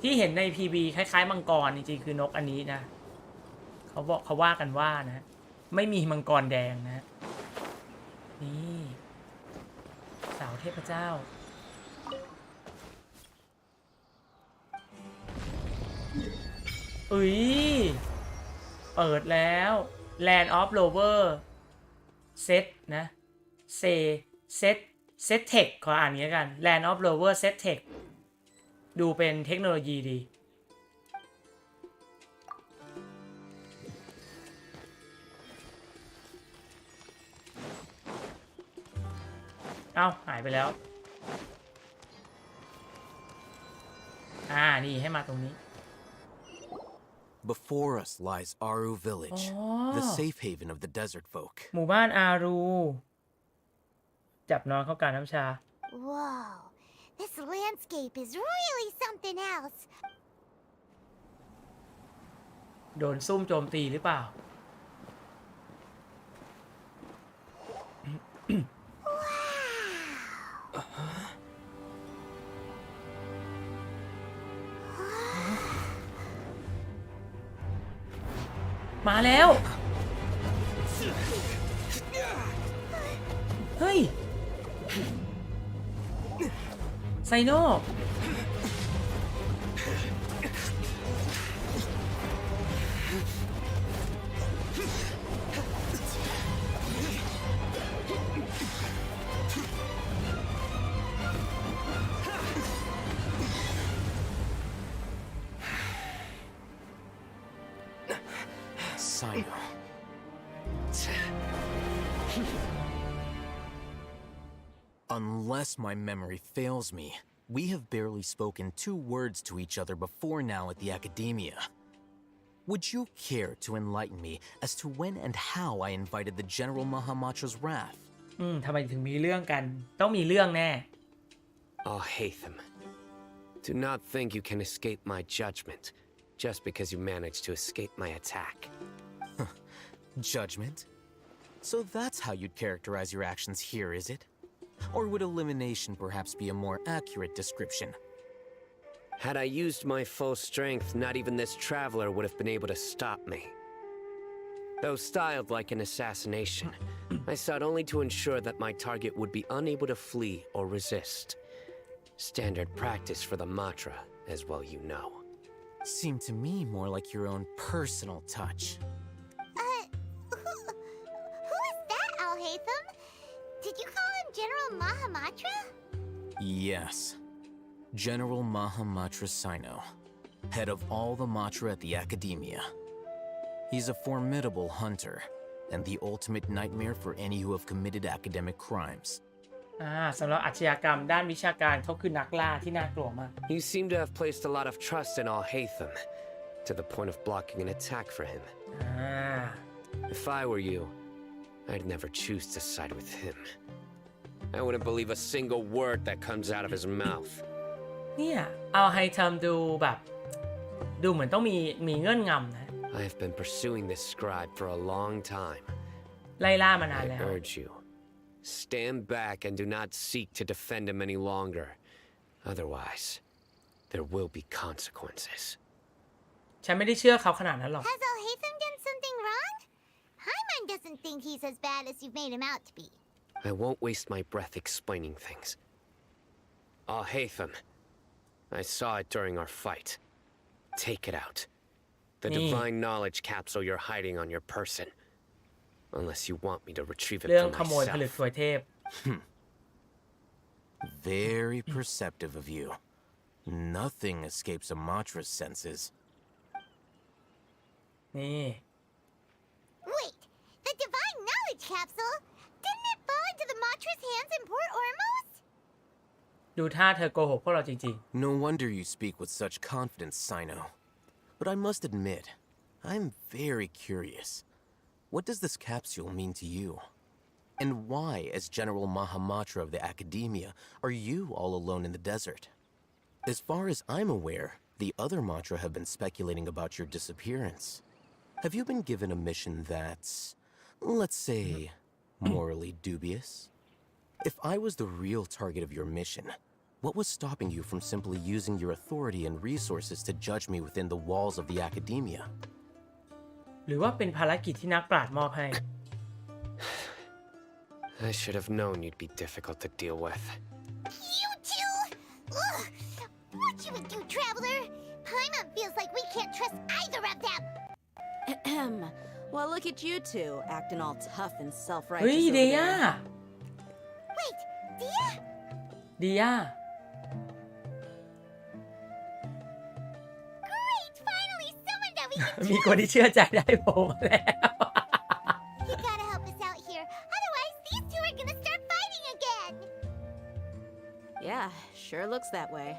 ที่เห็นใน PB คล้ายๆมังกรจริงๆคือนกอันนี้นะเขาว่ากันว่านะไม่มีมังกรแดงนะนี่เสาเทพเจ้าเอ้ยเปิดแล้ว Land of Rover Set นะ Set Tech ขออ่านอย่างนี้กัน Land of Rover Set Tech ดูเป็นเทคโนโลยีดีเอ้าหายไปแล้วนี่ให้มาตรงนี้ Before us lies Aru Village, the safe haven of the desert folk. หมู่บ้านอารูจับนอนเข้าการน้ำชา Whoa, this landscape is really something else. โดนซุ่มโจมตีหรือเปล่า มาแล้ว เฮ้ย ไซโนSino. Unless my memory fails me, we have barely spoken 2 words to each other before now at the Academia. Would you care to enlighten me as to when and how I invited the General Mahamatra's wrath? ทำไมถึงมีเรื่องกัน ต้องมีเรื่องแน่ Oh, Hatham. Do not think you can escape my judgment just because you managed to escape my attack. Judgment? So that's how you'd characterize your actions here, is it? Or would elimination perhaps be a more accurate description? Had I used my full strength, not even this traveler would have been able to stop me. Though styled like an assassination, I sought only to ensure that my target would be unable to flee or resist. Standard practice for the Matra, as well you know. Seemed to me more like your own personal touch. Who is that, Al-Haytham? Did you call him General Mahamatra? Yes. General Mahamatra Sino, head of all the Matra at the Academia. He's a formidable hunter, and the ultimate nightmare for any who have committed academic crimes. สำหรับอาชญากรรมด้านวิชาการเขาคือนักล่าที่น่ากลัวมาก You seem to have placed a lot of trust in Al-Haytham, to the point of blocking an attack for him. If I were you, I'd never choose to side with him. I wouldn't believe a single word that comes out of his mouth. เนี่ยเอาให้ทำดูแบบดูเหมือนต้องมีเงื่อนงำนะ I have been pursuing this scribe for a long time. ไล่ล่ามานาน I แล้ว urge you, stand back and do not seek to defend him any longer. Otherwise, there will be consequences. ฉันไม่ได้เชื่อเขาขนาดนั้นหรอก Has Al-Haytham done something wrong? Hyman doesn't think he's as bad as you've made him out to be. I won't waste my breath explaining things. Al-Haytham, I saw it during our fight. Take it out. The divine knowledge capsule you're hiding on your person. Unless you want me to retrieve it เรื่อง for ขโมยผลึก myself. ถวยเทพ Very perceptive of you. Nothing escapes a Matra's senses. นี่ Wait, the divine knowledge capsule? Didn't it fall into the Matra's hands in Port Ormuz? ดูท่าเธอโกหกพวกเราจริง No wonder you speak with such confidence, Sino. But I must admit, I'm very curious. What does this capsule mean to you? And why, as General Mahamatra of the Academia, are you all alone in the desert? As far as I'm aware, the other Matra have been speculating about your disappearance. Have you been given a mission that's let's say, morally dubious. If I was the real target of your mission, what was stopping you from simply using your authority and resources to judge me within the walls of the academia? หรือว่าเป็นภารกิจที่นักปราชญ์มอบให้ I should have known you'd be difficult to deal with. You two! Ugh. What you would do, Traveler? Paimon feels like we can't trust either of them. Well, look at you two, acting all tough and เฮ้ self-righteous ย over เดีย there. Wait, Dia? เดีย Great! Finally, someone that we can มีคนที่เชื่อใจได้โผล่มาแล้ว You gotta help us out here. Otherwise, these two are gonna start fighting again. Yeah, sure looks that way.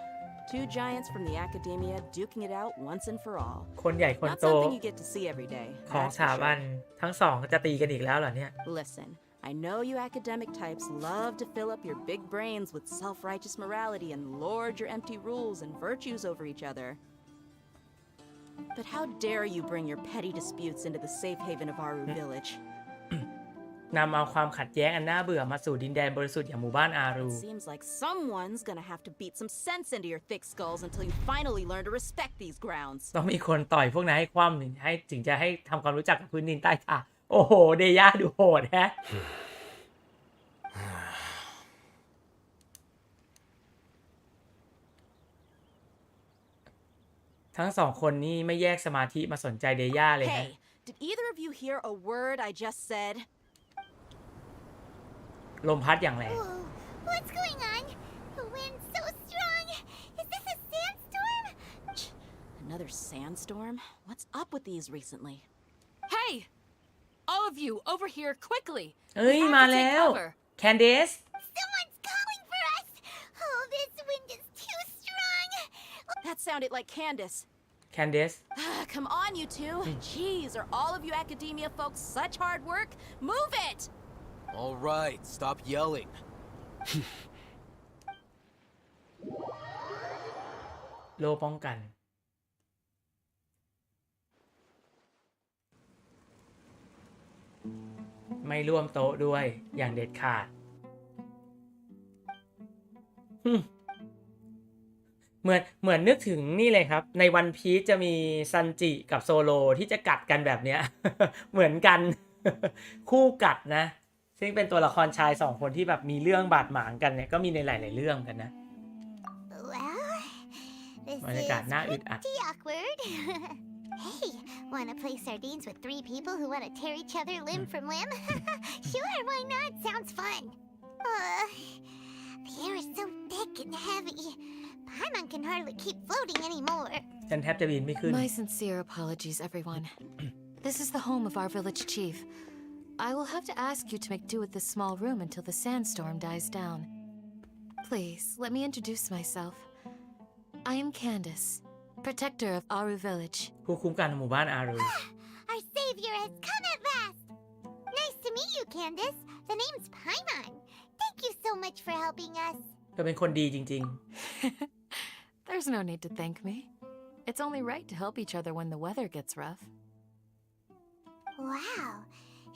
Two giants from the academia duking it out once and for all. คนใหญ่คน Not โต something you get to see every day. ของ that's สถา for บัน sure. ทั้งสองจะตีกันอีกแล้วเหรอเนี่ย Listen, I know you academic types love to fill up your big brains with self-righteous morality and lord your empty rules and virtues over each other. But how dare you bring your petty disputes into the safe haven of Aru Village? นำเอาความขัดแย้งอันน่าเบื่อมาสู่ดินแดนบริสุทธิ์อย่างหมู่บ้านอารู It seems like someone's gonna have to beat some sense into your thick skulls until you finally learn to respect these grounds. ต้องมีคนต่อยพวกนั้นให้คว่ำให้ถึงจะให้ทำความรู้จักกับพื้นดินใต้ค่ะ โอ้โห เดย่าดูโหดแฮะ ทั้งสองคนนี่ไม่แยกสมาธิมาสนใจเดย่าเลยฮะ Hey, did either of you hear a word I just said? ลมพัดอย่างแรง Whoa, what's going on? The wind's so strong. Is this a sandstorm? Another sandstorm? What's up with these recently? Hey! All of you, over here, quickly! เอ้ย มาแล้ว แคนเดส Someone's calling for us. Oh, this wind is too strong. That sounded like Candace. แคนเดส Come on, you two. Jeez, are all of you academia folks such hard work? Move it! All right, stop yelling. โลป้องกัน ไม่ร่วมโต๊ะด้วยอย่างเด็ดขาด เหมือนนึกถึงนี่เลยครับ ในวันพีชจะมีซันจิกับโซโลที่จะกัดกันแบบเนี้ย เหมือนกัน คู่กัดนะ ซึ่งเป็นตัวละครชายสองคนที่แบบมีเรื่องบาดหมางกันเนี่ยก็มีในหลายๆเรื่องกันนะ Well, this บรรยากาศ is น่าอึดอัด pretty awkward. Hey, wanna play sardines with three people who wanna tear each other limb from limb? Sure, why not? Sounds fun. The air is so thick and heavy. Paimon can hardly keep floating anymore. ฉันแทบจะบินไม่ขึ้น My sincere apologies, everyone. This is the home of our village chief. I will have to ask you to make do with this small room until the sandstorm dies down. Please, let me introduce myself. I am Candace, protector of Aru Village. ผู้คุ้มกันหมู่บ้านอารู Our savior has come at last. Nice to meet you, Candace. The name's Paimon. Thank you so much for helping us. เธอเป็นคนดีจริง There's no need to thank me. It's only right to help each other when the weather gets rough. Wow,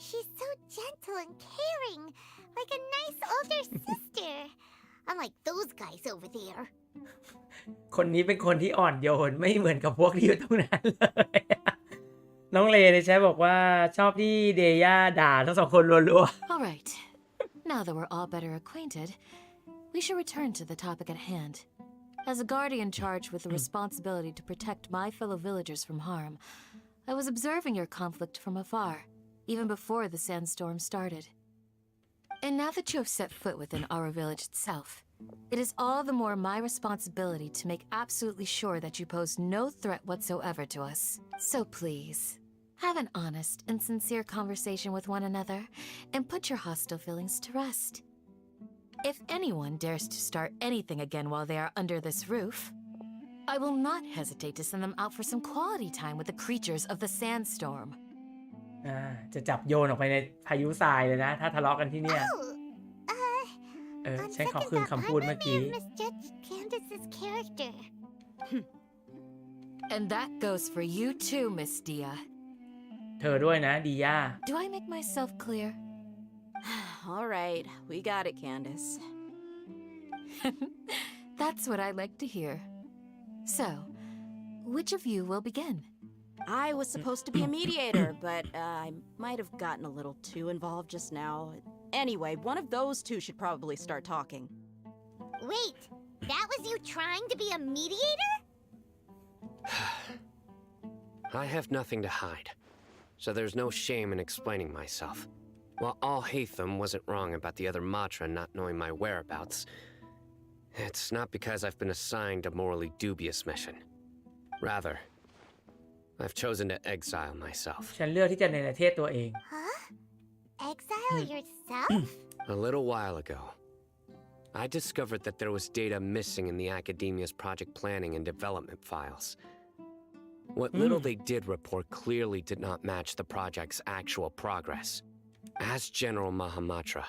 she's so gentle and caring, like a nice older sister. Unlike those guys over there. ๆ คนนี้เป็นคนที่อ่อนโยนไม่เหมือนกับพวกที่อยู่ตรงนั้นเลย น้องเลเนี่ยใช้บอกว่าชอบที่เดย่าด่าทั้งสองคนรัว All right. Now that we're all better acquainted, we should return to the topic at hand. As a guardian charged with the responsibility to protect my fellow villagers from harm, I was observing your conflict from afar, even before the sandstorm started. And now that you have set foot within our village itself, it is all the more my responsibility to make absolutely sure that you pose no threat whatsoever to us. So please, have an honest and sincere conversation with one another and put your hostile feelings to rest. If anyone dares to start anything again while they are under this roof, I will not hesitate to send them out for some quality time with the creatures of the sandstorm. จะจับโยนออกไปในพายุทรายเลยนะ ถ้าทะเลาะกันที่เนี่ย On ฉันขอ second คืน thought, คำพูด Paimon เมื่อ may กี้ have misjudged Candace's character. And that goes for you too, Miss Dia. เธอด้วยนะดีย่า Do I make myself clear? All right, we got it, Candace. That's what I like to hear. So, which of you will begin? I was supposed to be a mediator, but I might have gotten a little too involved just now. Anyway, one of those two should probably start talking. Wait, that was you trying to be a mediator? I have nothing to hide, so there's no shame in explaining myself. While Al-Haytham wasn't wrong about the other Matra not knowing my whereabouts, it's not because I've been assigned a morally dubious mission. Rather, I've chosen to exile myself. ฉันเลือกที่จะเนรเทศตัวเอง Huh? Exile yourself? A little while ago, I discovered that there was data missing in the Academia's project planning and development files. What little they did report clearly did not match the project's actual progress. As General Mahamatra,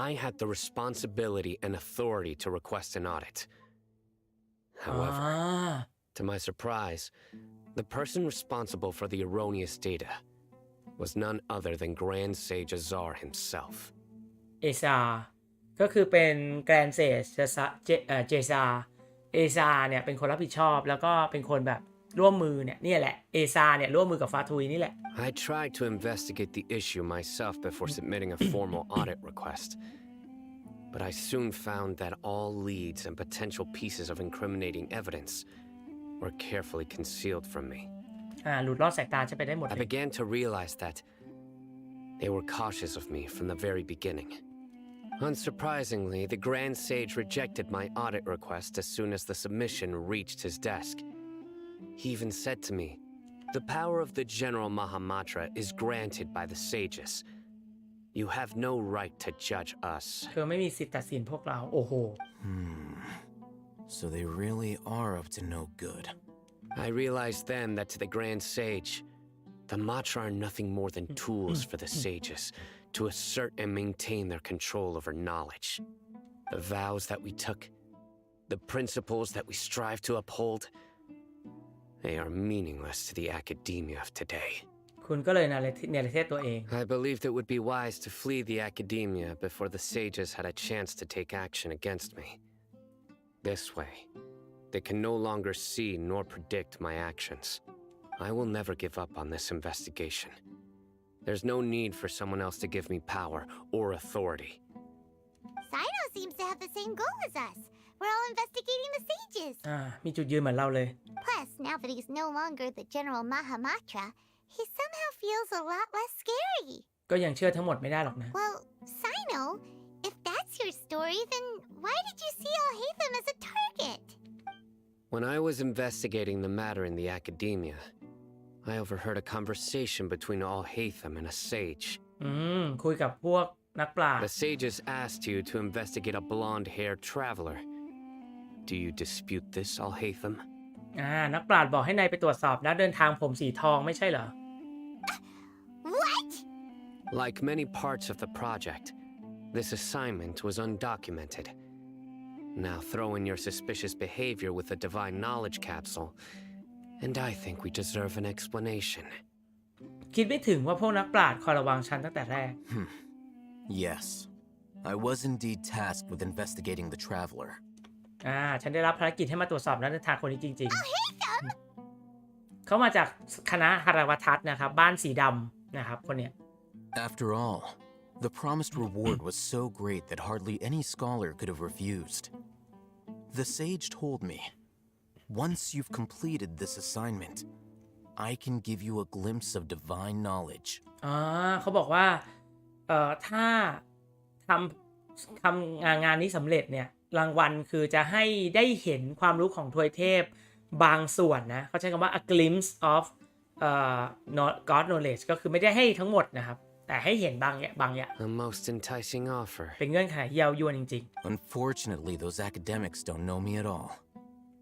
I had the responsibility and authority to request an audit. However, to my surprise, the person responsible for the erroneous data was none other than Grand Sage Azar himself. เอซาก็คือเป็นแกรนเซจเจซาเอซาเนี่ยเป็นคนรับผิดชอบแล้วก็เป็นคนแบบร่วมมือเนี่ยแหละเอซาเนี่ยร่วมมือกับฟาทุยนี่แหละ I tried to investigate the issue myself before submitting a formal audit request, but I soon found that all leads and potential pieces of incriminating evidence were carefully concealed from me. หลุดลอดสายตาจะไปได้หมด I began to realize that they were cautious of me from the very beginning. Unsurprisingly, the Grand Sage rejected my audit request as soon as the submission reached his desk. He even said to me, "The power of the General Mahamatra is granted by the sages. You have no right to judge us." เธอไม่มีสิทธิ์ตัดสินพวกเราโอ้โห So they really are up to no good. I realized then that to the Grand Sage, the Matra are nothing more than tools for the sages to assert and maintain their control over knowledge. The vows that we took, the principles that we strive to uphold, they are meaningless to the academia of today. คุณก็เลยเนรเทศตัวเอง I believed it would be wise to flee the academia before the sages had a chance to take action against me. This way, they can no longer see nor predict my actions. I will never give up on this investigation. There's no need for someone else to give me power or authority. Sino seems to have the same goal as us. We're all investigating the sages. มีจุดยืนเหมือนเราเลย Plus, now that he's no longer the General Mahamatra, he somehow feels a lot less scary. ก็ยังเชื่อทั้งหมดไม่ได้หรอกนะ Well, Sino, if that's your story, then why did you see Al-Haytham as a target? When I was investigating the matter in the academia, I overheard a conversation between Al-Haytham and a sage. คุยกับพวกนักปราชญ์ The sages asked you to investigate a blonde-haired traveler. Do you dispute this, Al-Haytham? นักปราชญ์บอกให้นายไปตรวจสอบนักเดินทางผมสีทองไม่ใช่เหรอ What? Like many parts of the project, this assignment was undocumented. Now throw in your suspicious behavior with the divine knowledge capsule, and I think we deserve an explanation. คิดไม่ถึงว่าพวกนักปราชญ์คอยระวังฉันตั้งแต่แรก Yes, I was indeed tasked with investigating the traveler. ฉันได้รับภารกิจให้มาตรวจสอบนักเดินทางคนนี้จริงๆ เขามาจากคณะฮาราวทัศน์นะครับบ้านสีดำนะครับคนเนี้ย After all, the promised reward was so great that hardly any scholar could have refused. The sage told me, once you've completed this assignment, I can give you a glimpse of divine knowledge. เขาบอกว่าถ้าทำงานนี้สำเร็จเนี่ยรางวัลคือจะให้ได้เห็นความรู้ของทวยเทพบางส่วนนะเขาใช้คำว่า a glimpse of God knowledge ก็คือไม่ได้ให้ทั้งหมดนะครับแต่ให้เห็นบางอย่าง A most enticing offer. เป็นเงื่อนไขเย้ายวนจริง Unfortunately, those academics don't know me at all.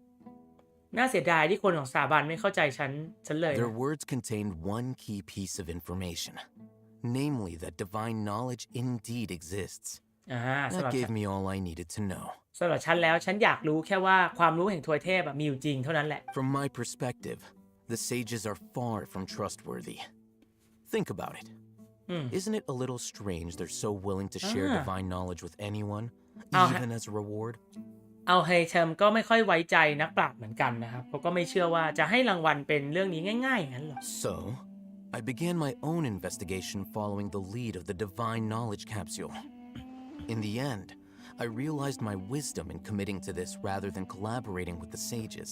ๆน่าเสียดายที่คนของสถาบันไม่เข้าใจฉันเลย Their words contained one key piece of information, namely that divine knowledge indeed exists. That gave me all I needed to know. สำหรับฉันแล้วฉันอยากรู้แค่ว่าความรู้แห่งทวยเทพมีอยู่จริงเท่านั้นแหละ From my perspective, the sages are far from trustworthy. Think about it. Isn't it a little strange they're so willing to share divine knowledge with anyone, even as a reward? เอาเฮเทมก็ไม่ค่อยไว้ใจนักปราชญ์เหมือนกันนะครับเขาก็ไม่เชื่อว่าจะให้รางวัลเป็นเรื่องนี้ง่ายๆอย่างนั้นหรอก So, I began my own investigation following the lead of the divine knowledge capsule. In the end, I realized my wisdom in committing to this rather than collaborating with the sages.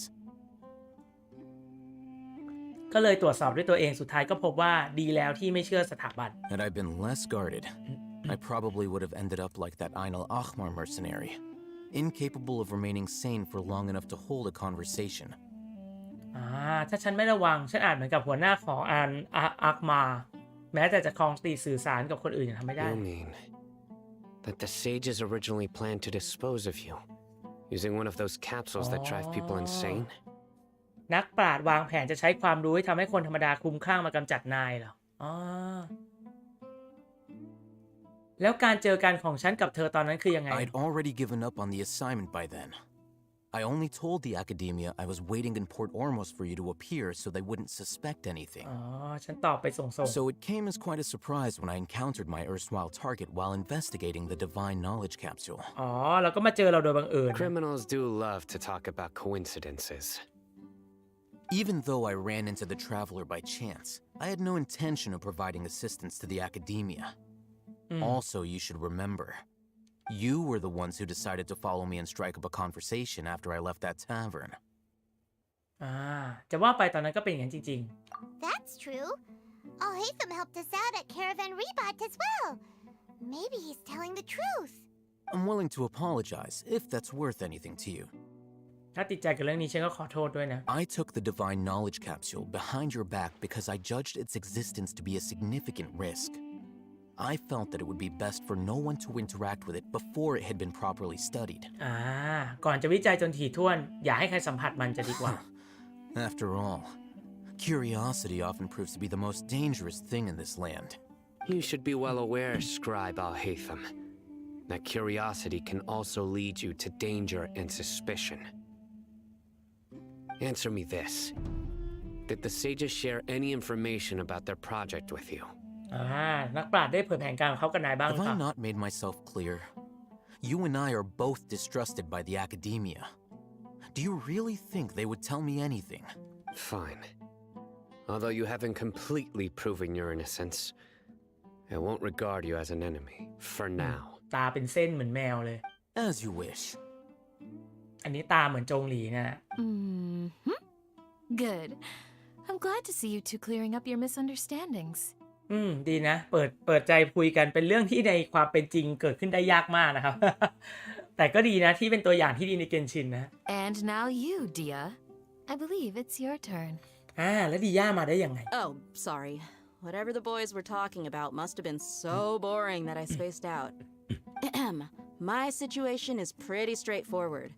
ก็เลยตรวจสอบด้วยตัวเองสุดท้ายก็พบว่าดีแล้วที่ไม่เชื่อสถาบัน Had I been less guarded, I probably would have ended up like that Ain al-Ahmar mercenary, incapable of remaining sane for long enough to hold a conversation. ถ้าฉันไม่ระวังฉันอาจเหมือนกับหัวหน้าของอักมาแม้แต่จะคลองสติสื่อสารกับคนอื่นยังทำไม่ได้ You mean that the sages originally planned to dispose of you, using one of those capsules that drive people insane? นักปราชญ์วางแผนจะใช้ความรู้ให้ทำให้คนธรรมดาคลุ้มคลั่งมากำจัดนายเหรอแล้วการเจอกันของฉันกับเธอตอนนั้นคือยังไง I'd already given up on the assignment by then. I only told the academia I was waiting in Port Ormos for you to appear so they wouldn't suspect anything. ฉันตอบไปส่ง So it came as quite a surprise when I encountered my erstwhile target while investigating the divine knowledge capsule. แล้วก็มาเจอเราโดยบังเอิญ Criminals do love to talk about coincidences. Even though I ran into the traveler by chance, I had no intention of providing assistance to the academia. Also, you should remember, you were the ones who decided to follow me and strike up a conversation after I left that tavern. จะว่าไปตอนนั้นก็เป็นอย่างนั้นจริง That's true. Al-Haytham helped us out at Caravan Rebat as well. Maybe he's telling the truth. I'm willing to apologize if that's worth anything to you. ๆถ้าติดใจกับเรื่องนี้ฉันก็ขอโทษด้วยนะ I took the divine knowledge capsule behind your back because I judged its existence to be a significant risk. I felt that it would be best for no one to interact with it before it had been properly studied. ก่อนจะวิจัยจนถี่ถ้วนอย่าให้ใครสัมผัสมันจะดีกว่า After all, curiosity often proves to be the most dangerous thing in this land. You should be well aware, Scribe Al-Haytham, that curiosity can also lead you to danger and suspicion. Answer me this. Did the sages share any information about their project with you? นักปราชญ์ได้เผยแผนการของเขากับนายบ้างหรือ Have เป I ล่า not made myself clear? You and I are both distrusted by the academia. Do you really think they would tell me anything? Fine. Although you haven't completely proven your innocence, I won't regard you as an enemy, for now. ตาเป็นเส้นเหมือนแมวเลย As you wish. อันนี้ตาเหมือนจงหลีนะ Good. I'm glad to see you two clearing up your misunderstandings. ดีนะเปิดใจคุยกันเป็นเรื่องที่ในความเป็นจริงเกิดขึ้นได้ยากมากนะครับ แต่ก็ดีนะที่เป็นตัวอย่างที่ดีในเกนชินนะ And now you, Dia. I believe it's your turn. แล้วดิย่ามาได้ยังไง Oh, sorry. Whatever the boys were talking about must have been so boring that I spaced out. My situation is pretty straightforward.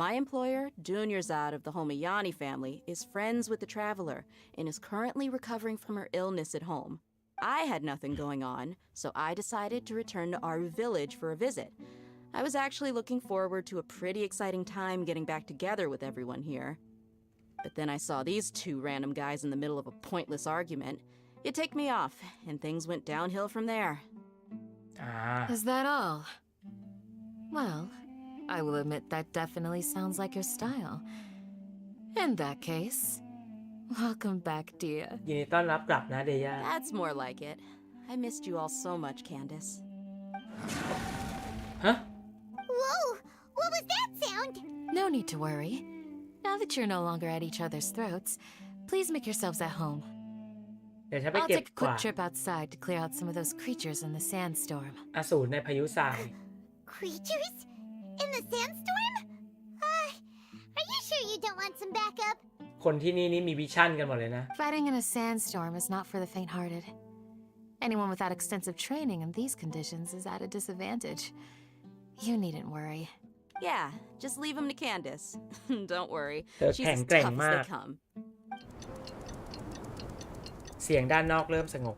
My employer, Dunyarzad of the Homayani family, is friends with the traveler and is currently recovering from her illness at home. I had nothing going on, so I decided to return to Aru village for a visit. I was actually looking forward to a pretty exciting time getting back together with everyone here. But then I saw these two random guys in the middle of a pointless argument. It ticked me off, and things went downhill from there. Is that all? Well, I will admit that definitely sounds like your style. In that case, welcome back, Dia. ยินดีต้อนรับกลับนะเดย่า That's more like it. I missed you all so much, Candace. Whoa! What was that sound? No need to worry. Now that you're no longer at each other's throats, please make yourselves at home. เดี๋ยวฉันไป I'll เก็บ take a กวา quick ด trip outside to clear out some of those creatures in the sandstorm. อสูรในพายุทราย Creatures? In the sandstorm? Are you sure you don't want some backup? คนที่นี่มีวิชั่นกันหมดเลยนะ Fighting in a sandstorm is not for the faint-hearted. Anyone without extensive training in these conditions is at a disadvantage. You needn't worry. Yeah, just leave him to Candace. Don't worry. They're She's as tough as แข็งแกร่ง they มาก come. เสียงด้านนอกเริ่มสงบ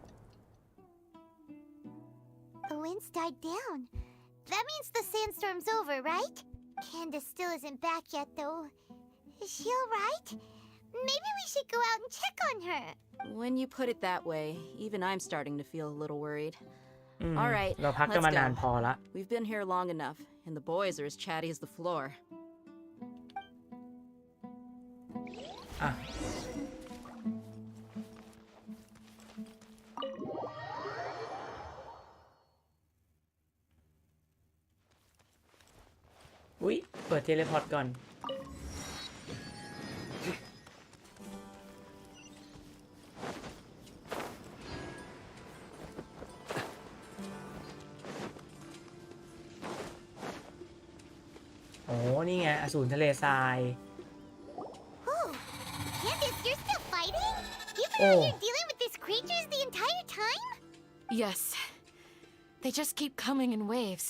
The winds died down. That means the sandstorm's over, right? Candace still isn't back yet, though. Is she alright? Maybe we should go out and check on her. When you put it that way, even I'm starting to feel a little worried. All right, เราพักกัน let's มานาน go. พอละ We've been here long enough, and the boys are as chatty as the floor. อ่ะอุ๊ยเปิดเทเลพอร์ตก่อนโอ้นี่ไงอสูรทะเลทราย Oh, Candace, you're still fighting? You've been Oh. out here dealing with these creatures the entire time? Yes. They just keep coming in waves.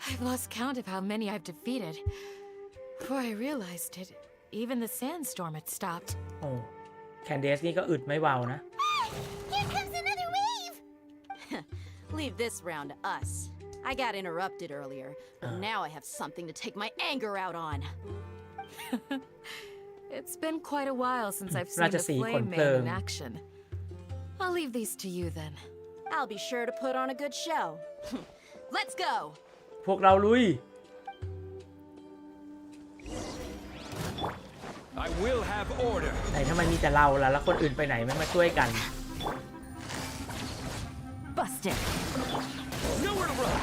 I've lost count of how many I've defeated. Before I realized it, even the sandstorm had stopped. โอ้แคนเดสนี่ก็อึดไม่เบานะ Ah, here comes another wave! Leave this round to us. I got interrupted earlier, but now I have something to take my anger out on. It's been quite a while since I've seen ราช the สีห์ขน flame เพลิ man ง in action. I'll leave these to you then. I'll be sure to put on a good show. Let's go! พวกเราลุย I will have order. ไหนทำไมมีแต่เราล่ะแล้วคนอื่นไปไหนไม่มาช่วยกัน Busted. Nowhere to run.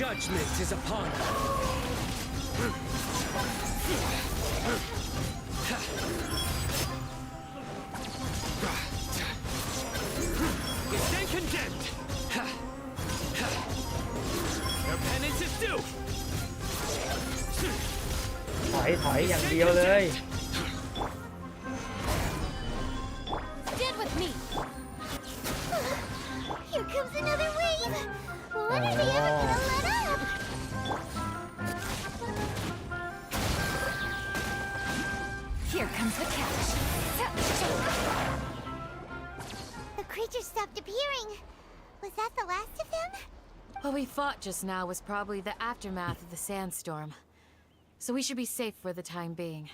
Judgment is upon us. Stay condemned. Your penance is due. ถอยอย่างเดียวเลย Stand with me! Here comes another wave! When are they ever gonna let up? Here comes the catch. The creatures stopped appearing. Was that the last of them? What we fought just now was probably the aftermath of the sandstorm. So we should be safe for the time being.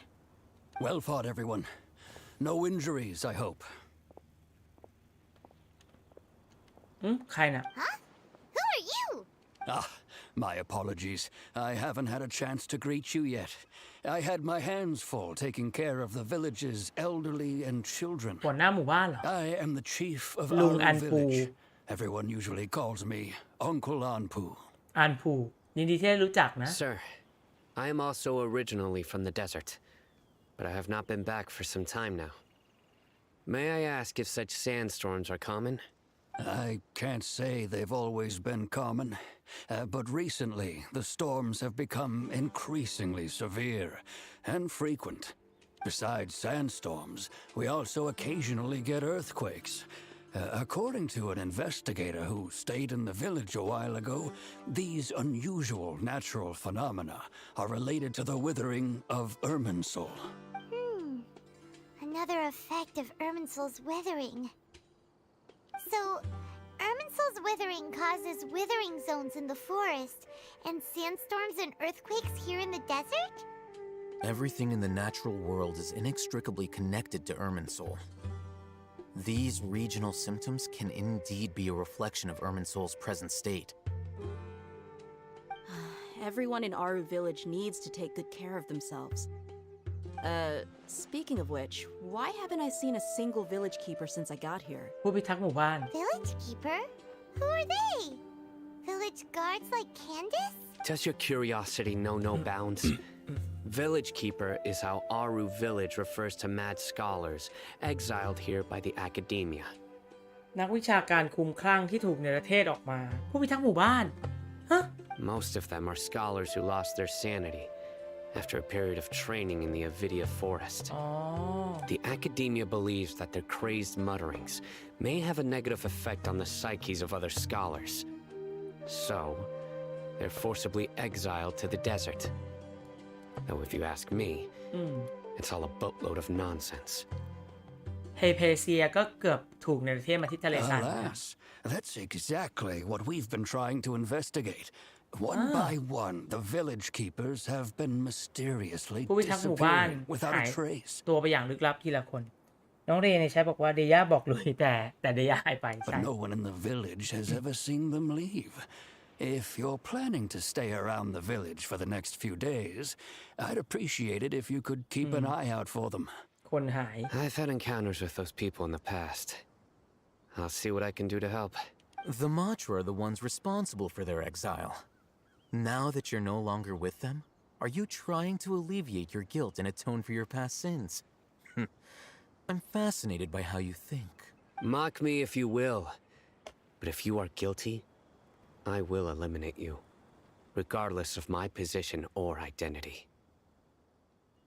Well fought, everyone. No injuries, I hope. ใครน่ะ Huh? Who are you? Ah, my apologies. I haven't had a chance to greet you yet. I had my hands full taking care of the village's elderly and children. หัวหน้าหมู่บ้านเหรอ I am the chief of Lung our Anpu. village. Everyone usually calls me Uncle Anpu. อันผูยินดีที่ได้รู้จักนะ Sir, I am also originally from the desert, but I have not been back for some time now. May I ask if such sandstorms are common? I can't say they've always been common, but recently the storms have become increasingly severe and frequent. Besides sandstorms, we also occasionally get earthquakes. According to an investigator who stayed in the village a while ago, these unusual natural phenomena are related to the withering of Irminsul. Another effect of Irminsul's withering. So, Irminsul's withering causes withering zones in the forest, and sandstorms and earthquakes here in the desert? Everything in the natural world is inextricably connected to Irminsul. These regional symptoms can indeed be a reflection of Irminsul's present state. Everyone in Aru village needs to take good care of themselves. Speaking of which, why haven't I seen a single village keeper since I got here? ผู้พิทักษ์หมู่บ้าน Village keeper? Who are they? Village guards like Candace? Does your curiosity know no bounds? Village Keeper is how Aru Village refers to mad scholars exiled here by the academia. นักวิชาการคุมคลั่งที่ถูกเนรเทศออกมา ผู้พิทักษ์หมู่บ้าน ฮะ Most of them are scholars who lost their sanity after a period of training in the Avidia forest. อ๋อ The academia believes that their crazed mutterings may have a negative effect on the psyches of other scholars. So, they're forcibly exiled to the desert. Though if you ask me, it's all a boatload of nonsense. เฮเพเซียก็เกือบถูกเนรเทศมาที่ทะเลทราย Alas, that's exactly what we've been trying to investigate. One by one, the village keepers have been mysteriously ผู้พิทักษ์หมู่บ้าน disappearing without หาย a trace. ตัวไปอย่างลึกลับทีละคนน้องเรย์ในแชทบอกว่าเดย่าบอกเลยแต่เดย่าหายไปใช่ But no one in the village has ever seen them leave. If you're planning to stay around the village for the next few days, I'd appreciate it if you could keep an eye out for them. คนหาย I've had encounters with those people in the past. I'll see what I can do to help. The Matra are the ones responsible for their exile. Now that you're no longer with them, are you trying to alleviate your guilt and atone for your past sins? I'm fascinated by how you think. Mock me if you will, but if you are guilty, I will eliminate you, regardless of my position or identity.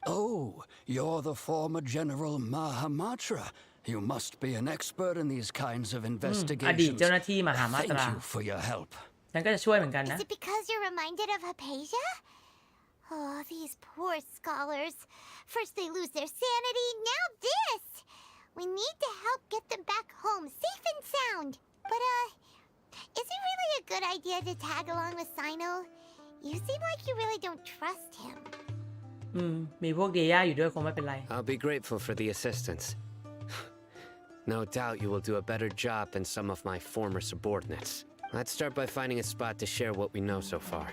Oh, you're the former General Mahamatra. You must be an expert in these kinds of อดีต investigations. เจ้าหน้าที่มหามาต Thank รา you for your help. ฉันก็จะช่วยเหมือนกัน Is นะ it because you're reminded of Hypatia? Oh, these poor scholars. First they lose their sanity, now this! We need to help get them back home, safe and sound. But, is it really a good idea to tag along with Sino? You seem like you really don't trust him. มีพวกเดย่าอยู่ด้วยคงไม่เป็นไร I'll be grateful for the assistance. No doubt you will do a better job than some of my former subordinates. Let's start by finding a spot to share what we know so far.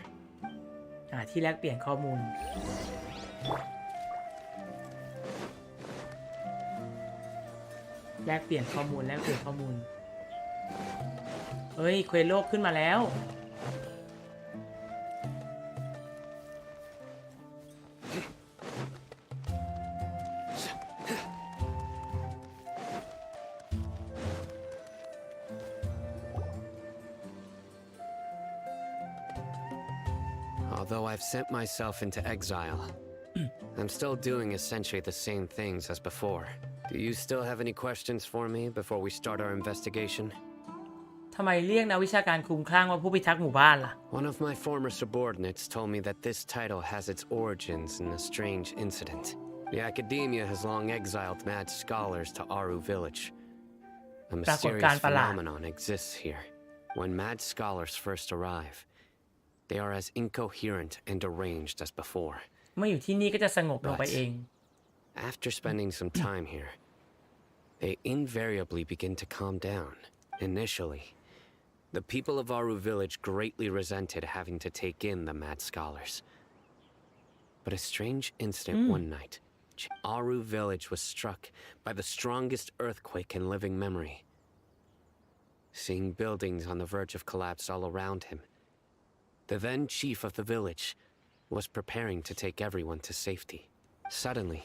ที่แลกเปลี่ยนข้อมูลแลกเปลี่ยนข้อมูลเฮ้ยเควสโลกขึ้นมาแล้ว Although I've sent myself into exile, I'm still doing essentially the same things as before. Do you still have any questions for me before we start our investigation? ทำไมเรียกนักวิชาการคลุ้มคลั่งว่าผู้พิทักษ์หมู่บ้านล่ะ One of my former subordinates told me that this title has its origins in a strange incident. The academia has long exiled mad scholars to Aru village. A mysterious phenomenon exists here. When mad scholars first arrive, they are as incoherent and deranged as before. เมื่ออยู่ที่นี่ก็จะสงบลงไปเอง After spending some time here, they invariably begin to calm down. Initially, the people of Aru village greatly resented having to take in the mad scholars. But a strange incident one night, Aru village was struck by the strongest earthquake in living memory. Seeing buildings on the verge of collapse all around him, the then chief of the village was preparing to take everyone to safety. Suddenly,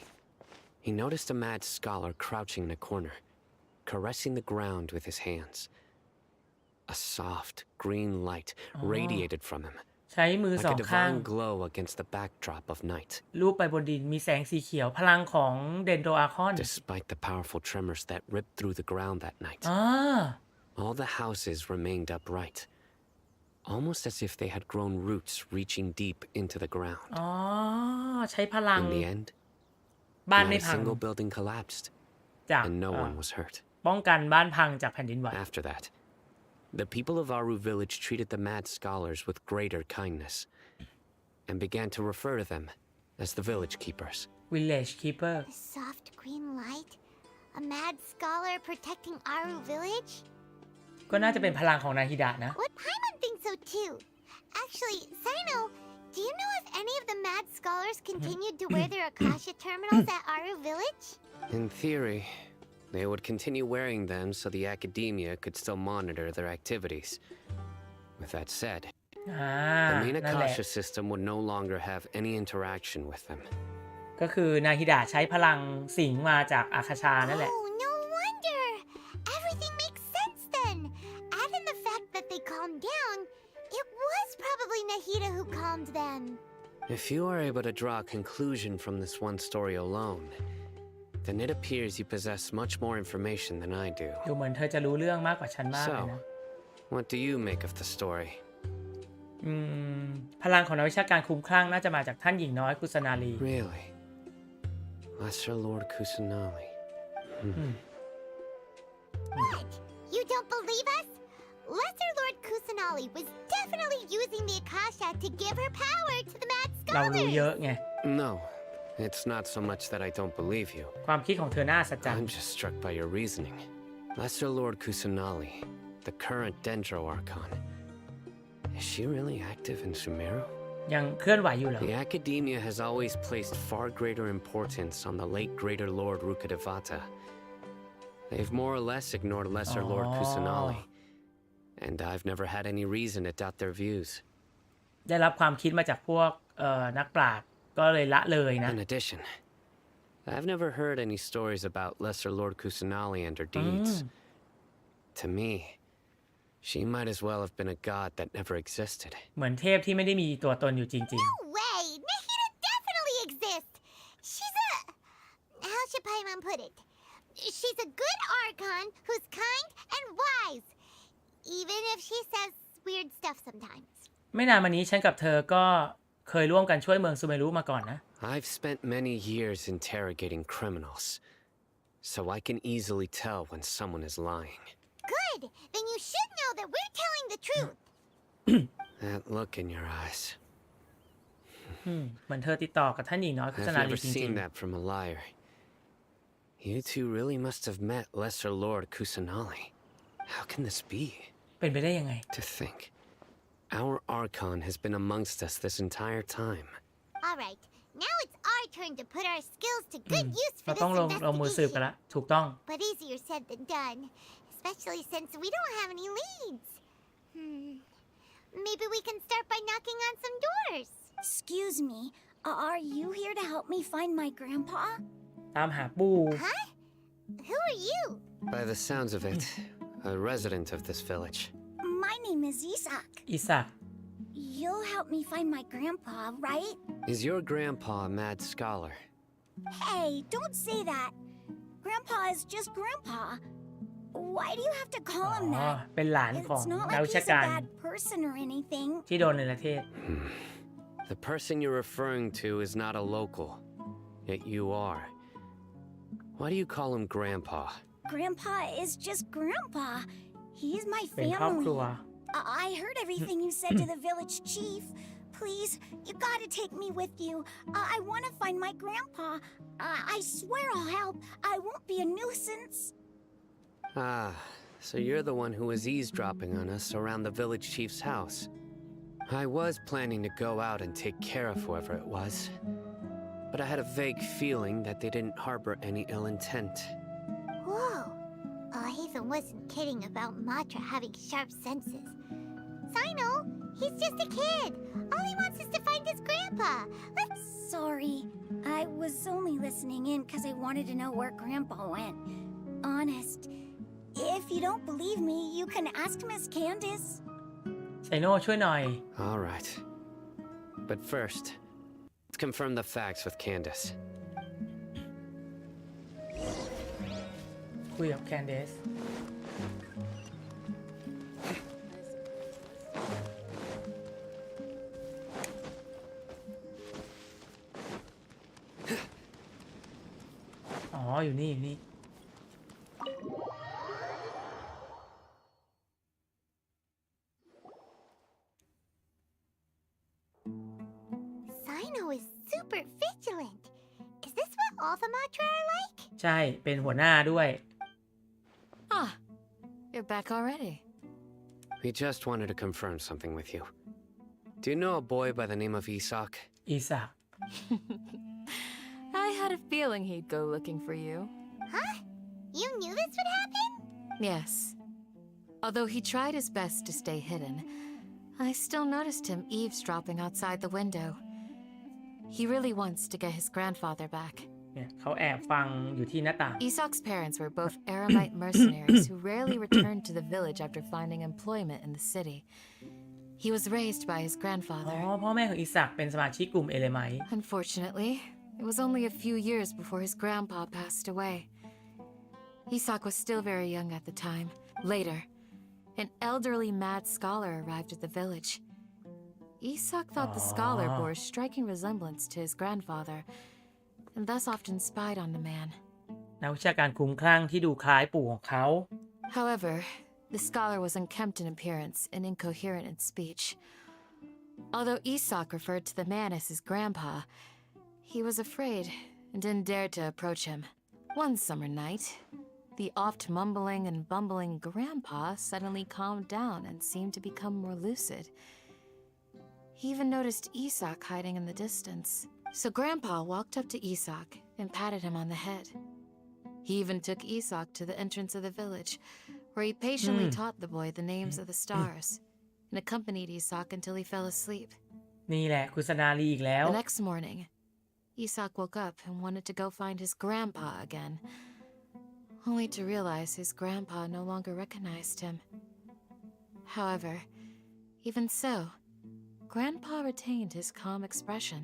he noticed a mad scholar crouching in a corner, caressing the ground with his hands. A soft, green light radiated from him, ใช้มือส like อง a ข้าง divine glow against the backdrop of night. ลูบไปบนดินมีแสงสีเขียวพลังของเดนโดอาคอน Despite the powerful tremors that ripped through the ground that night, อ่า all the houses remained upright, almost as if they had grown roots reaching deep into the ground. อ๋อใช้พลัง In the end, บ้าน not ไม่ a พัง single building collapsed, จาก and no one was hurt. ป้องกันบ้านพังจากแผ่นดินไหว After that, the people of Aru village treated the mad scholars with greater kindness, and began to refer to them as the village keepers. Village Keeper A soft green light? A mad scholar protecting Aru village? ก็น่าจะเป็นพลังของนาฮิดะนะ What Paimon thinks so too. Actually, Sino, do you know if any of the mad scholars continued to wear their Akasha terminals at Aru village? In theory, they would continue wearing them so the academia could still monitor their activities. With that said, อ่า the main นั่นแหละ Akasha system would no longer have any interaction with them. ก็คือนาฮิดะใช้พลังสิงมาจากอาคาชานั่นแหละ Oh, no wonder. Everything makes sense then. Add in the fact that they calmed down. It was probably Nahida who calmed them. If you are able to draw a conclusion from this one story alone, then it appears you possess much more information than I do. ดูเหมือนเธอจะรู้เรื่องมากกว่าฉันมากเลยนะ What do you make of the story? พลังของนักวิชาการคุ้มคลั่งน่าจะมาจากท่านหญิงน้อยคุสนาลี Really? Lesser Lord Kusanali. What? You don't believe us? Lesser Lord Kusanali was definitely using the Akasha to give her power to the mad เรารู้เย scholars. อะไง No, it's not so much that I don't believe you. ความคิดของเธอน่าสัจจรร I'm ย์ just struck by your reasoning. Lesser Lord Kusanali, the current Dendro Archon. Is she really active in Sumeru? ยังเคลื่อนไหวอยู่เหรอ The Academia has always placed far greater importance on the late Greater Lord Rukkhadevata. They've more or less ignored Lesser Lord Kusanali, and I've never had any reason to doubt their views. ได้รับความคิดมาจากพวกนักปราชญ์ก็เลยละเลยนะ In addition, I've never heard any stories about Lesser Lord Kusanali and her deeds. To me, she might as well have been a god that never existed. เหมือนเทพที่ไม่ได้มีตัวตนอยู่จริง No way! Nahida definitely exists! She's a... How should Paimon put it? She's a good Archon who's kind and wise. Even if she says weird stuff sometimes. ๆ ไม่นานมานี้ฉันกับเธอก็เคยร่วมกันช่วยเมืองซูเมรุมาก่อนนะ I've spent many years interrogating criminals, so I can easily tell when someone is lying. Good! Then you should know that we're telling the truth. That look in your eyes. เหมือนเธอติดต่อกับท่านหญิงน้อยคุ I've สนาลี never จริง seen that from a liar. You two really must have met Lesser Lord Kusanali. How can this be? ๆ เป็นไปได้ยังไง To think, our Archon has been amongst us this entire time. Alright, now it's our turn to put our skills to good use เรา for ต้อง this ลงมือสืบกัน investigation. ละถูกต้อง But easier said than done, especially since we don't have any leads. Maybe we can start by knocking on some doors. Excuse me, are you here to help me find my grandpa? ตามหาปู่ Huh? Who are you? By the sounds of it, a resident of this village. My name is Isak. อิสัก You'll help me find my grandpa, right? Is your grandpa a mad scholar? Hey, don't say that. Grandpa is just Grandpa. Why do you have to call อ๋อ him that? เป็นหลานของ It's not นัก like วิ he's ชา a การ bad person or anything. ที่โดนในประเทศ The person you're referring to is not a local, yet you are. Why do you call him Grandpa? Grandpa is just Grandpa. He's my เป็นครอบครัว family. I heard everything you said to the village chief. Please, you gotta take me with you. I want to find my grandpa. I swear I'll help. I won't be a nuisance. Ah, so you're the one who was eavesdropping on us around the village chief's house. I was planning to go out and take care of whoever it was, but I had a vague feeling that they didn't harbor any ill intent. Whoa. Haven wasn't kidding about Matra having sharp senses. Sino, he's just a kid. All he wants is to find his grandpa. Let's... Sorry. I was only listening in because I wanted to know where Grandpa went. Honest. If you don't believe me, you can ask Miss Candace. ไซโน่ช่วยหน่อย All right. But first, let's confirm the facts with Candace. คุยกับแคนเดส อ๋อ อยู่นี่ อยู่นี่ Sino is super vigilant. Is this what all the Matra are like? ใช่ เป็นหัวหน้าด้วย Ah, you're back already. We just wanted to confirm something with you. Do you know a boy by the name of Isak? อีสัก I had a feeling he'd go looking for you. Huh? You knew this would happen? Yes. Although he tried his best to stay hidden, I still noticed him eavesdropping outside the window. He really wants to get his grandfather back. เนี่ยเขาแอบฟังอยู่ที่หน้าต่าง Isak's parents were both Aramite mercenaries who rarely returned to the village after finding employment in the city. He was raised by his อ๋อ grandfather. พ่อแม่ของอีสักเป็นสมาชิกกลุ่มเอเลไมต์ Unfortunately, it was only a few years before his grandpa passed away. Isak was still very young at the time. Later, an elderly mad scholar arrived at the village. Isak thought the scholar bore a striking resemblance to his grandfather, and thus often spied on the man. นักวิชาการคลุ้มคลั่งที่ดูคล้ายปู่ของเขา However, The scholar was unkempt in appearance and incoherent in speech. Although Isak referred to the man as his grandpa, he was afraid and didn't dare to approach him. One summer night, the oft mumbling and bumbling grandpa suddenly calmed down and seemed to become more lucid. He even noticed Isak hiding in the distance. So Grandpa walked up to Isak and patted him on the head. He even took Isak to the entrance of the village, where he patiently taught the boy the names of the stars and accompanied Isak until he fell asleep. นี่แหละคุณสนาลีอีกแล้ว The next morning, Isak woke up and wanted to go find his grandpa again, only to realize his grandpa no longer recognized him. However, even so, Grandpa retained his calm expression.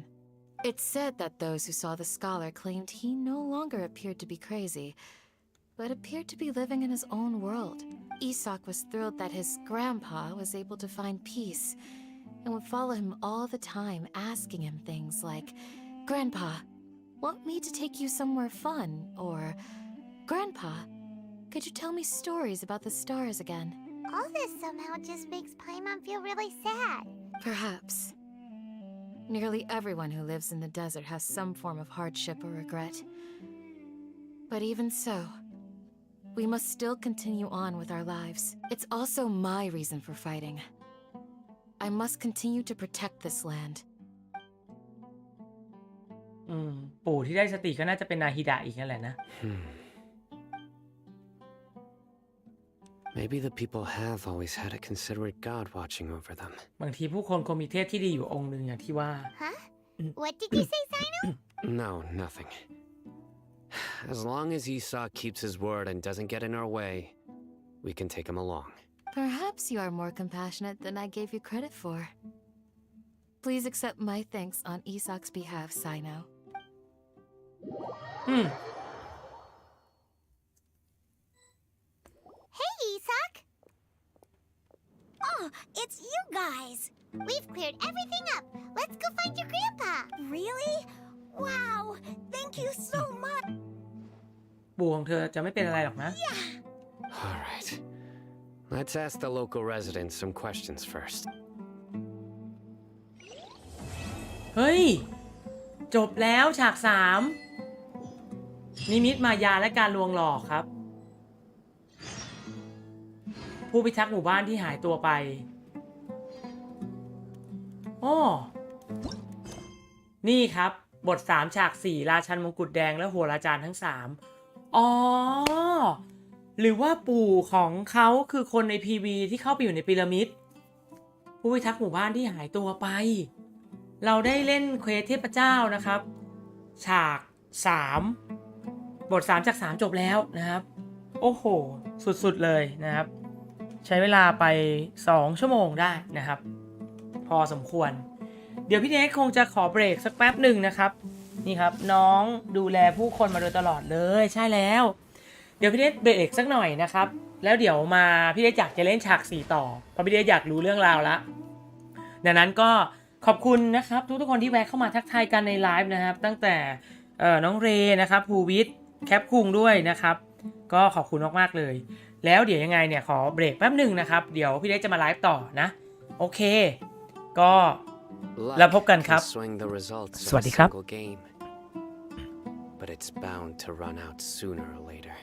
It's said that those who saw the scholar claimed he no longer appeared to be crazy, but appeared to be living in his own world. Isak was thrilled that his grandpa was able to find peace and would follow him all the time, asking him things like, "Grandpa, want me to take you somewhere fun?" Or, "Grandpa, could you tell me stories about the stars again?" All this somehow just makes Paimon feel really sad. Perhaps. Nearly everyone who lives in the desert has some form of hardship or regret. But even so, we must still continue on with our lives. It's also my reason for fighting. I must continue to protect this land. ปู่ที่ได้สติก็น่าจะเป็นนาฮิดะอีกนั่นแหละนะ Maybe the people have always had a considerate God watching over them. บางทีผู้คนคงมีเทพที่ดีอยู่องค์หนึ่งอย่างที่ว่า Huh? What did you say, Sino? No, nothing. As long as Esau keeps his word and doesn't get in our way, we can take him along. Perhaps you are more compassionate than I gave you credit for. Please accept my thanks on Isak's behalf, Sino. Hey, Isak! Oh, it's you guys! We've cleared everything up. Let's go find your grandpa. Really? Wow! Thank you so much. ปู่ของเธอจะไม่เป็นอะไรหรอกนะ All right. Let's ask the local residents some questions first. เฮ้ย จบแล้วฉาก 3 นิมิตมายาและการลวงหลอกครับ ผู้พิทักษ์หมู่บ้านที่หายตัวไปอ้อนี่ครับบท3ฉาก4ราชันมงกุฎแดงและหัวราจารย์ทั้ง3อ๋อหรือว่าปู่ของเขาคือคนใน PV ที่เข้าไปอยู่ในพีระมิดผู้พิทักษ์หมู่บ้านที่หายตัวไปเราได้เล่นเควสเทพเจ้านะครับฉาก3บท3จาก3จบแล้วนะครับโอ้โหสุดๆเลยนะครับใช้เวลาไป2ชั่วโมงได้นะครับพอสมควรเดี๋ยวพี่เนทคงจะขอเบรกสักแป๊บหนึ่งนะครับนี่ครับน้องดูแลผู้คนมาโดยตลอดเลยใช่แล้วเดี๋ยวพี่เนทเบรกสักหน่อยนะครับแล้วเดี๋ยวมาพี่เนทอยากจะเล่นฉาก4ต่อเพราะพี่เนทอยากรู้เรื่องราวละดังนั้นก็ขอบคุณนะครับทุกคนที่แวะเข้ามาทักทายกันในไลฟ์นะครับตั้งแต่น้องเรนะครับภูวิทย์แคปคุงด้วยนะครับก็ขอบคุณมากๆเลยแล้วเดี๋ยวยังไงเนี่ยขอเบรกแป๊บหนึ่งนะครับเดี๋ยวพี่เนทจะมาไลฟ์ต่อนะโอเคก็แล้วพบกันครับสวัสดีครับ But it's bound to run out sooner or later.